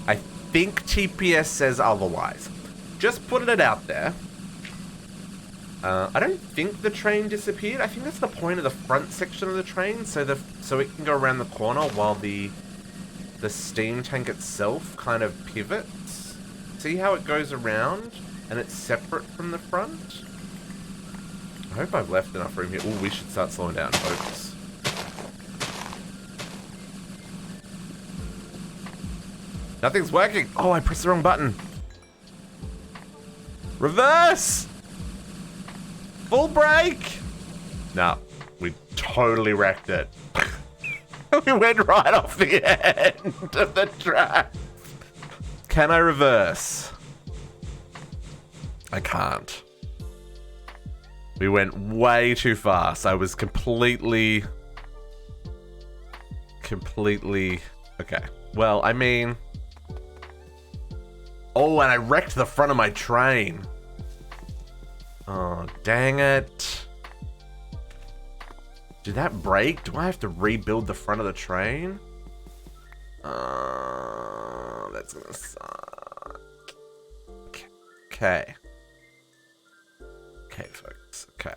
I think TPS says otherwise. Just putting it out there. I don't think the train disappeared. I think that's the point of the front section of the train, so it can go around the corner while the steam tank itself kind of pivots. See how it goes around and it's separate from the front? I hope I've left enough room here. Oh, we should start slowing down, folks. Nothing's working. Oh, I pressed the wrong button. Reverse! Full brake! No, we totally wrecked it. We went right off the end of the track. Can I reverse? I can't. We went way too fast. I was completely... Okay. Well, I mean... Oh, and I wrecked the front of my train. Oh, dang it. Did that break? Do I have to rebuild the front of the train? That's gonna suck. Okay. Okay, folks. Okay.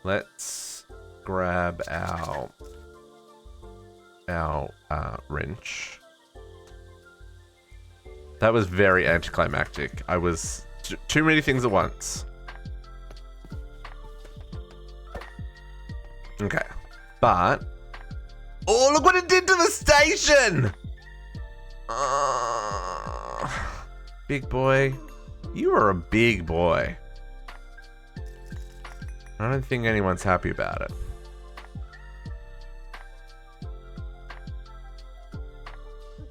Let's grab our wrench. That was very anticlimactic. I was too many things at once. Okay. But... Oh, look what it did to the station! Big boy. You are a big boy. I don't think anyone's happy about it.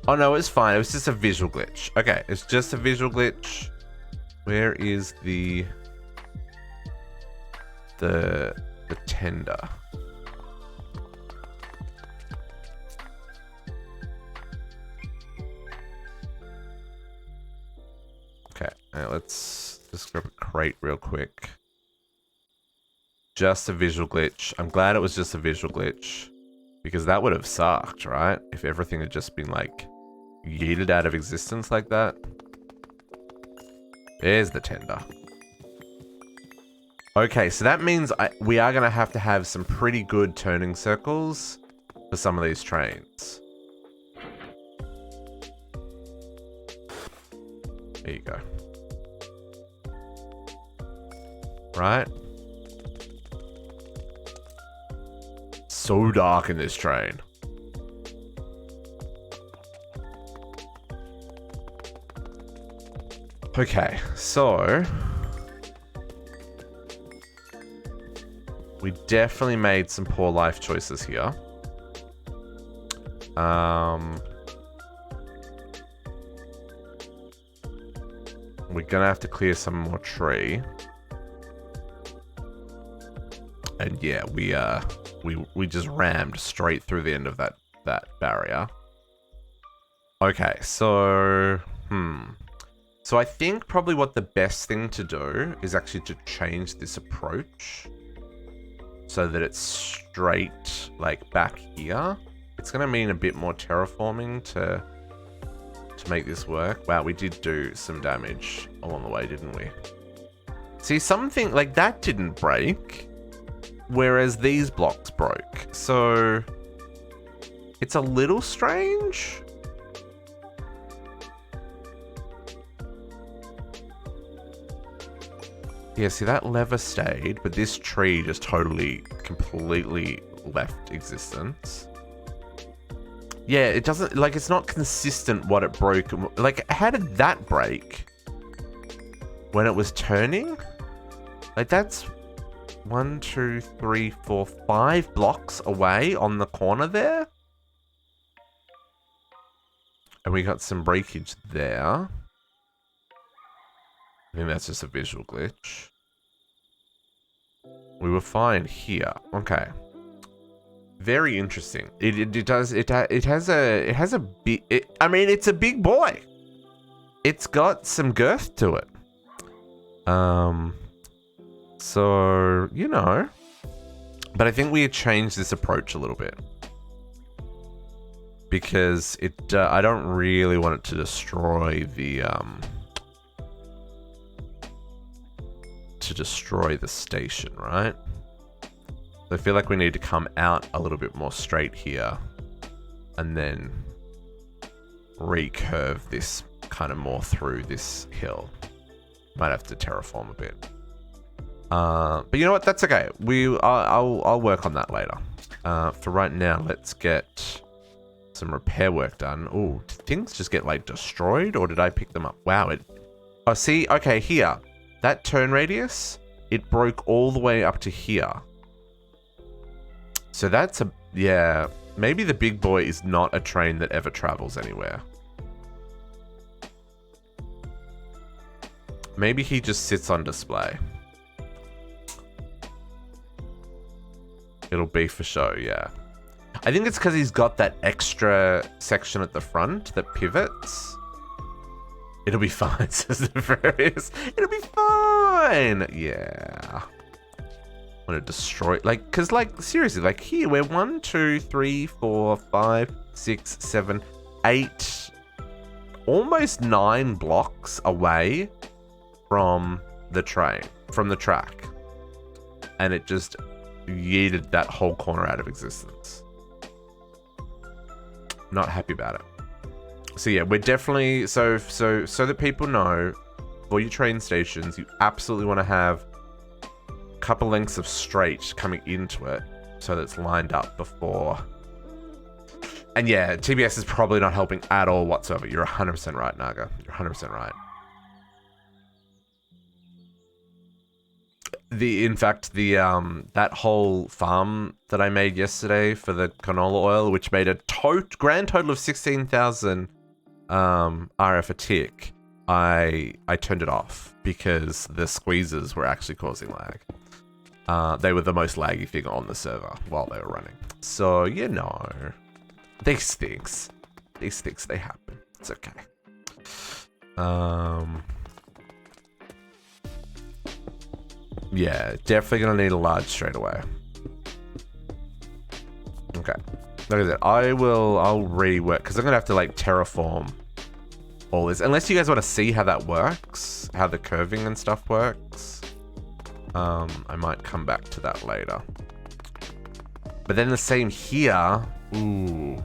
Oh no, it's fine. It was just a visual glitch. Okay, it's just a visual glitch. Where is the tender? Okay, let's just grab a crate real quick. Just a visual glitch. I'm glad it was just a visual glitch. Because that would have sucked, right? If everything had just been like yeeted out of existence like that. There's the tender. Okay, so that means we are going to have some pretty good turning circles for some of these trains. There you go. Right? So dark in this train. Okay, so we definitely made some poor life choices here. We're gonna have to clear some more tree. And yeah, we just rammed straight through the end of that barrier. Okay, so so I think probably what the best thing to do is actually to change this approach. so that it's straight, like, back here. It's going to mean a bit more terraforming to make this work. Wow, we did do some damage along the way, didn't we? See, something like that didn't break, whereas these blocks broke. So it's a little strange. Yeah, see, that lever stayed, but this tree just totally, completely left existence. Yeah, it doesn't, like, it's not consistent what it broke. Like, how did that break when it was turning? Like, that's 1, 2, 3, 4, 5 blocks away on the corner there. And we got some breakage there. I think that's just a visual glitch. We were fine here. Okay. Very interesting. It has a big, I mean, it's a big boy. It's got some girth to it. So, you know, but I think we had changed this approach a little bit because I don't really want it to destroy the, station, right? So I feel like we need to come out a little bit more straight here and then recurve this kind of more through this hill. Might have to terraform a bit. But you know what? That's okay. I'll work on that later. For right now, let's get some repair work done. Oh, did things just get like destroyed, or did I pick them up? Wow, oh, see, okay, here. That turn radius, it broke all the way up to here. So that's yeah, maybe the big boy is not a train that ever travels anywhere. Maybe he just sits on display. It'll be for show, yeah. I think it's because he's got that extra section at the front that pivots. It'll be fine, says the various. It'll be fine. Yeah. I'm gonna destroy, like, because, like, seriously, like, here we're 1, 2, 3, 4, 5, 6, 7, 8, almost 9 blocks away from the train, from the track, and it just yeeted that whole corner out of existence. Not happy about it. So yeah, we're definitely, so that people know, for your train stations, you absolutely want to have a couple lengths of straight coming into it so that it's lined up before. And yeah, TBS is probably not helping at all whatsoever. You're 100% right, Naga. You're 100% right. In fact, that whole farm that I made yesterday for the canola oil, which made a grand total of 16,000 RF a tick, I turned it off because the squeezes were actually causing lag. They were the most laggy thing on the server while they were running. So, you know, these things, they happen. It's okay. Yeah, definitely gonna need a large straight away. Okay. Look at that. I'll rework, because I'm gonna have to like terraform all this. Unless you guys want to see how that works, how the curving and stuff works. I might come back to that later. But then the same here. Ooh.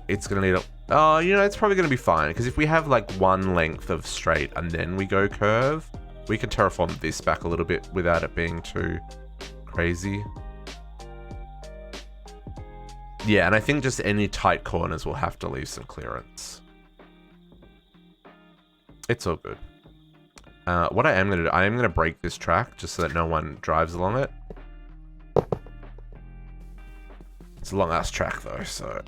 It's gonna need a... Oh, you know, it's probably going to be fine. Because if we have like one length of straight and then we go curve, we can terraform this back a little bit without it being too crazy. Yeah, and I think just any tight corners will have to leave some clearance. It's all good. What I am going to do, I am going to break this track just so that no one drives along it. It's a long ass track though, so...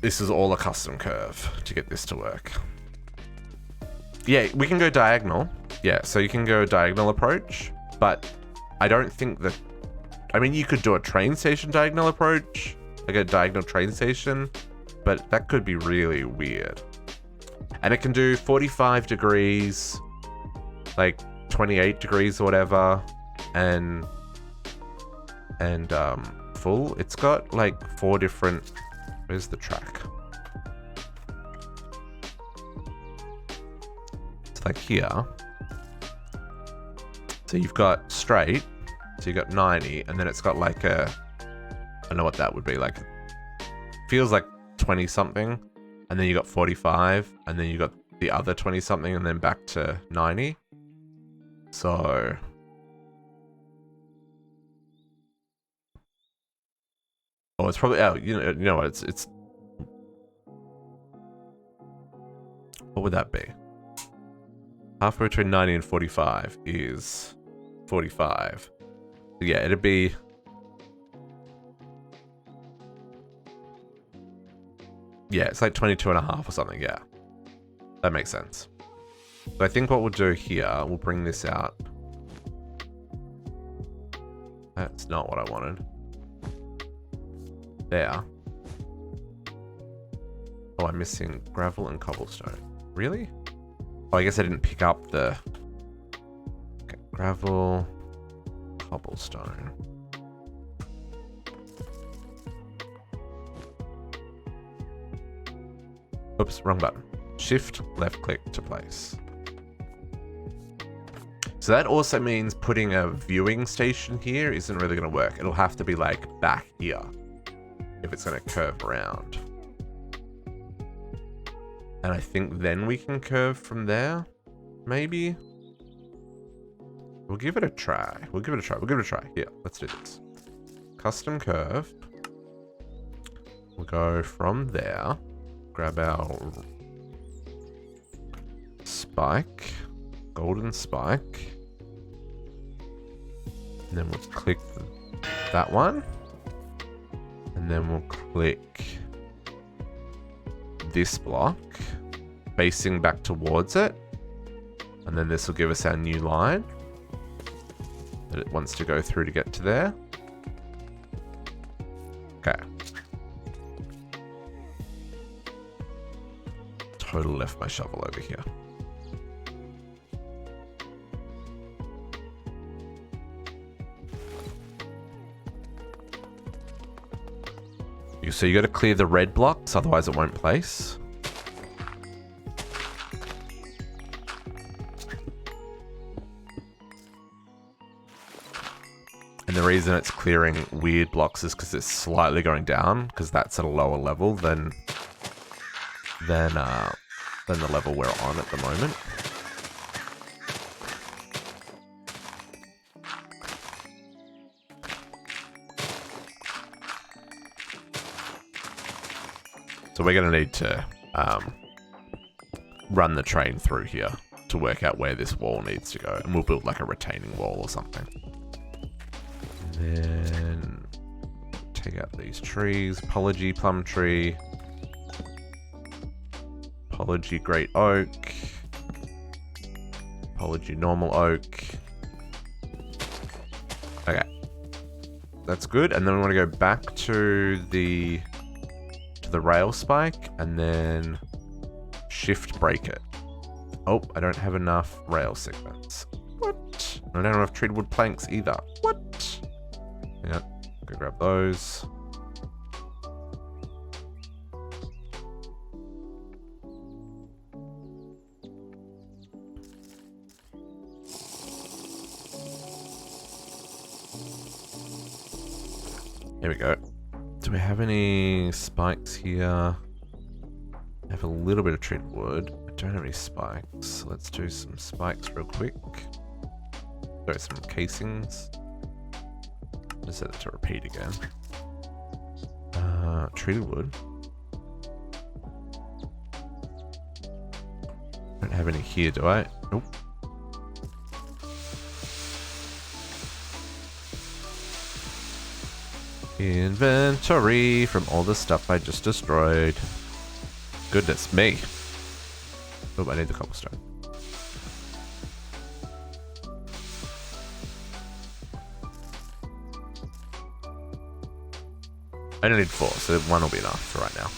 This is all a custom curve to get this to work. Yeah, we can go diagonal. Yeah, so you can go diagonal approach, but I don't think that... I mean, you could do a train station diagonal approach, like a diagonal train station, but that could be really weird. And it can do 45 degrees, like 28 degrees or whatever, and full. It's got like 4 different. Where's the track? It's like here. So you've got straight. So you got 90, and then it's got like a. I don't know what that would be like. Feels like 20 something, and then you got 45, and then you got the other 20 something, and then back to 90. So. Oh, it's probably, oh, you know what, it's, what would that be? Halfway between 90 and 45 is 45. So yeah, it'd be, yeah, it's like 22 and a half or something, yeah. That makes sense. So I think what we'll do here, we'll bring this out. That's not what I wanted. There. Oh, I'm missing gravel and cobblestone. Really? Oh, I guess I didn't pick up the... Okay, gravel, cobblestone. Oops, wrong button. Shift, left click to place. So that also means putting a viewing station here isn't really going to work. It'll have to be like back here if it's going to curve around. And I think then we can curve from there, maybe. We'll give it a try. We'll give it a try. We'll give it a try. Here, let's do this. Custom curve. We'll go from there. Grab our spike. Golden spike. And then we'll click that one. And then we'll click this block, facing back towards it. And then this will give us our new line that it wants to go through to get to there. Okay. Totally left my shovel over here. So you got to clear the red blocks, otherwise it won't place. And the reason it's clearing weird blocks is because it's slightly going down, because that's at a lower level than the level we're on at the moment. So we're going to need to run the train through here to work out where this wall needs to go. And we'll build like a retaining wall or something. And then take out these trees. Apology plum tree. Apology great oak. Apology normal oak. Okay. That's good. And then we want to go back to the rail spike and then shift break it. Oh, I don't have enough rail segments. What? I don't have enough treated wood planks either. What? Yeah, go grab those. Here we go. Do we have any spikes here? I have a little bit of treated wood. I don't have any spikes. Let's do some spikes real quick. Sorry, some casings. Just set it to repeat again. Treated wood. Don't have any here, do I? Nope. Inventory from all the stuff I just destroyed. Goodness me. Oh, I need the cobblestone. I only need 4, so 1 will be enough for right now.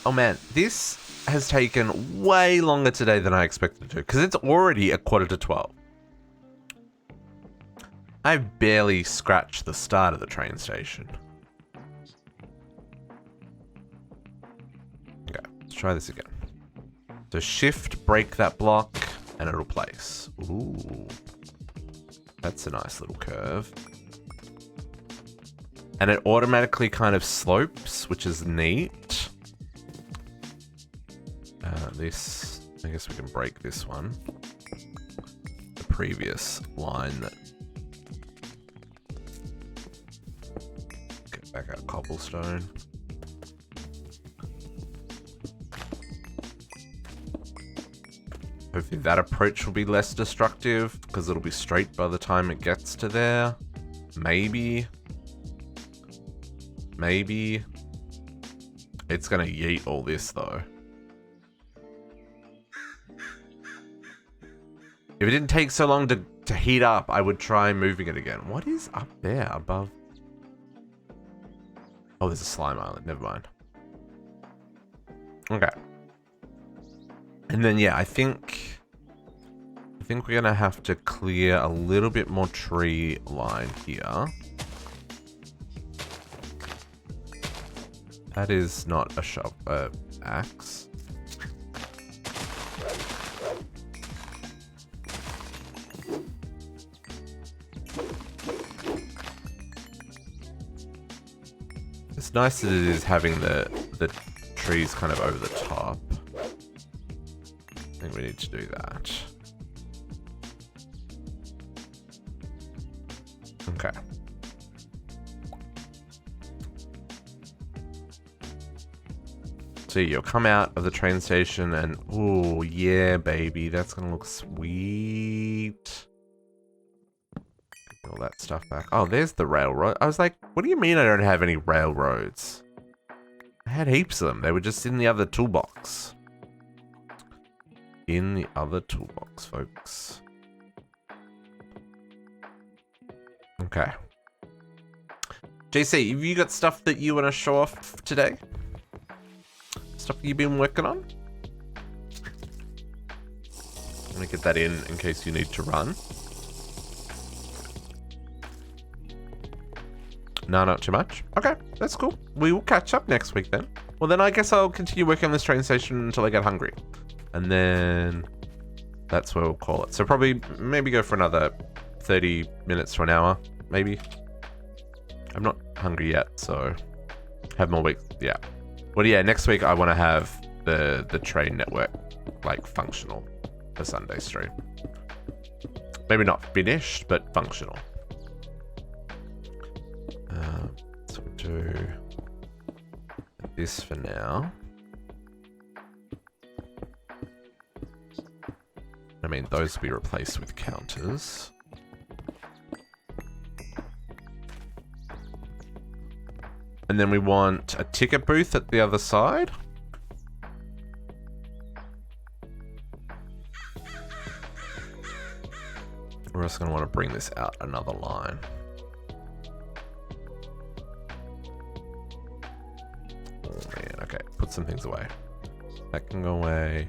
Oh man, this has taken way longer today than I expected to, because it's already a 11:45. I barely scratched the start of the train station. Okay, let's try this again. So shift, break that block, and it'll place. Ooh. That's a nice little curve. And it automatically kind of slopes, which is neat. This, I guess we can break this one. The previous line that... Get back our cobblestone. Hopefully that approach will be less destructive, because it'll be straight by the time it gets to there. Maybe. Maybe. It's gonna yeet all this, though. If it didn't take so long to heat up, I would try moving it again. What is up there above? Oh, there's a slime island. Never mind. Okay. And then, yeah, I think we're gonna have to clear a little bit more tree line here. That is not a shovel, axe. It's nice that it is having the trees kind of over the top. I think we need to do that. Okay. So you'll come out of the train station and, oh yeah, baby, that's gonna look sweet. Get all that stuff back. Oh, there's the railroad. I was like, what do you mean I don't have any railroads? I had heaps of them. They were just in the other toolbox. In the other toolbox, folks. Okay. JC, have you got stuff that you want to show off today? Stuff you've been working on? I'm gonna get that in case you need to run. No, not too much. Okay, that's cool. We will catch up next week then. Well, then I guess I'll continue working on this train station until I get hungry. And then that's where we'll call it. So probably maybe go for another 30 minutes to an hour, maybe. I'm not hungry yet, so have more weeks. Yeah. Well, yeah, next week I want to have the train network like functional for Sunday stream. Maybe not finished, but functional. So we'll do this for now. I mean, those will be replaced with counters. And then we want a ticket booth at the other side. We're also going to want to bring this out another line. Oh man, okay. Put some things away. That can go away.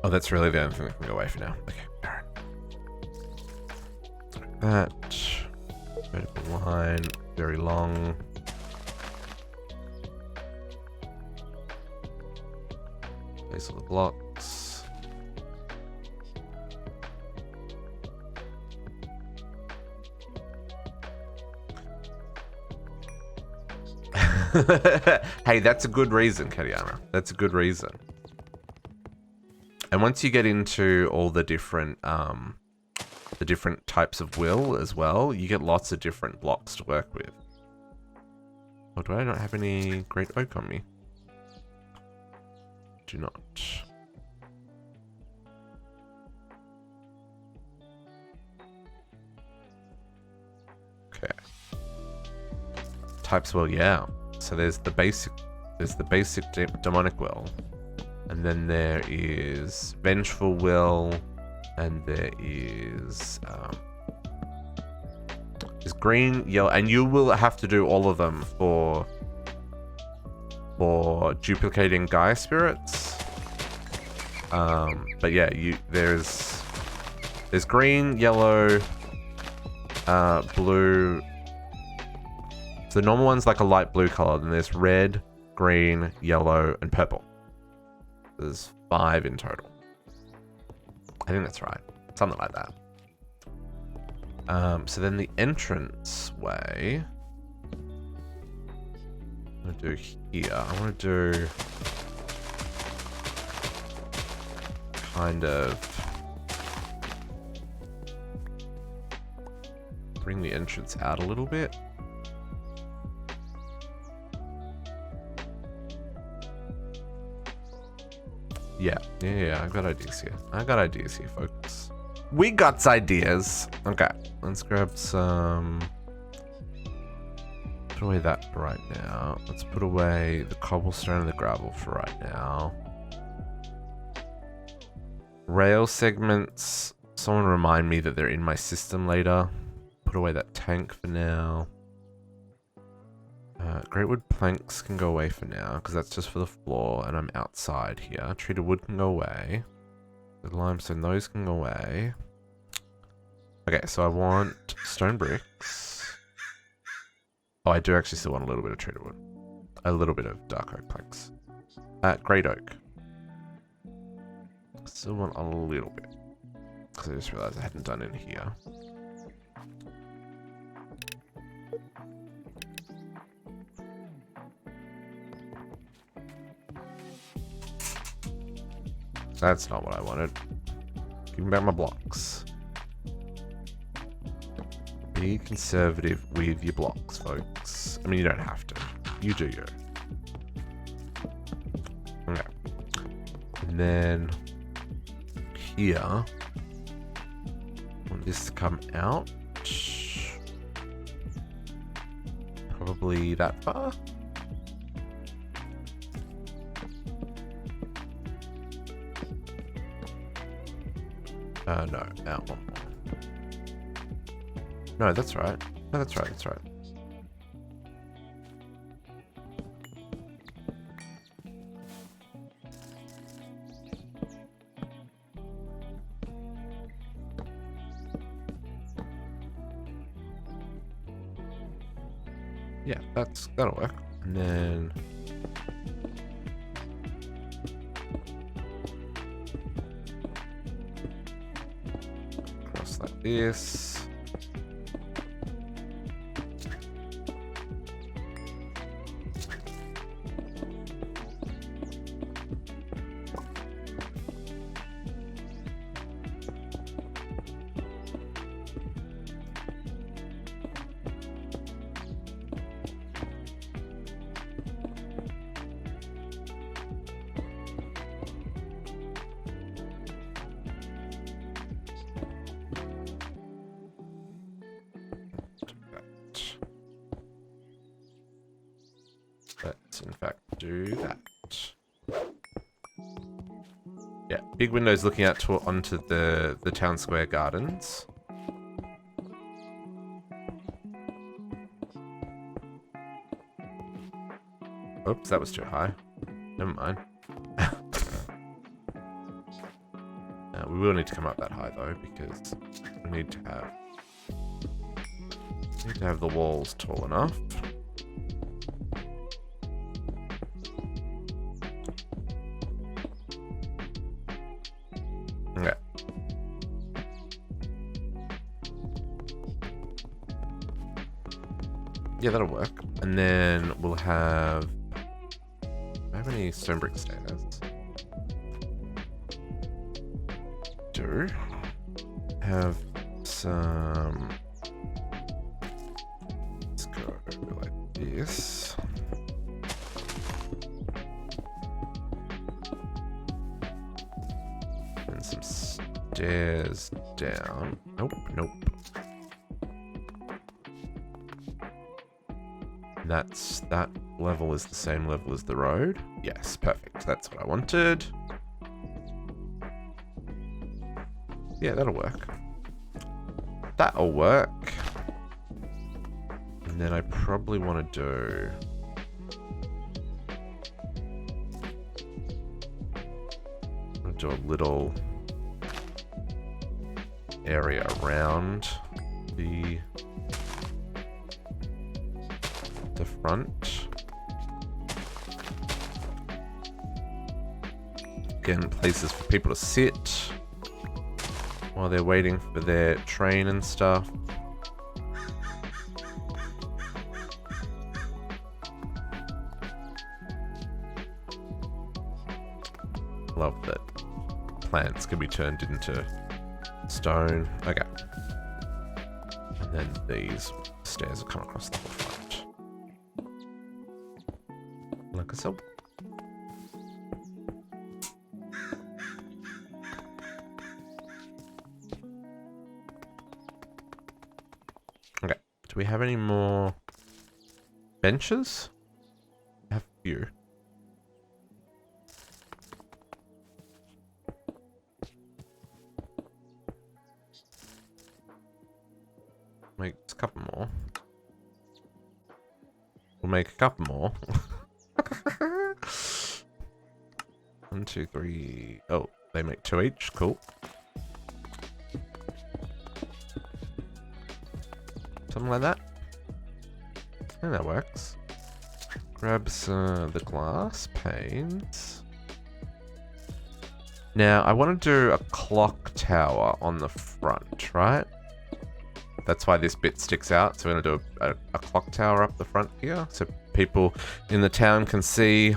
Oh, that's really the only thing that can go away for now. Okay, alright. That. Vertical line. Very long. Place all the blocks. Hey, that's a good reason, Katiana. That's a good reason. And once you get into all the different types of will as well, you get lots of different blocks to work with. Oh, do I not have any great oak on me? Do not. Okay. Types will, yeah. So there's the basic demonic will. And then there is vengeful will, and there is green, yellow, and you will have to do all of them for for duplicating Gaia spirits. But yeah, there's green, yellow, blue. So the normal one's like a light blue color. Then there's red, green, yellow, and purple. There's 5 in total. I think that's right. Something like that. So then the entrance way. I'm gonna do here. I want to do kind of bring the entrance out a little bit. Yeah, I got ideas here. Folks. We got ideas. Okay, let's grab some. Put away that for right now. Let's put away the cobblestone and the gravel for right now. Rail segments. Someone remind me that they're in my system later. Put away that tank for now. Greatwood planks can go away for now, because that's just for the floor, and I'm outside here. Treated wood can go away. The limestone, those can go away. Okay, so I want stone bricks. Oh, I do actually still want a little bit of treated wood. A little bit of dark oak planks. Great oak. Still want a little bit. Because I just realized I hadn't done it here. That's not what I wanted. Give me back my blocks. Be conservative with your blocks, folks. I mean, you don't have to. You do you. Okay. And then here, I want this to come out. Probably that far. No, out one more. No, that's right. No, that's right, that's right. Yeah, that'll work. And then cross like this. Let's in fact do that. Yeah, big windows looking out onto the town square gardens. Oops, that was too high. Never mind. We will need to come up that high though, because we need to have the walls tall enough. Okay. Yeah, that'll work. And then we'll have... How many stone brick stairs? Do have some... Let's go like this. And some stairs down. Nope, nope. That level is the same level as the road. Yes, perfect. That's what I wanted. Yeah, that'll work. That'll work. And then I probably want to do... do a little area around the front. Again, places for people to sit while they're waiting for their train and stuff. Love that plants can be turned into stone. Okay. And then these stairs will come across the whole front. Like so. Okay. Do we have any more benches? I have a few. Make a couple more. We'll make a couple more. 1, 2, 3. Oh, they make 2 each. Cool. Something like that. I think that works. Grabs the glass panes. Now, I want to do a clock tower on the front, right? That's why this bit sticks out. So we're going to do a clock tower up the front here. So people in the town can see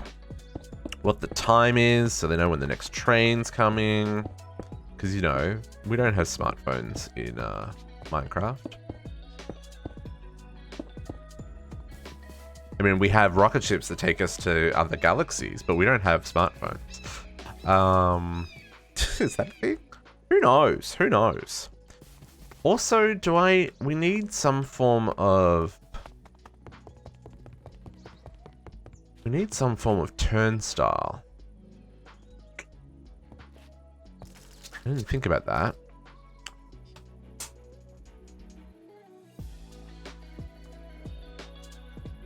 what the time is. So they know when the next train's coming. Because, you know, we don't have smartphones in Minecraft. I mean, we have rocket ships that take us to other galaxies. But we don't have smartphones. Is that a thing? Who knows? Who knows? Also, we need some form of... We need some form of turnstile. I didn't think about that.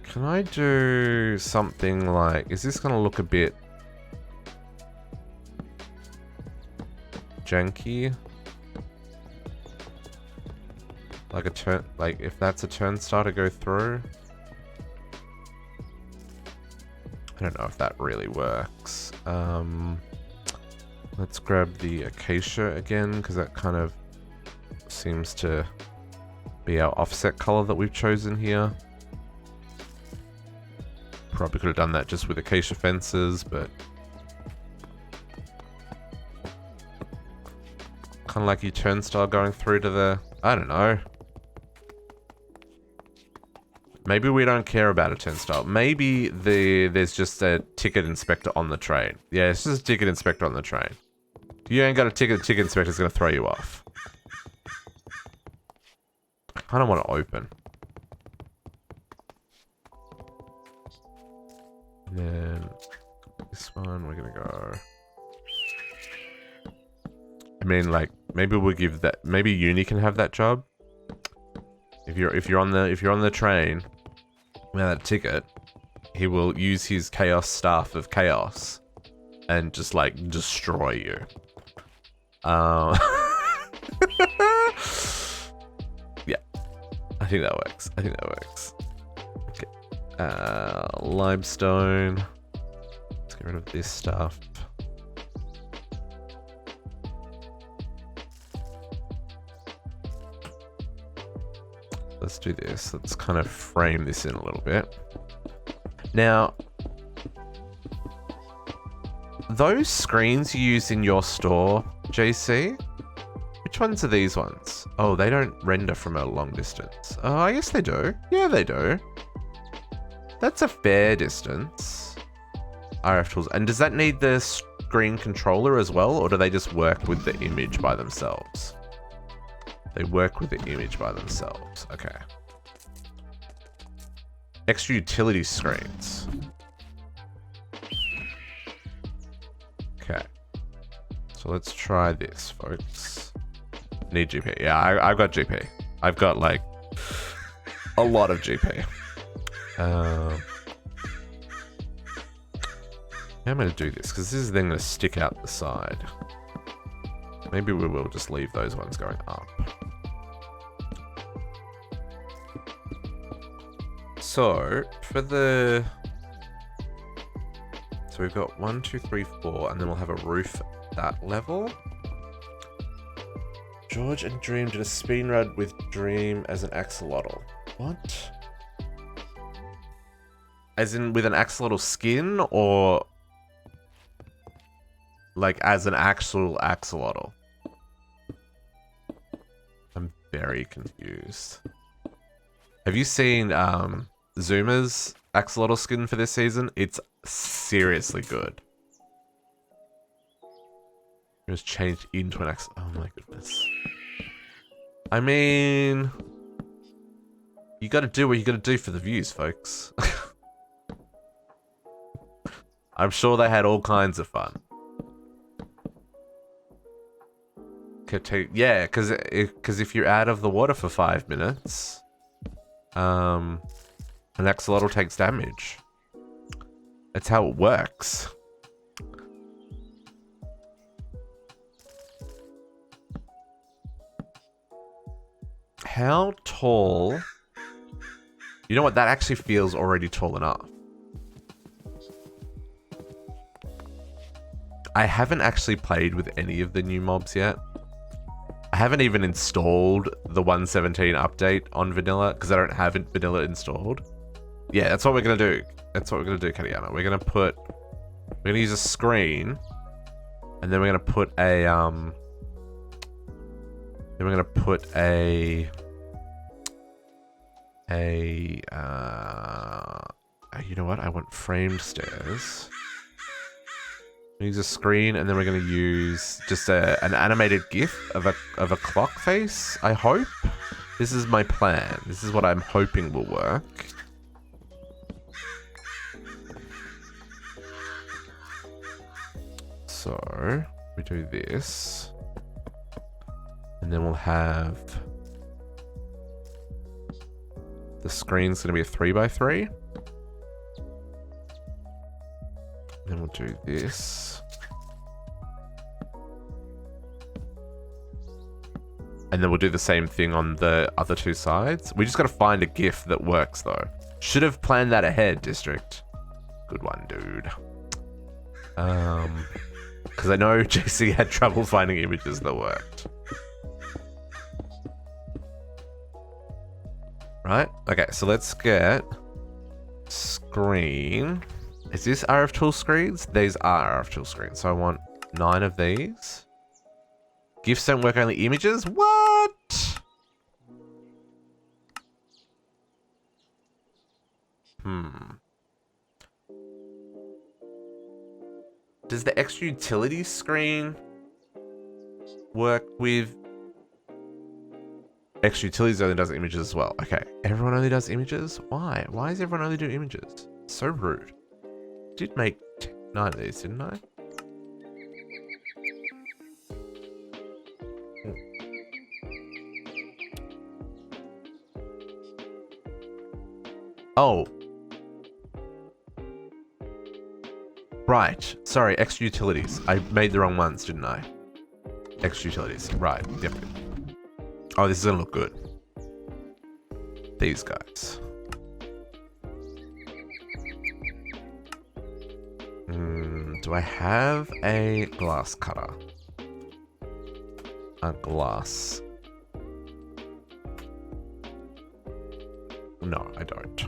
Can I do something like... Is this going to look a bit janky? Like a turn, like if that's a turnstile to go through. I don't know if that really works. Let's grab the acacia again, because that kind of seems to be our offset color that we've chosen here. Probably could have done that just with acacia fences, but kind of like your turnstile going through to the, I don't know. Maybe we don't care about a turnstile. Maybe there's just a ticket inspector on the train. Yeah, it's just a ticket inspector on the train. You ain't got a ticket, the ticket inspector's gonna throw you off. I kind of want to open. And then this one, we're gonna go. I mean, like, maybe we'll give that. Maybe Uni can have that job. If you're on the train without a ticket, he will use his chaos staff of chaos and just like destroy you. Yeah, I think that works. I think that works. Okay, limestone. Let's get rid of this stuff. Let's do this. Let's kind of frame this in a little bit. Now, those screens you use in your store, JC, which ones are these ones? Oh, they don't render from a long distance. Oh, I guess they do. Yeah, they do. That's a fair distance. RF tools. And does that need the screen controller as well, or do they just work with the image by themselves? They work with the image by themselves. Okay. Extra utility screens. Okay. So let's try this, folks. Need GP. Yeah, I've got GP. I've got, like, a lot of GP. Yeah, I'm going to do this because this is then going to stick out the side. Maybe we will just leave those ones going up. So, for the... So we've got 1, 2, 3, 4, and then we'll have a roof at that level. George and Dream did a spin run with Dream as an axolotl. What? As in with an axolotl skin, or like as an actual axolotl? I'm very confused. Have you seen Zuma's axolotl skin for this season? It's seriously good. It was changed into an axolotl. Oh my goodness. I mean, you gotta do what you gotta do for the views, folks. I'm sure they had all kinds of fun. Yeah, because if you're out of the water for 5 minutes, an axolotl takes damage. That's how it works. How tall? You know what? That actually feels already tall enough. I haven't actually played with any of the new mobs yet. I haven't even installed the 1.17 update on vanilla because I don't have vanilla installed. Yeah, that's what we're gonna do. That's what we're gonna do, Kadiana. We're gonna use a screen, and then we're gonna put a you know what? I want framed stairs. Use a screen, and then we're going to use just an animated GIF of a clock face. I hope. This is my plan. This is what I'm hoping will work. So we do this, and then we'll have the screen's going to be a 3x3. Then we'll do this. And then we'll do the same thing on the other two sides. We just got to find a GIF that works, though. Should have planned that ahead, District. Good one, dude. Because I know JC had trouble finding images that worked. Right? Okay, so let's get screen. Is this RF tool screens? These are RF tool screens. So I want 9 of these. GIFs don't work, only images? What? Does the extra utility screen work with... Extra utilities only does images as well. Okay, everyone only does images? Why? Why does everyone only do images? So rude. Did make 9 of these, didn't I? Oh. Right. Sorry, extra utilities. I made the wrong ones, didn't I? Extra utilities. Right. Definitely. Oh, this is gonna look good. These guys. Do I have a glass cutter? A glass. No, I don't.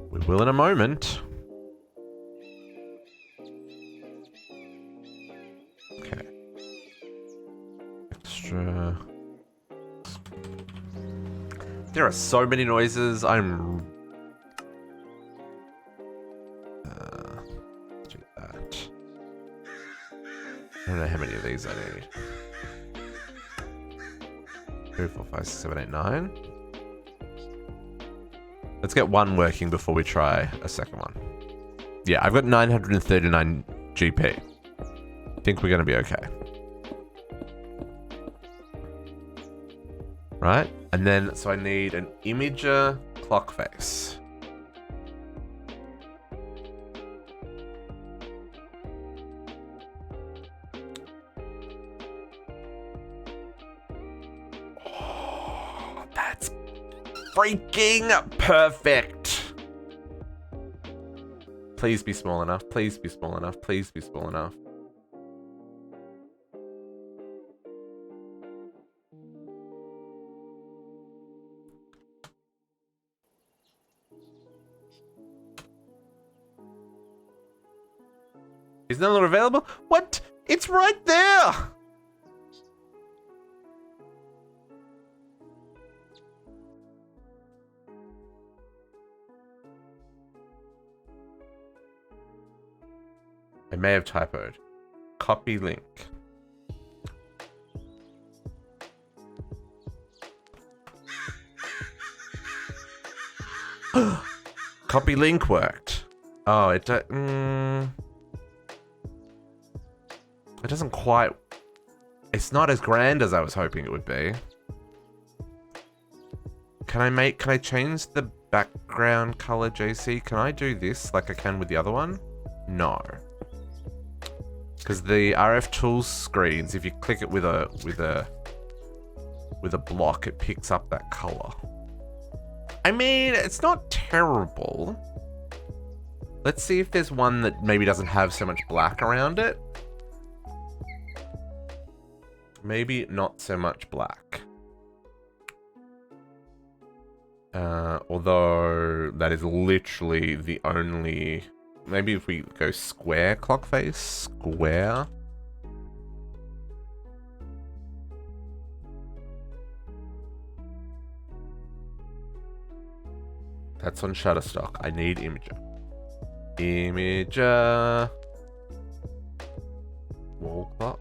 We will in a moment. Okay. Extra. There are so many noises. I'm... do that. I don't know how many of these I need. 3, 4, 5, 6, 7, 8, 9. Let's get one working before we try a second one. Yeah, I've got 939 GP. I think we're going to be okay. Right? And then, so I need an imager clock face. It's freaking perfect. Please be small enough. Please be small enough. Please be small enough. Is no longer available? What? It's right there! I may have typoed. Copy link. Copy link worked. Oh, it doesn't quite... It's not as grand as I was hoping it would be. Can I change the background color, JC? Can I do this like I can with the other one? No. Because the RF tools screens, if you click it with a block, it picks up that color. I mean, it's not terrible. Let's see if there's one that maybe doesn't have so much black around it. Maybe not so much black. Although that is literally the only... Maybe if we go square clock face, square. That's on Shutterstock. I need Imager. Imager. Wall clock.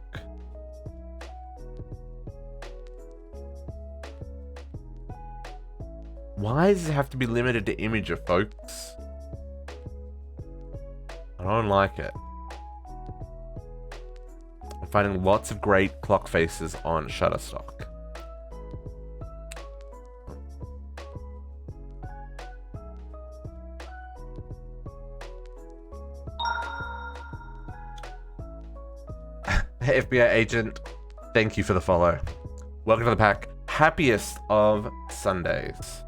Why does it have to be limited to Imager, folks? I don't like it. I'm finding lots of great clock faces on Shutterstock. Hey, FBI agent, thank you for the follow. Welcome to the pack. Happiest of Sundays.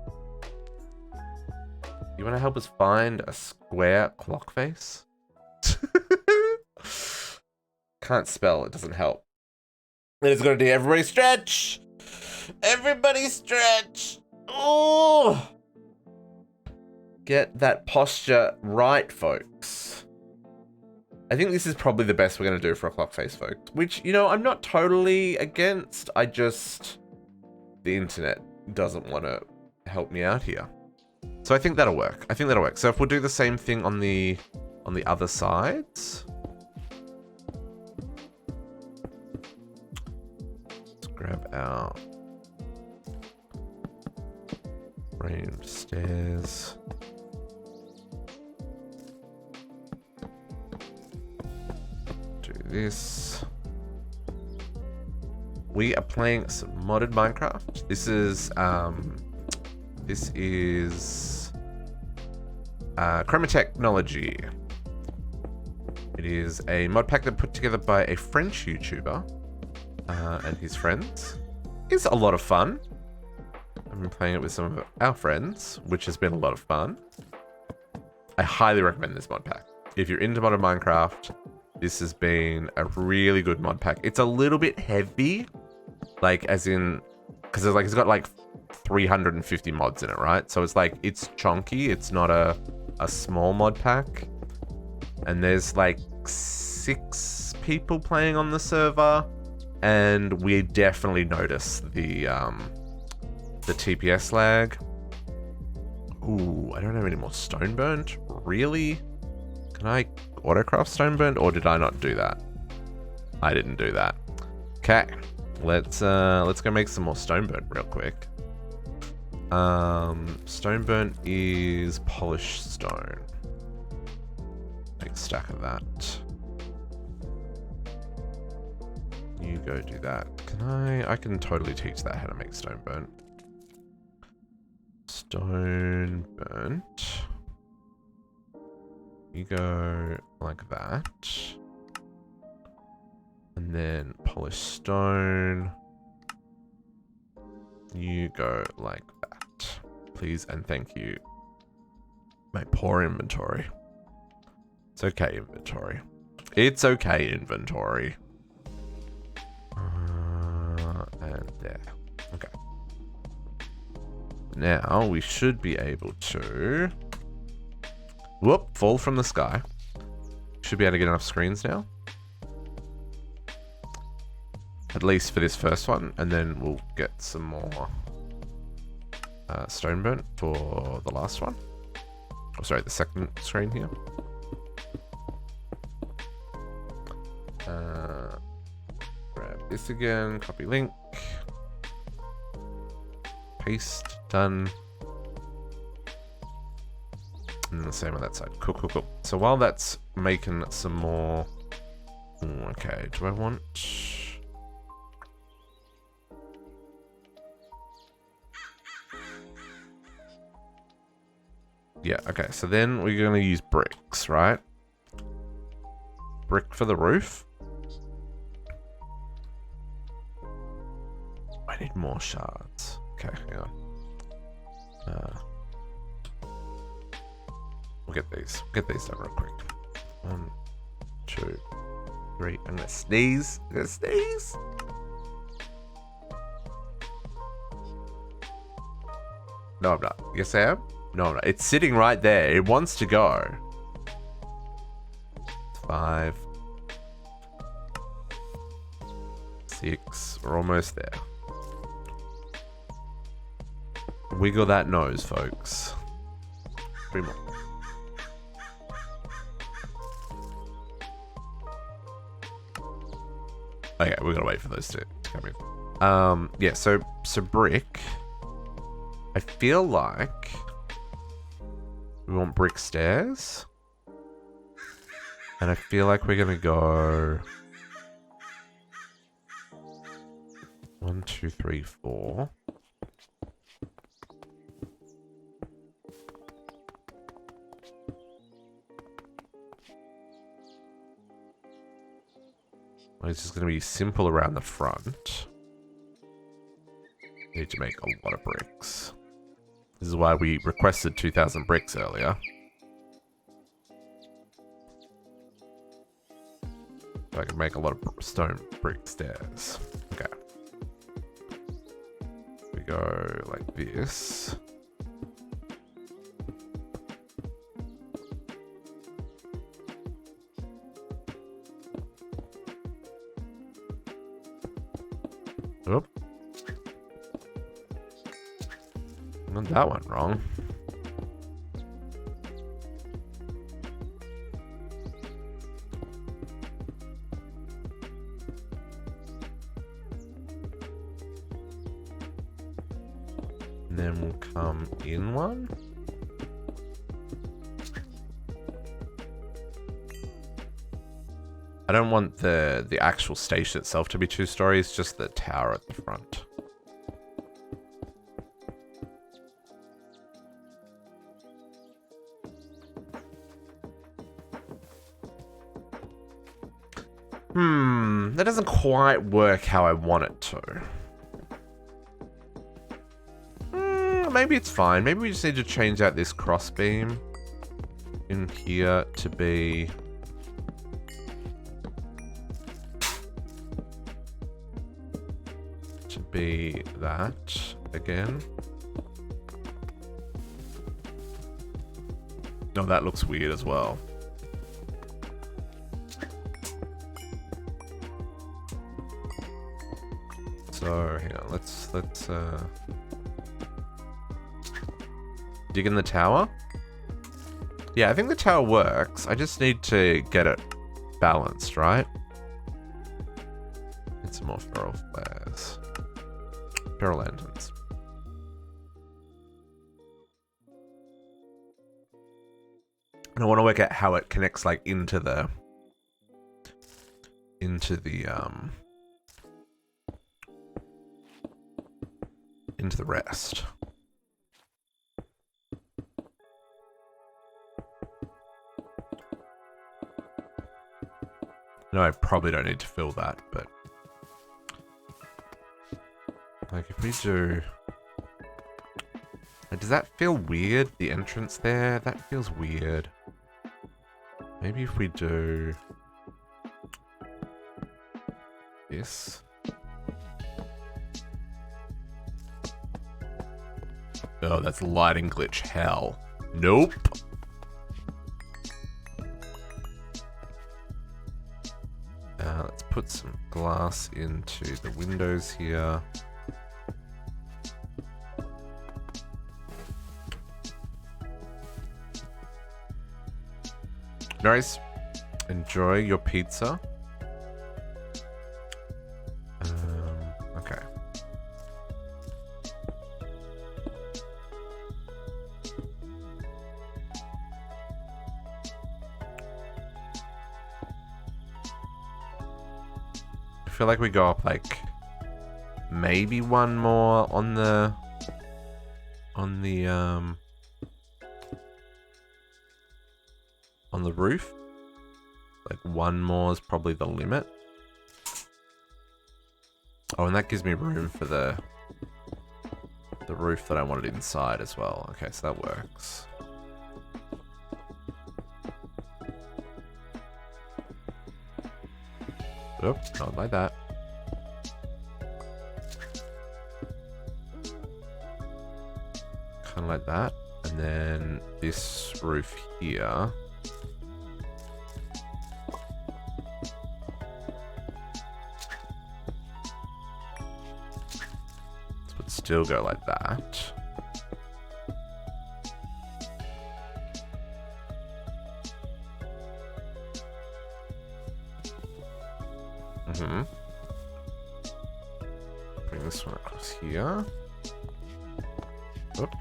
You want to help us find a square clock face? Can't spell, it doesn't help. It is going to do everybody stretch! Everybody stretch! Oh! Get that posture right, folks. I think this is probably the best we're going to do for a clock face, folks. Which, you know, I'm not totally against. I just... The internet doesn't want to help me out here. So I think that'll work. I think that'll work. So if we'll do the same thing on the other sides. Let's grab our framed stairs. Do this. We are playing some modded Minecraft. This is Chroma technology. It is a mod pack that put together by a French YouTuber and his friends. It's a lot of fun. I've been playing it with some of our friends, which has been a lot of fun. I highly recommend this mod pack. If you're into modded Minecraft, this has been a really good mod pack. It's a little bit heavy, like as in, because it's got like 350 mods in it, right? So it's like, it's chunky. It's not a small mod pack. And there's like 6 people playing on the server. And we definitely notice the TPS lag. Ooh, I don't have any more stone burnt. Really? Can I autocraft stone burnt, or did I not do that? I didn't do that. Okay, let's go make some more stone burnt real quick. Stone burnt is polished stone. Make a stack of that. You go do that. I can totally teach that how to make stone burnt. Stone burnt. You go like that. And then polish stone. You go like that. Please and thank you. My poor inventory. It's okay, inventory. It's okay, inventory. And there. Okay. Now we should be able to... Whoop, fall from the sky. Should be able to get enough screens now. At least for this first one, and then we'll get some more stone burnt for the last one. Oh, sorry, the second screen here. Grab this again, copy link. Paste, done. And the same on that side. Cool, cool, cool. So while that's making some more... Okay, do I want... Yeah, okay, so then we're going to use bricks, right? Brick for the roof. I need more shards. Okay, hang on. We'll get these. Get these done real quick. 1, 2, 3. I'm gonna sneeze. I'm gonna sneeze. No, I'm not. Yes, I am. No, I'm not. It's sitting right there. It wants to go. 5, 6. We're almost there. Wiggle that nose, folks. 3 more. Okay, we're gonna wait for those to come in. Yeah, so brick. I feel like we want brick stairs. And I feel like we're gonna go 1, 2, 3, 4. It's just going to be simple around the front. Need to make a lot of bricks. This is why we requested 2,000 bricks earlier. So I can make a lot of stone brick stairs. Okay. We go like this. Oop. Not that one wrong. And then we'll come in one. I don't want the actual station itself to be 2 stories, just the tower at the front. That doesn't quite work how I want it to. Maybe it's fine. Maybe we just need to change out this crossbeam in here to be... that again. No, that looks weird as well. So hang on, let's dig in the tower. Yeah, I think the tower works. I just need to get it balanced, right? Need some more feral flares. Feral lanterns. And I want to work out how it connects like into the rest. No, I probably don't need to fill that, but like if we do Does that feel weird? The entrance there? That feels weird. Maybe if we do this. Oh, that's lighting glitch hell. Nope. Let's put some glass into the windows here. Nice. Enjoy your pizza. Okay. I feel like we go up like maybe one more on the roof. Like one more is probably the limit. Oh, and that gives me room for the roof that I wanted inside as well. Okay, so that works. Oop, not like that. Kind of like that. And then this roof here. Still go like that. Bring this one across here. Whoop.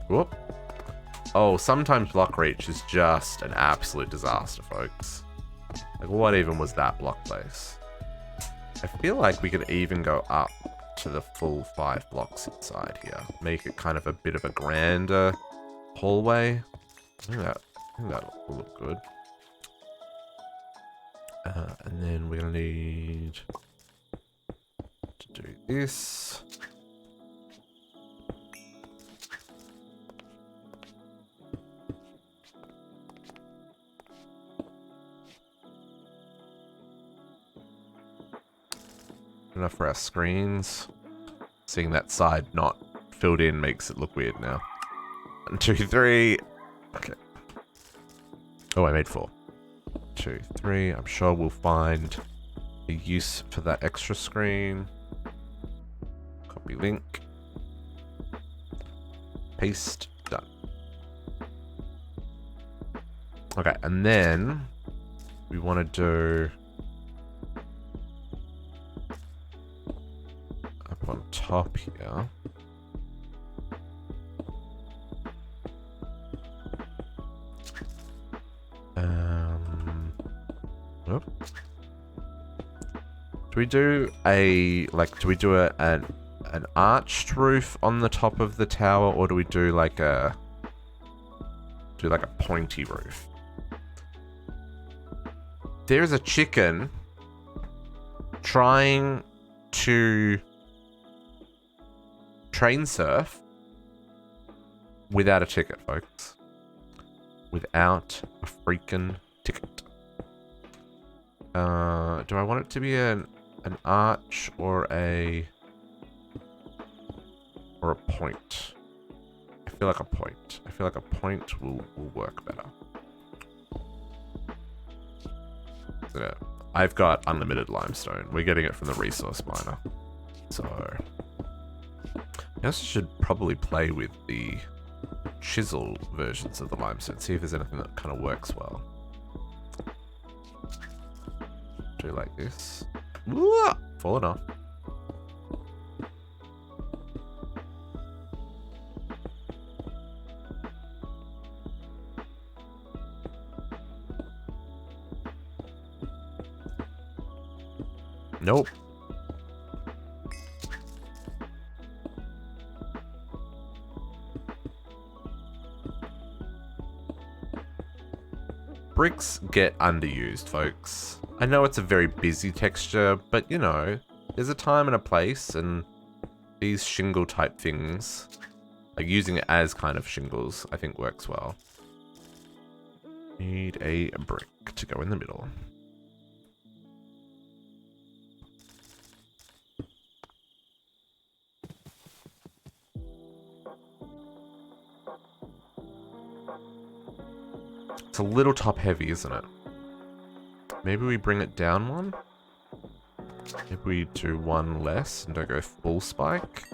Whoop. Oh, sometimes block reach is just an absolute disaster, folks. Like, what even was that block place? I feel like we could even go up to the full 5 blocks inside here. Make it kind of a bit of a grander hallway. I think that will look good. And then we're gonna need to do this. Enough for our screens. Seeing that side not filled in makes it look weird now. 1, 2, 3. Okay. Oh, I made 4. 2, 3. I'm sure we'll find a use for that extra screen. Copy link. Paste. Done. Okay, and then we want to do on top here. Oh. Do we do a an arched roof on the top of the tower, or do we do like a pointy roof? There's a chicken trying to train surf without a ticket, folks. Without a freaking ticket. Do I want it to be an arch or a point? I feel like a point. I feel like a point will work better. So, I've got unlimited limestone. We're getting it from the resource miner. So I also should probably play with the chisel versions of the limestone, see if there's anything that kind of works well. Do like this. Ooh, falling off. Nope. Bricks get underused, folks. I know it's a very busy texture, but you know, there's a time and a place, and these shingle type things Like using it as kind of shingles, I think works well. Need a brick to go in the middle. It's a little top heavy, isn't it? Maybe we bring it down one? Maybe we do one less and don't go full spike?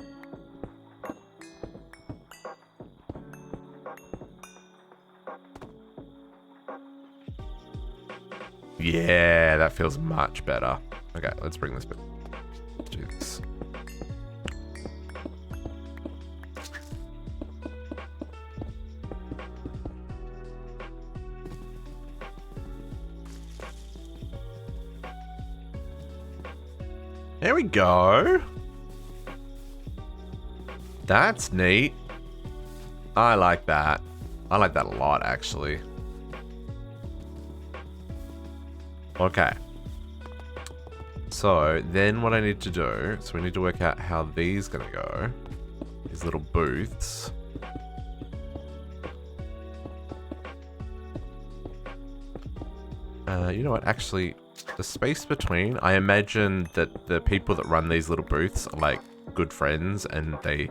Yeah, that feels much better. Okay, let's bring this bit. Let's do this. There we go. That's neat. I like that. I like that a lot, actually. Okay. So, then what I need to do... So, we need to work out how these gonna go. These little booths. You know what? Actually, the space between... I imagine that the people that run these little booths are, like, good friends. And they...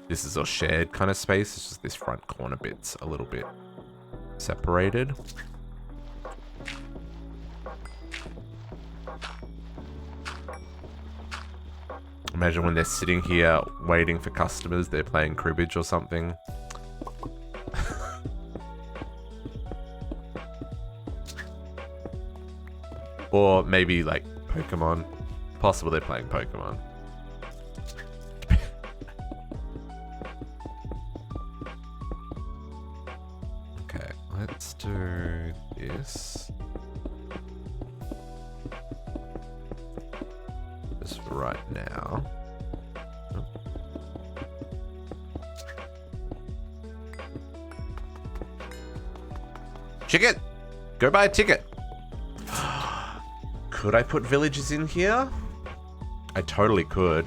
This is a shared kind of space. It's just this front corner bit's a little bit separated. Imagine when they're sitting here waiting for customers, they're playing cribbage or something. Or maybe like Pokemon. Possible they're playing Pokemon. Okay, let's do this. Just for right now. Oh. Ticket! Go buy a ticket! Could I put villages in here? I totally could.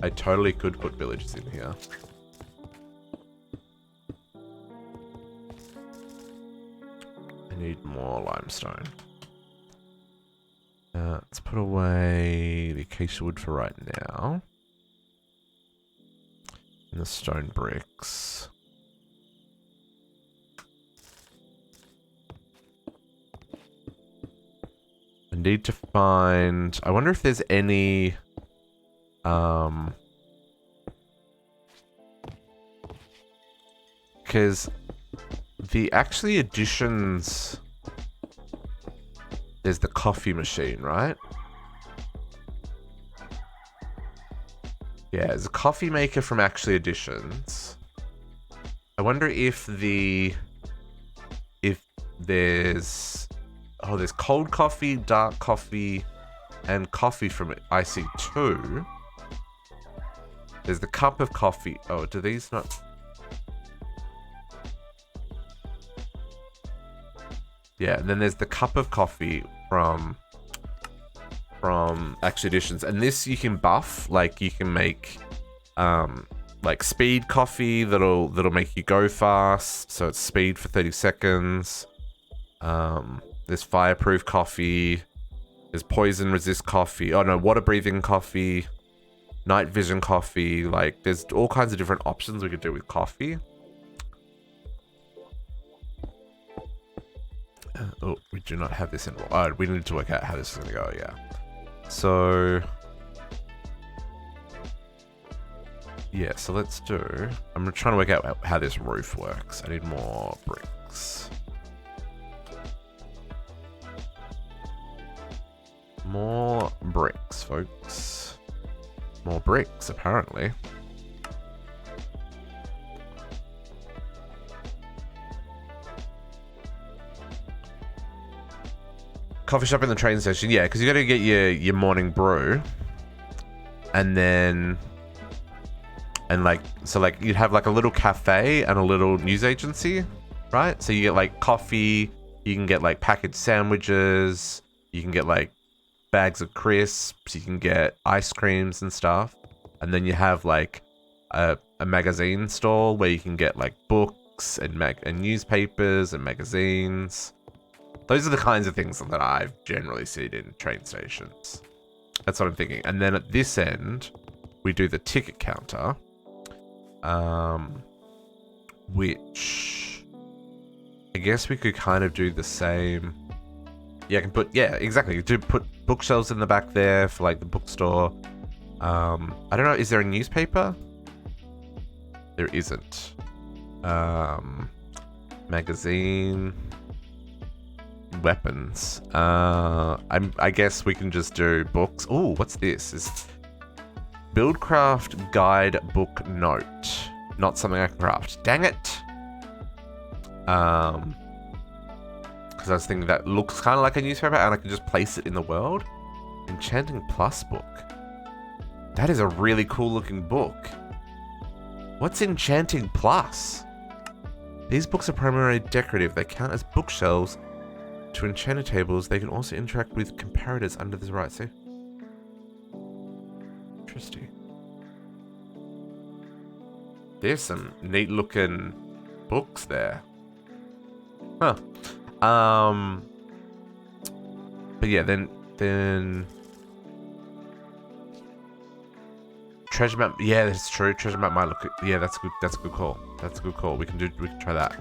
I totally could put villages in here. I need more limestone. Let's put away the acacia wood for right now. And the stone bricks. I need to find... I wonder if there's any... Because the actually additions... There's the coffee machine, right? Yeah, there's a coffee maker from actually additions. I wonder if the... If there's... Oh, there's cold coffee, dark coffee, and coffee from IC2. There's the cup of coffee. Oh, do these not... Yeah, and then there's the cup of coffee from actual additions. And this you can buff, like you can make like speed coffee that'll make you go fast. So it's speed for 30 seconds. There's fireproof coffee. There's poison resist coffee. Oh no, water breathing coffee. Night vision coffee. Like there's all kinds of different options we could do with coffee. Oh, we do not have this in. Oh, we need to work out how this is going to go, yeah. So... Yeah, so let's do... I'm trying to work out how this roof works. I need more bricks. More bricks, folks. More bricks, apparently. Coffee shop in the train station, yeah, because you got to get your morning brew, and then, and like, so like you'd have like a little cafe and a little news agency, right? So you get like coffee, you can get like packaged sandwiches, you can get like bags of crisps, you can get ice creams and stuff, and then you have like a a magazine stall where you can get like books and newspapers and magazines. Those are the kinds of things that I've generally seen in train stations. That's what I'm thinking. And then at this end, we do the ticket counter, which I guess we could kind of do the same. Yeah, I can put, yeah, exactly. Do put bookshelves in the back there for like the bookstore. I don't know, is there a newspaper? There isn't. Magazine. Weapons. I guess we can just do books. Oh, what's this? Is Buildcraft Guide Book Note. Not something I can craft. Dang it! Because I was thinking that looks kind of like a newspaper and I can just place it in the world. Enchanting Plus book. That is a really cool looking book. What's Enchanting Plus? These books are primarily decorative. They count as bookshelves to enchanted tables. They can also interact with comparators under this right. See? Interesting. There's some neat looking books there. Huh. But yeah, then treasure map. Yeah, that's true. Treasure map might look. Yeah, that's good. That's a good call. That's a good call. We can try that.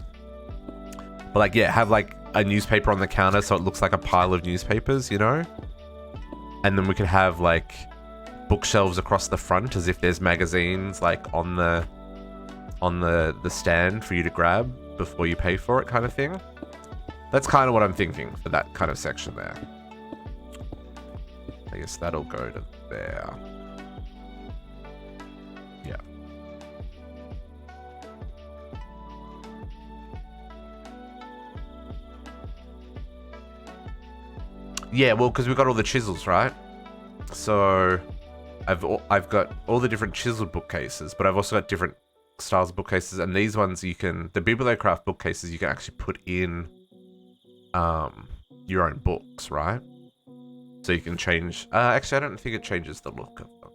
But like, yeah, have like a newspaper on the counter so it looks like a pile of newspapers, you know? And then we could have like bookshelves across the front as if there's magazines like on the stand for you to grab before you pay for it, kind of thing. That's kind of what I'm thinking for that kind of section there. I guess that'll go to there. Yeah. Yeah, well, because we've got all the chisels, right? So I've got all the different chiseled bookcases, but I've also got different styles of bookcases, and these ones you can, the Bibliocraft bookcases, you can actually put in your own books, right? So you can change. Actually, I don't think it changes the look of them.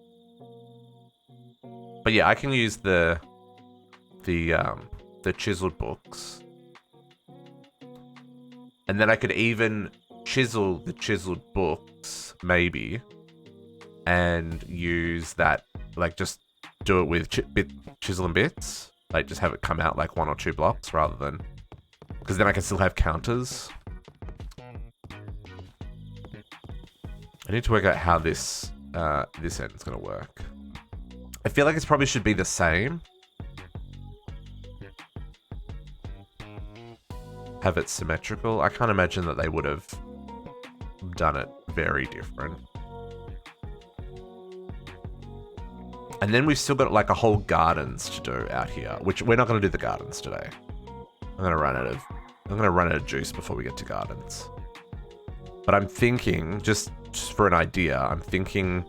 But yeah, I can use the chiseled books, and then I could even chisel the chiseled books, maybe, and use that, like, just do it with chisel and bits, like just have it come out like 1 or 2 blocks rather than, because then I can still have counters. I need to work out how this this end is going to work. I feel like it probably should be the same. Have it symmetrical. I can't imagine that they would have done it very different. And then we've still got like a whole gardens to do out here, which we're not going to do the gardens today. I'm going to run out of juice before we get to gardens. But I'm thinking, just for an idea, I'm thinking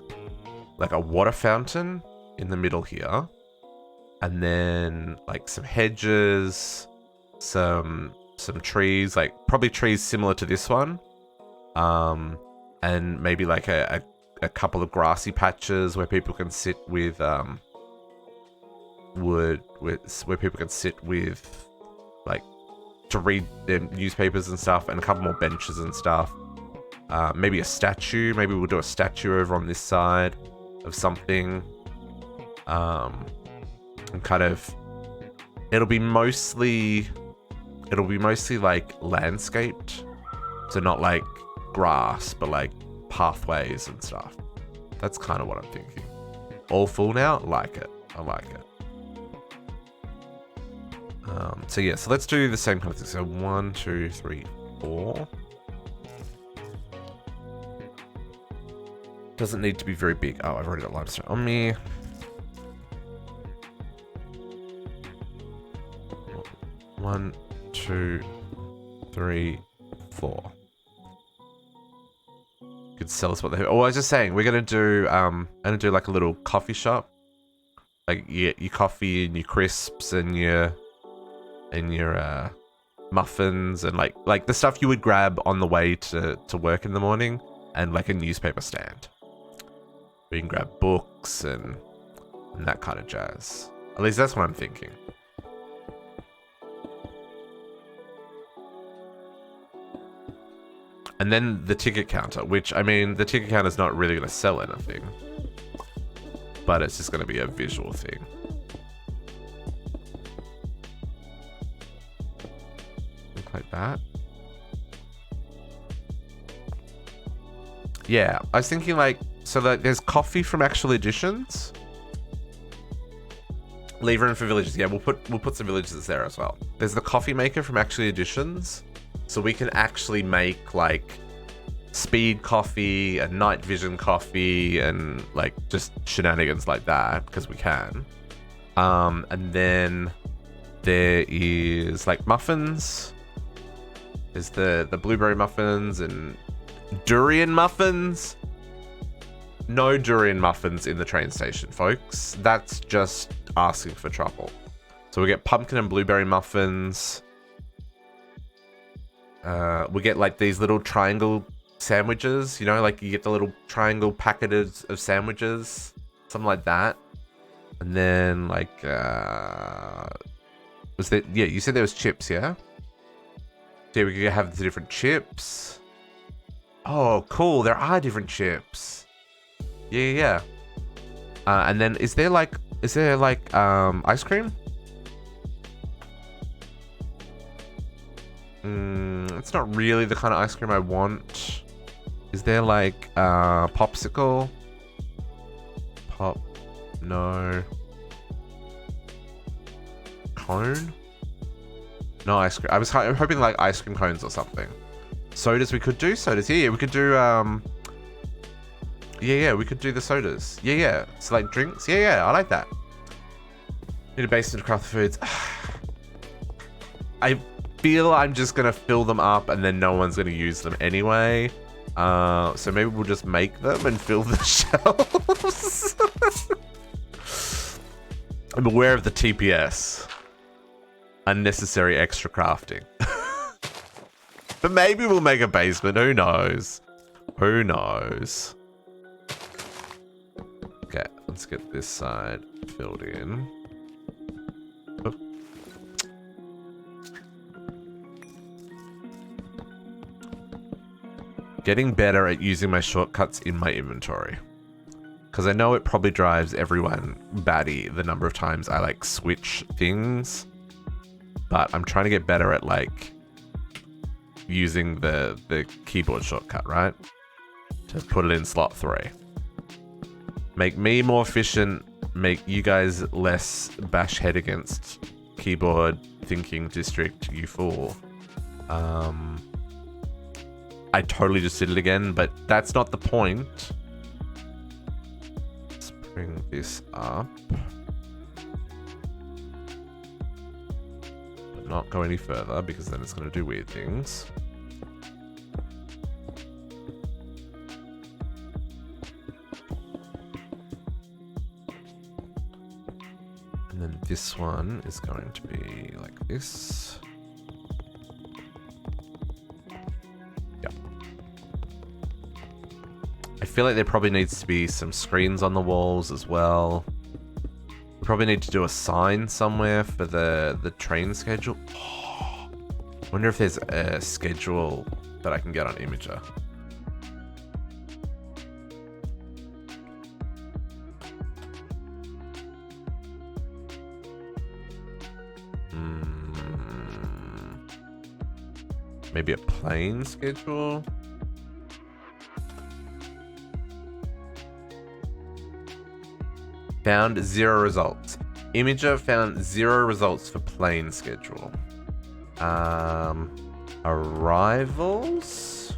like a water fountain in the middle here, and then like some hedges, some trees, like probably trees similar to this one, and maybe like a couple of grassy patches where people can sit with where people can sit with, like, to read their newspapers and stuff, and a couple more benches and stuff. Maybe a statue. Maybe we'll do a statue over on this side of something. And kind of, it'll be mostly like landscaped, so not like grass, but like pathways and stuff. That's kind of what I'm thinking. All full now? Like it. I like it. So yeah, so let's do the same kind of thing. So 1, 2, 3, 4. Doesn't need to be very big. Oh, I've already got limestone on me. One, 2, 3, 4. You could sell us what they have. Oh, I was just saying, we're gonna do I'm gonna do like a little coffee shop. Like your coffee and your crisps and your muffins and like the stuff you would grab on the way to work in the morning, and like a newspaper stand. We can grab books and that kind of jazz. At least that's what I'm thinking. And then the ticket counter, which, I mean, the ticket counter is not really going to sell anything. But it's just going to be a visual thing. Look like that. Yeah, I was thinking like, so that there's coffee from Actual Editions. Leave room for villages. Yeah, we'll put some villages there as well. There's the coffee maker from Actual Editions. So we can actually make like speed coffee and night vision coffee and like just shenanigans like that because we can. And then there is like muffins. There's the blueberry muffins and durian muffins. No durian muffins in the train station, folks. That's just asking for trouble. So we get pumpkin and blueberry muffins. We get like these little triangle sandwiches, you know, like you get the little triangle packets of sandwiches, something like that. And then like, was there, yeah, you said there was chips, yeah? So yeah, we could have the different chips. Oh, cool, there are different chips. Yeah. And then is there like ice cream? It's not really the kind of ice cream I want. Is there like popsicle? No. Cone? No ice cream. I was hoping like ice cream cones or something. Sodas, we could do sodas. Yeah, we could do yeah, we could do the sodas. Yeah. So like drinks. Yeah, I like that. Need a base to craft the foods. I feel I'm just gonna fill them up and then no one's gonna use them anyway. So maybe we'll just make them and fill the shelves. I'm aware of the TPS. Unnecessary extra crafting. But maybe we'll make a basement. Who knows? Who knows? Okay, let's get this side filled in. Oh. Getting better at using my shortcuts in my inventory. Because I know it probably drives everyone batty the number of times I like switch things. But I'm trying to get better at like using the keyboard shortcut, right? To put it in slot 3. Make me more efficient, make you guys less bash head against keyboard thinking district, you fool. I totally just did it again, but that's not the point. Let's bring this up. But not go any further, because then it's going to do weird things. And then this one is going to be like this. Yep. I feel like there probably needs to be some screens on the walls as well. We probably need to do a sign somewhere for the train schedule. Oh, wonder if there's a schedule that I can get on Imager. Maybe a plane schedule? Found 0 results. Imager found 0 results for plane schedule. Arrivals?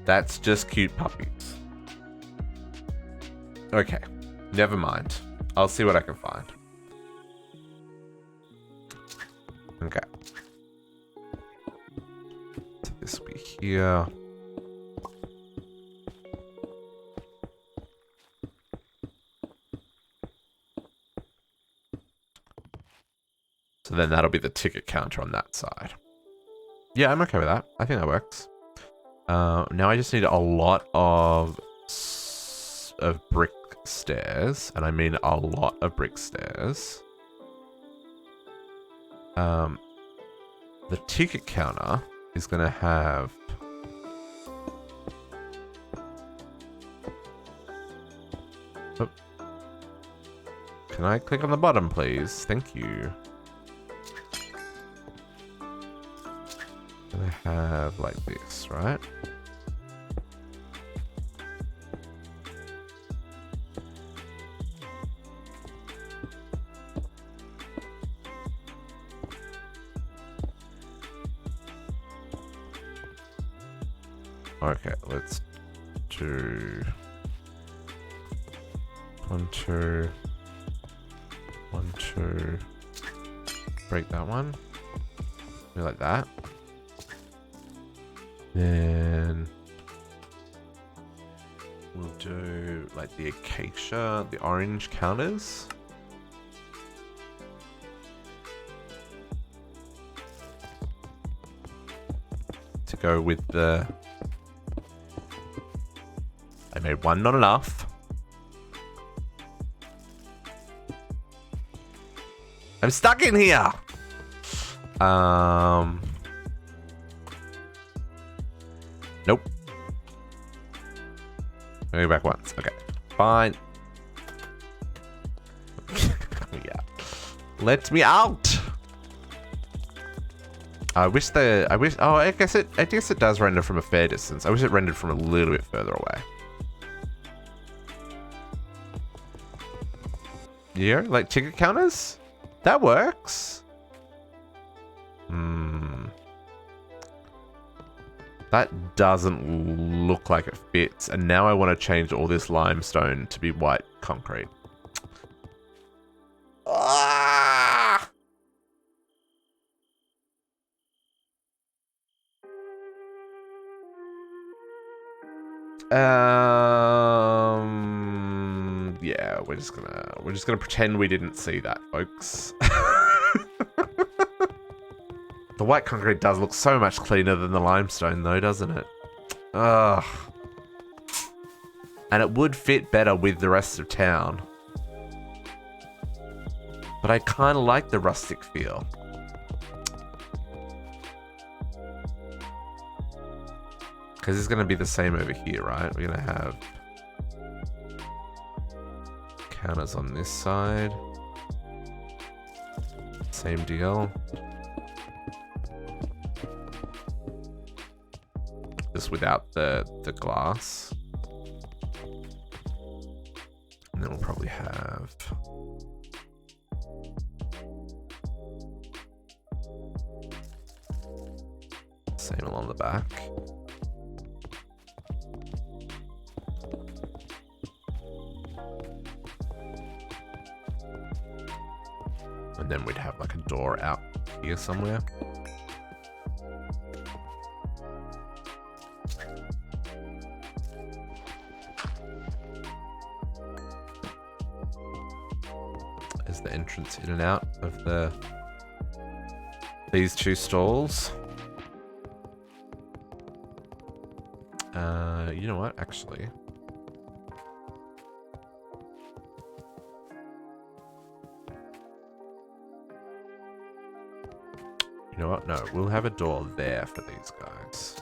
That's just cute puppies. Okay, never mind. I'll see what I can find. Okay. So this will be here. So then that'll be the ticket counter on that side. Yeah, I'm okay with that. I think that works. Now I just need a lot of brick stairs, and I mean a lot of brick stairs. The ticket counter is going to have... Oh. Can I click on the bottom, please? Thank you. Going to have like this, right? Okay, let's do 1, 2, 1, 2. Break that one. Do like that. Then we'll do like the acacia, the orange counters. To go with the... I made one, not enough. I'm stuck in here. Nope. Go back once. Okay, fine. Yeah. Let me out. I wish. Oh, I guess it does render from a fair distance. I wish it rendered from a little bit further away. Yeah, like ticket counters? That works. That doesn't look like it fits. And now I want to change all this limestone to be white concrete. Ah! Yeah, we're just gonna pretend we didn't see that, folks. The white concrete does look so much cleaner than the limestone, though, doesn't it? Ugh. And it would fit better with the rest of town. But I kind of like the rustic feel. Because it's going to be the same over here, right? We're going to have counters on this side. Same deal. Just without the glass. And then we'll probably have... same along the back. And then we'd have like a door out here somewhere. As the entrance in and out of these two stalls. You know what, actually. You know what? No, we'll have a door there for these guys.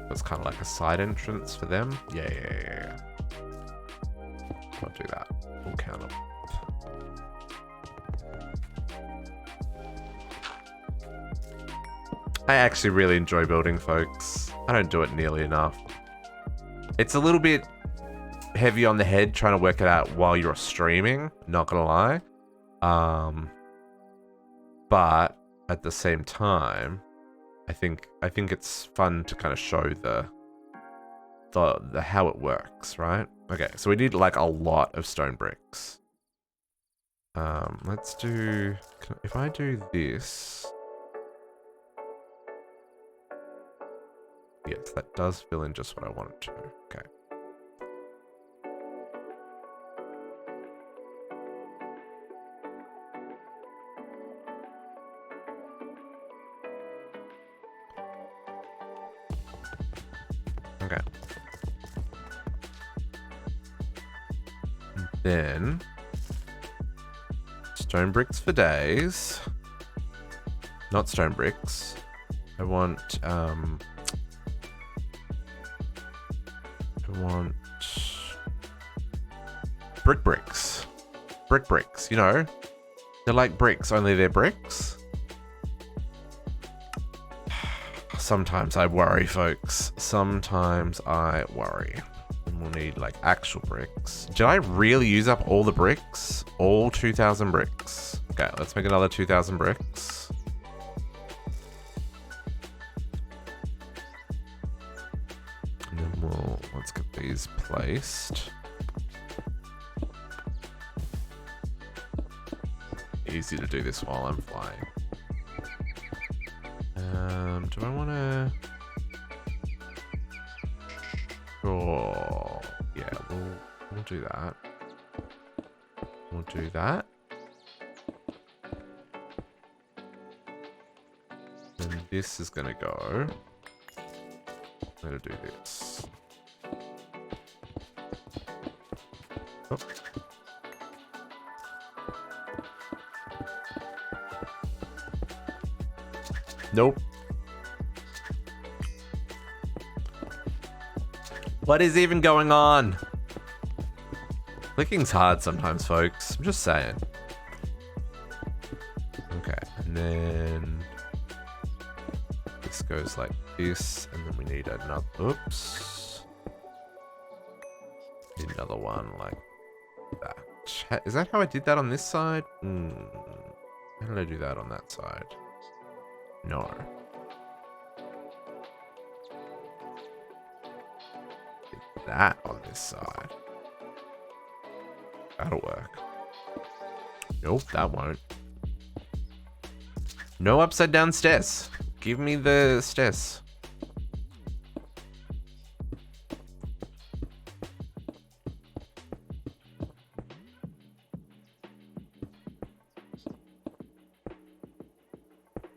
That's kind of like a side entrance for them. Yeah. I'll do that. We'll count them. I actually really enjoy building, folks. I don't do it nearly enough. It's a little bit heavy on the head trying to work it out while you're streaming, not gonna lie. But at the same time, I think it's fun to kind of show the how it works, right? Okay, so we need like a lot of stone bricks. Let's do, if I do this. Yes, that does fill in just what I want it to. Okay. Okay. And then stone bricks for days. Not stone bricks. I want bricks. Bricks, you know. They're like bricks, only they're bricks. Sometimes I worry, folks. Sometimes I worry. And we'll need like actual bricks. Did I really use up all the bricks? All 2,000 bricks. Okay, let's make another 2,000 bricks. And then let's get these placed. Easy to do this while I'm flying. Do I want to? Sure. Yeah, we'll do that. We'll do that. And this is gonna go. I'm gonna do this. Oh. Nope. What is even going on? Clicking's hard sometimes, folks. I'm just saying. Okay, and then this goes like this, and then we need another. Oops. Need another one like that. Is that how I did that on this side? How did I do that on that side? No. That on this side. That'll work. Nope, that won't. No upside down stairs. Give me the stairs.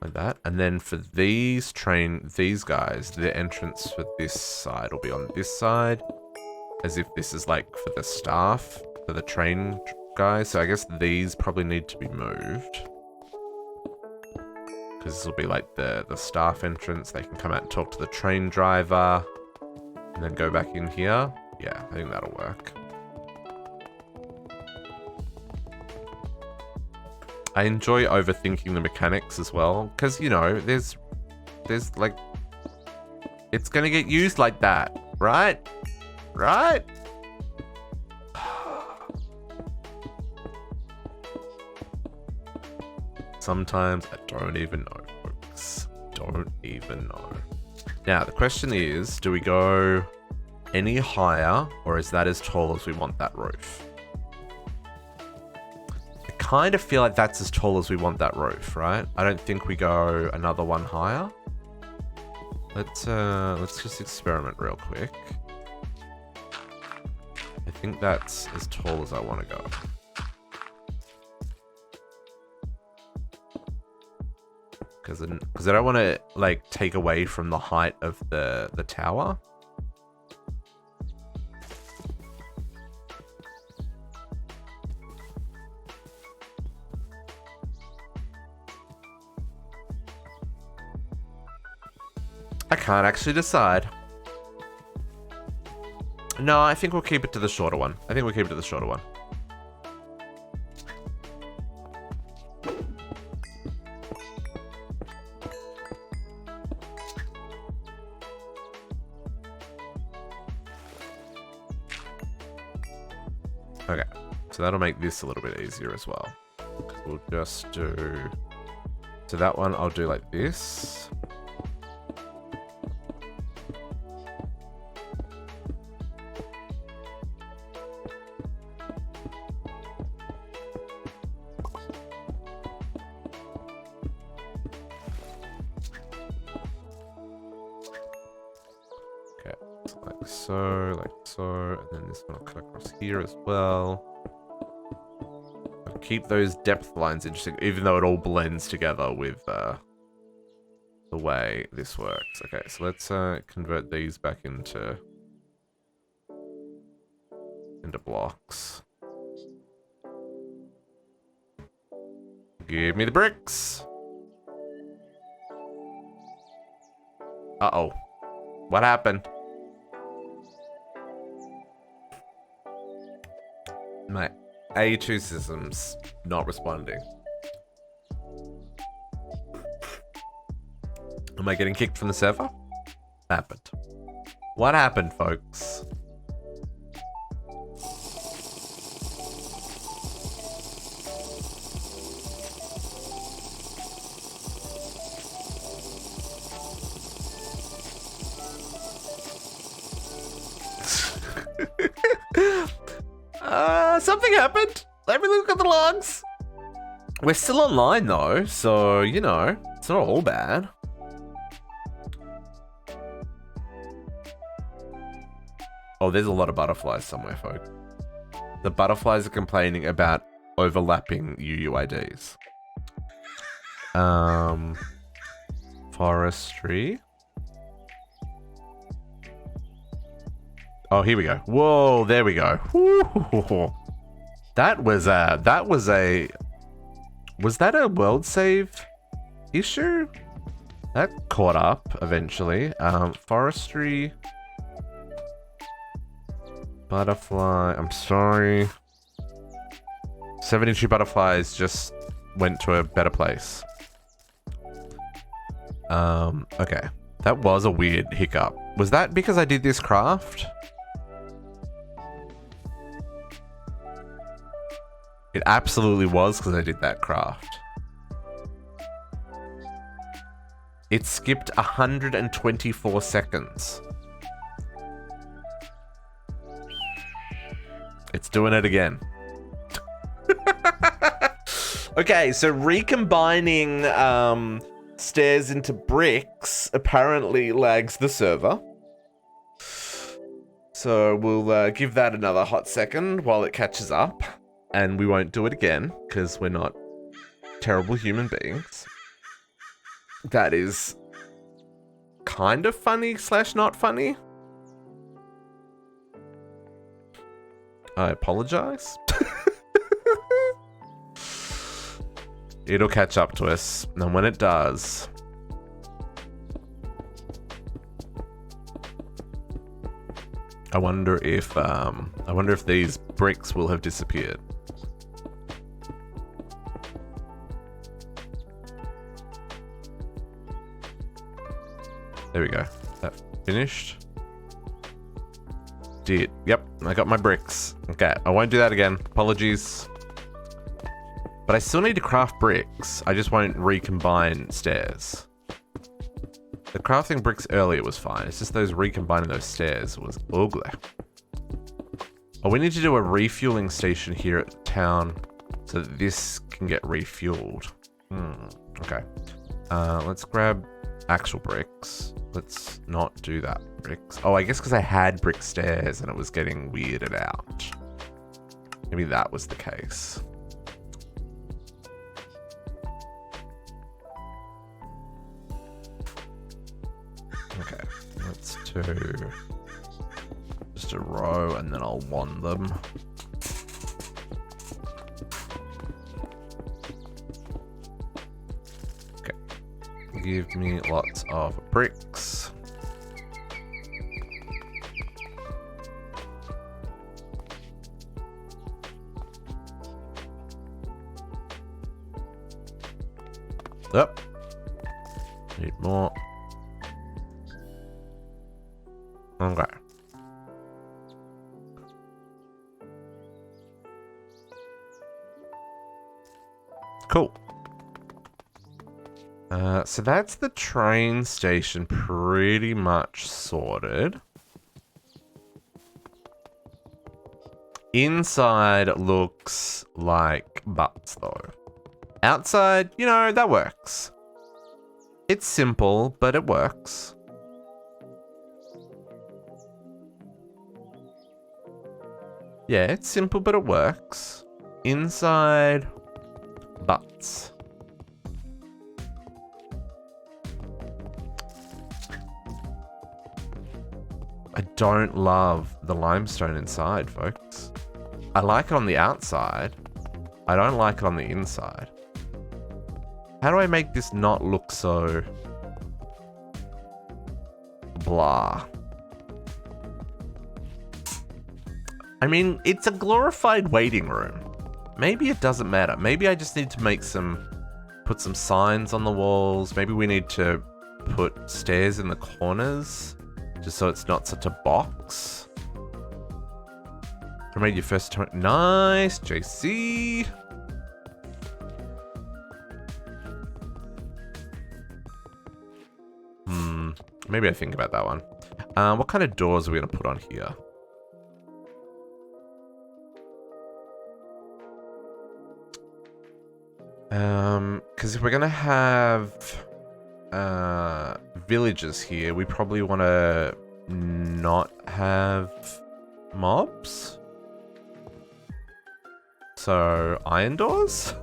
Like that. And then for these guys, the entrance for this side will be on this side. As if this is like for the staff, for the train guys. So I guess these probably need to be moved. Because this will be like the staff entrance. They can come out and talk to the train driver. And then go back in here. Yeah, I think that'll work. I enjoy overthinking the mechanics as well. Because, you know, there's like... It's going to get used like that, right? Right? Sometimes I don't even know, folks. Don't even know. Now, the question is, do we go any higher, or is that as tall as we want that roof? I kind of feel like that's as tall as we want that roof, right? I don't think we go another one higher. Let's just experiment real quick. I think that's as tall as I want to go. Because I don't want to like take away from the height of the tower. I can't actually decide. No, I think we'll keep it to the shorter one. I think we'll keep it to the shorter one. Okay, so that'll make this a little bit easier as well. We'll just do... So that one I'll do like this. Like so, and then this one will cut across here as well. I'll keep those depth lines interesting, even though it all blends together with the the way this works. Okay, so let's convert these back into blocks. Give me the bricks. Uh-oh. What happened? My A2 system's not responding. Am I getting kicked from the server? Happened. What happened, folks? Something happened. Let me look at the logs. We're still online though, so you know, it's not all bad. Oh, there's a lot of butterflies somewhere, folks. The butterflies are complaining about overlapping UUIDs. Forestry. Oh, here we go. Whoa, there we go. Woo. Was that a world save issue? That caught up eventually. Forestry. Butterfly, I'm sorry. 72 butterflies just went to a better place. Okay. That was a weird hiccup. Was that because I did this craft? It absolutely was because I did that craft. It skipped 124 seconds. It's doing it again. Okay, so recombining stairs into bricks apparently lags the server. So we'll give that another hot second while it catches up. And we won't do it again, because we're not terrible human beings. That is kind of funny / not funny. I apologize. It'll catch up to us, and when it does... I wonder if these bricks will have disappeared. There we go. That finished. Did. Yep, I got my bricks. Okay, I won't do that again. Apologies. But I still need to craft bricks. I just won't recombine stairs. The crafting bricks earlier was fine. It's just those recombining those stairs was ugly. Oh, we need to do a refueling station here at the town so that this can get refueled. Okay. Let's grab actual bricks. Let's not do that bricks. Oh, I guess because I had brick stairs and it was getting weirded out. Maybe that was the case. Okay, let's do just a row and then I'll wand them. Okay, give me lots of bricks. Yep. Need more. Okay. Cool. So that's the train station pretty much sorted. Inside looks like butts though. Outside, you know, that works. It's simple, but it works. Yeah, it's simple, but it works. Inside, butts. I don't love the limestone inside, folks. I like it on the outside. I don't like it on the inside. How do I make this not look so blah? I mean, it's a glorified waiting room. Maybe it doesn't matter. Maybe I just need to make put some signs on the walls. Maybe we need to put stairs in the corners just so it's not such a box. I made your first time. Nice, JC. Maybe I think about that one. What kind of doors are we gonna put on here? Because if we're gonna have villages here, we probably want to not have mobs. So iron doors.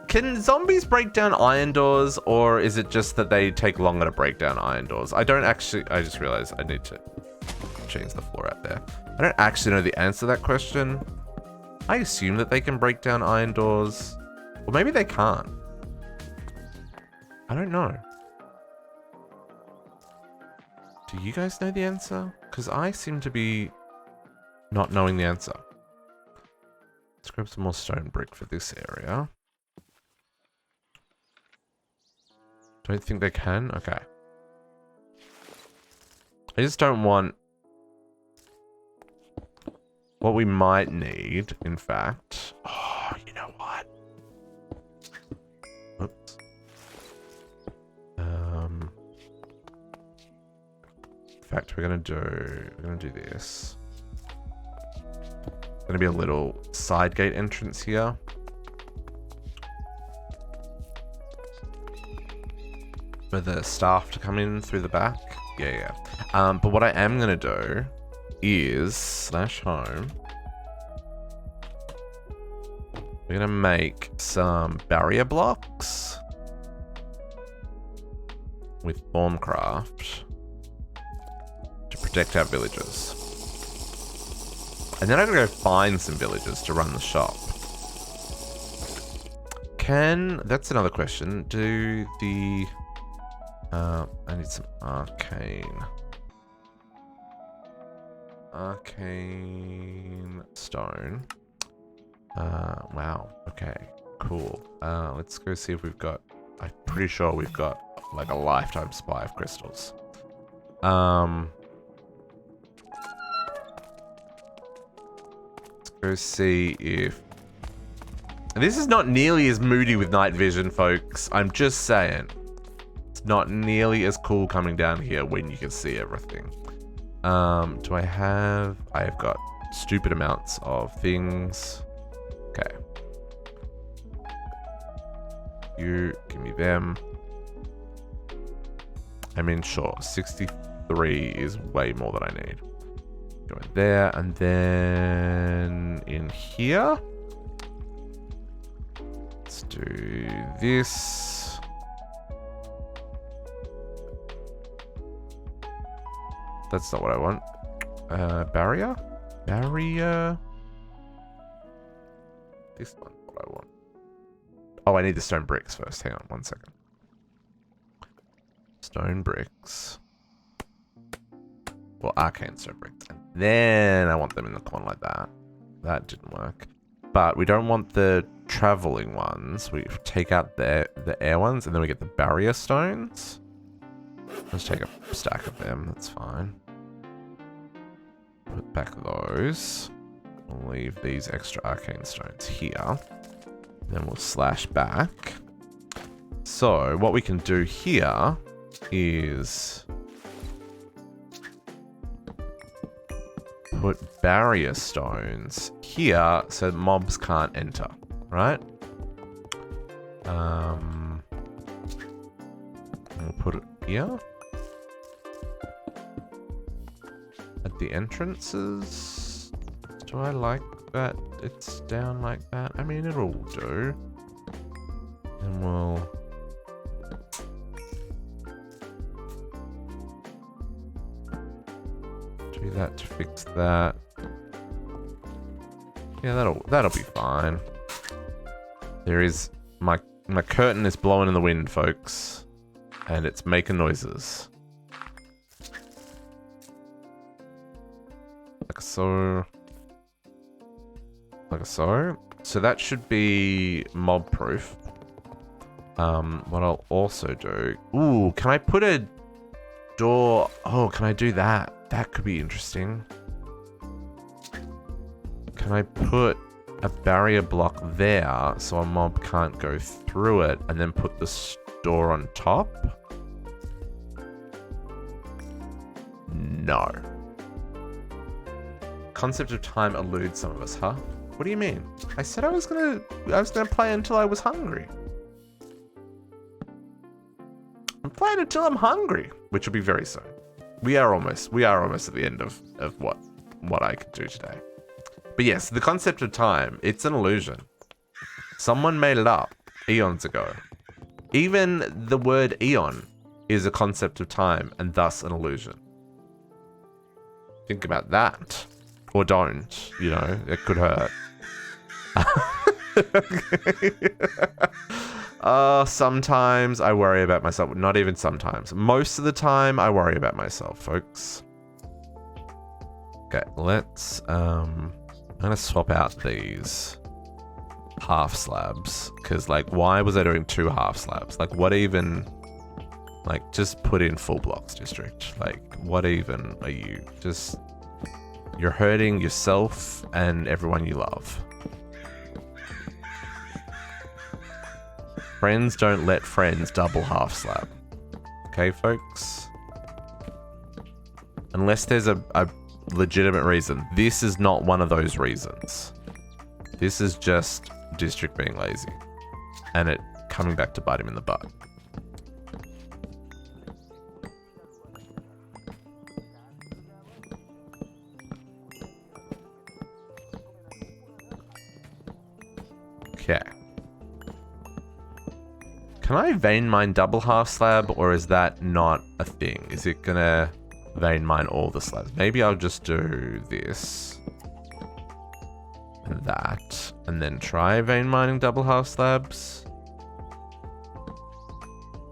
Can zombies break down iron doors, or is it just that they take longer to break down iron doors? I just realized I need to change the floor out there. I don't actually know the answer to that question. I assume that they can break down iron doors. Or maybe they can't. I don't know. Do you guys know the answer? Because I seem to be not knowing the answer. Let's grab some more stone brick for this area. Don't think they can? Okay. I just don't want... What we might need, in fact... Oh, you know what? Oops. In fact, we're gonna do this. Gonna be a little side gate entrance here. For the staff to come in through the back. Yeah. But what I am gonna do is /home. We're gonna make some barrier blocks with Formcraft to protect our villagers. And then I'm gonna go find some villagers to run the shop. That's another question. Do the... I need some arcane stone. Wow. Okay. Cool. Let's go see if we've got... I'm pretty sure we've got like a lifetime supply of crystals. Let's go see if... This is not nearly as moody with night vision, folks. I'm just saying. It's not nearly as cool coming down here when you can see everything. Do I have... I have got stupid amounts of things. Okay. You, give me them. I mean, sure, 63 is way more than I need. Go in there, and then in here. Let's do this. That's not what I want. Barrier? Barrier? This one's what I want. Oh, I need the stone bricks first. Hang on 1 second. Stone bricks. Well, arcane stone bricks. And then I want them in the corner like that. That didn't work. But we don't want the traveling ones. We take out the air ones, and then we get the barrier stones. Let's take a stack of them. That's fine. Put back those. We'll leave these extra arcane stones here. Then we'll slash back. So what we can do here is put barrier stones here so mobs can't enter, right? We'll put it here. At the entrances. Do I like that it's down like that? I mean, it'll do. And we'll do that to fix that. Yeah, that'll be fine. There is my curtain is blowing in the wind, folks, and it's making noises. Like so. Like so. So that should be mob proof. What I'll also do... Ooh, can I put a door... Oh, can I do that? That could be interesting. Can I put a barrier block there so a mob can't go through it and then put the door on top? No. Concept of time eludes some of us, huh? What do you mean? I said I was gonna play until I was hungry. I'm playing until I'm hungry, which will be very soon. We are almost at the end of what I could do today. But yes, the concept of time, it's an illusion. Someone made it up eons ago. Even the word eon is a concept of time and thus an illusion. Think about that. Or don't, you know, it could hurt. Sometimes I worry about myself. Not even sometimes. Most of the time I worry about myself, folks. Okay, let's I'm gonna swap out these half slabs, because like, why was I doing 2 half slabs? Like, what even? Like, just put in full blocks, district. Like, what even are you? Just, you're hurting yourself and everyone you love. Friends don't let friends double half slab. Okay, folks? Unless there's a legitimate reason. This is not one of those reasons. This is just district being lazy. And it coming back to bite him in the butt. Okay. Can I vein mine double half slab, or is that not a thing? Is it gonna vein mine all the slabs? Maybe I'll just do this and that, and then try vein mining double half slabs.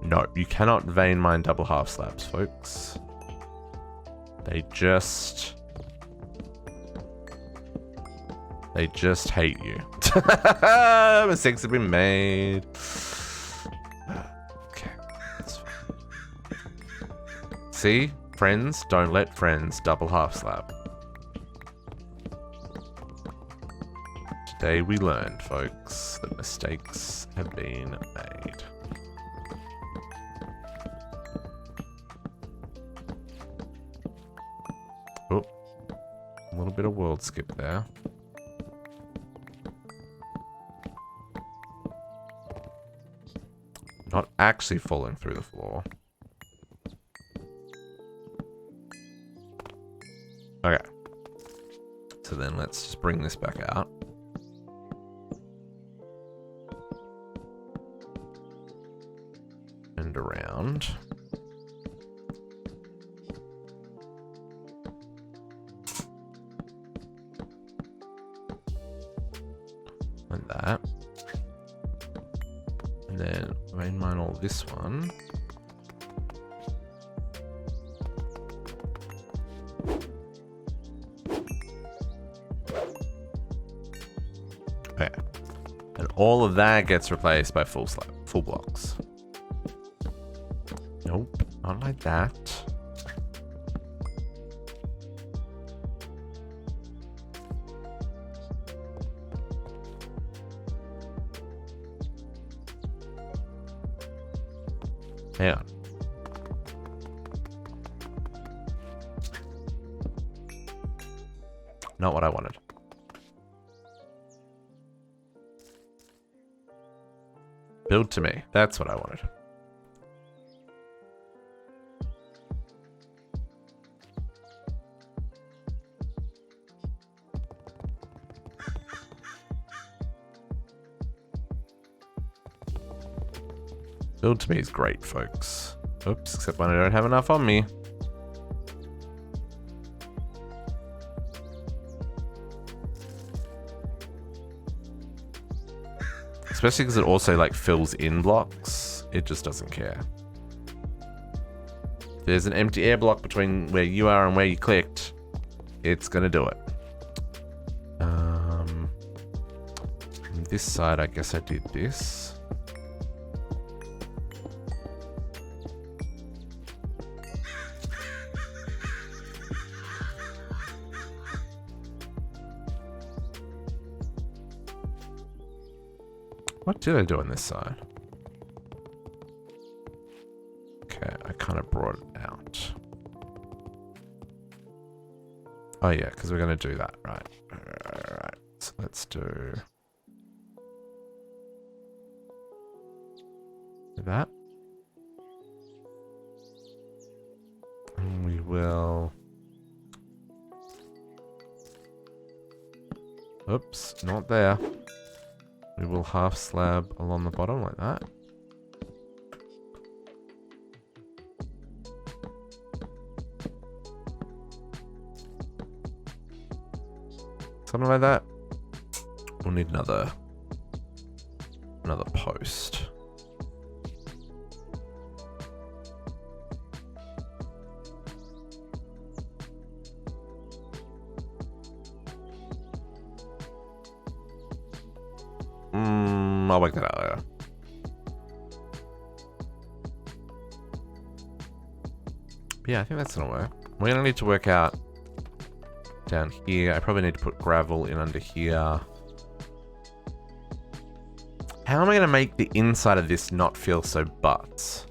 No, you cannot vein mine double half slabs, folks. They just hate you. Mistakes have been made. Okay. That's fine. See? Friends don't let friends double half slab. Today we learned, folks, that mistakes have been made. Oh, a little bit of world skip there. Not actually falling through the floor. Okay. So then let's just bring this back out. And around. Like that. And then vein mine all this one. Okay. And all of that gets replaced by full blocks. Nope, not like that. Yeah. Not what I wanted. Build to me. That's what I wanted. Build to me is great, folks. Oops, except when I don't have enough on me. especially because it also like fills in blocks. It just doesn't care. There's an empty air block between where you are and where you clicked. It's gonna do it. On this side, I guess I did this. What did I do on this side? Okay, I kind of brought it out. Oh yeah, because we're going to do that, right? Alright, so let's do that. And we will... Oops, not there. We will half slab along the bottom like that. Something like that. We'll need another post. I'll work that out later. Yeah, I think that's gonna work. We're gonna need to work out down here. I probably need to put gravel in under here. How am I gonna make the inside of this not feel so butts?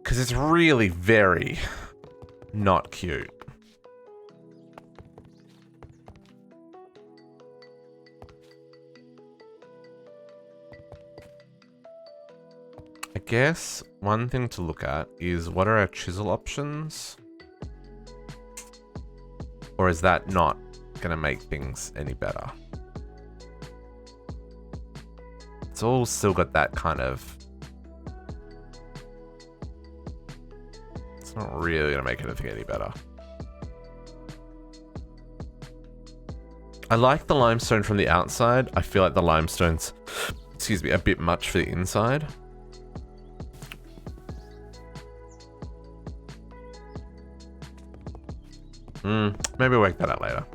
Because it's really very not cute. I guess one thing to look at is what are our chisel options? Or is that not going to make things any better? It's all still got that kind of... It's not really going to make anything any better. I like the limestone from the outside. I feel like the limestone's, excuse me, a bit much for the inside. Maybe I'll work that out later.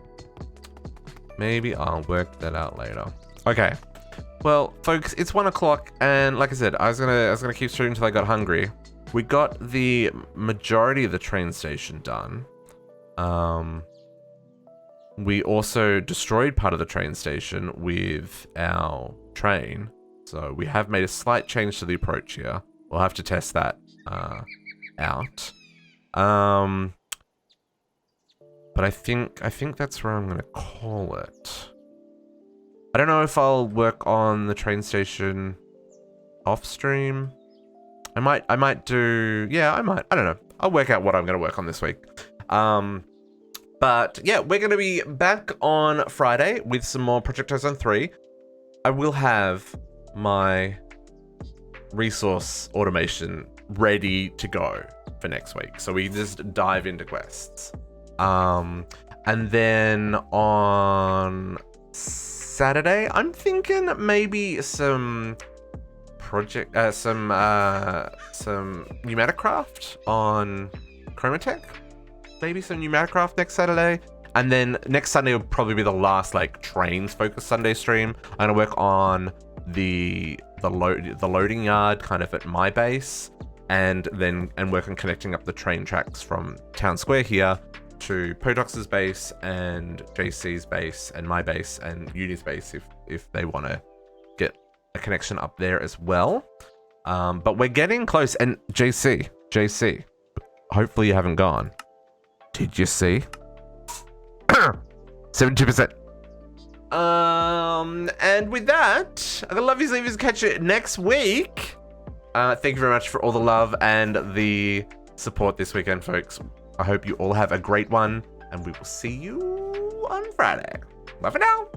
Maybe I'll work that out later. Okay. Well, folks, it's 1 o'clock, and like I said, I was gonna keep streaming until I got hungry. We got the majority of the train station done. We also destroyed part of the train station with our train, so we have made a slight change to the approach here. We'll have to test that out. But I think that's where I'm gonna call it. I don't know if I'll work on the train station off stream. I might do, yeah, I might. I don't know. I'll work out what I'm gonna work on this week. But yeah, we're gonna be back on Friday with some more Project Ozone 3. I will have my resource automation ready to go for next week. So we just dive into quests. And then on Saturday, I'm thinking maybe some pneumaticraft on Chroma. Maybe some pneumaticraft next Saturday. And then next Sunday will probably be the last like trains focused Sunday stream. I'm gonna work on the loading yard kind of at my base, and work on connecting up the train tracks from Town Square here to Podox's base and JC's base and my base and Uni's base if they want to get a connection up there as well. But we're getting close. And JC, hopefully you haven't gone. Did you see? 72%. And with that, the lovies leavers catch you next week. Thank you very much for all the love and the support this weekend, folks. I hope you all have a great one, and we will see you on Friday. Bye for now.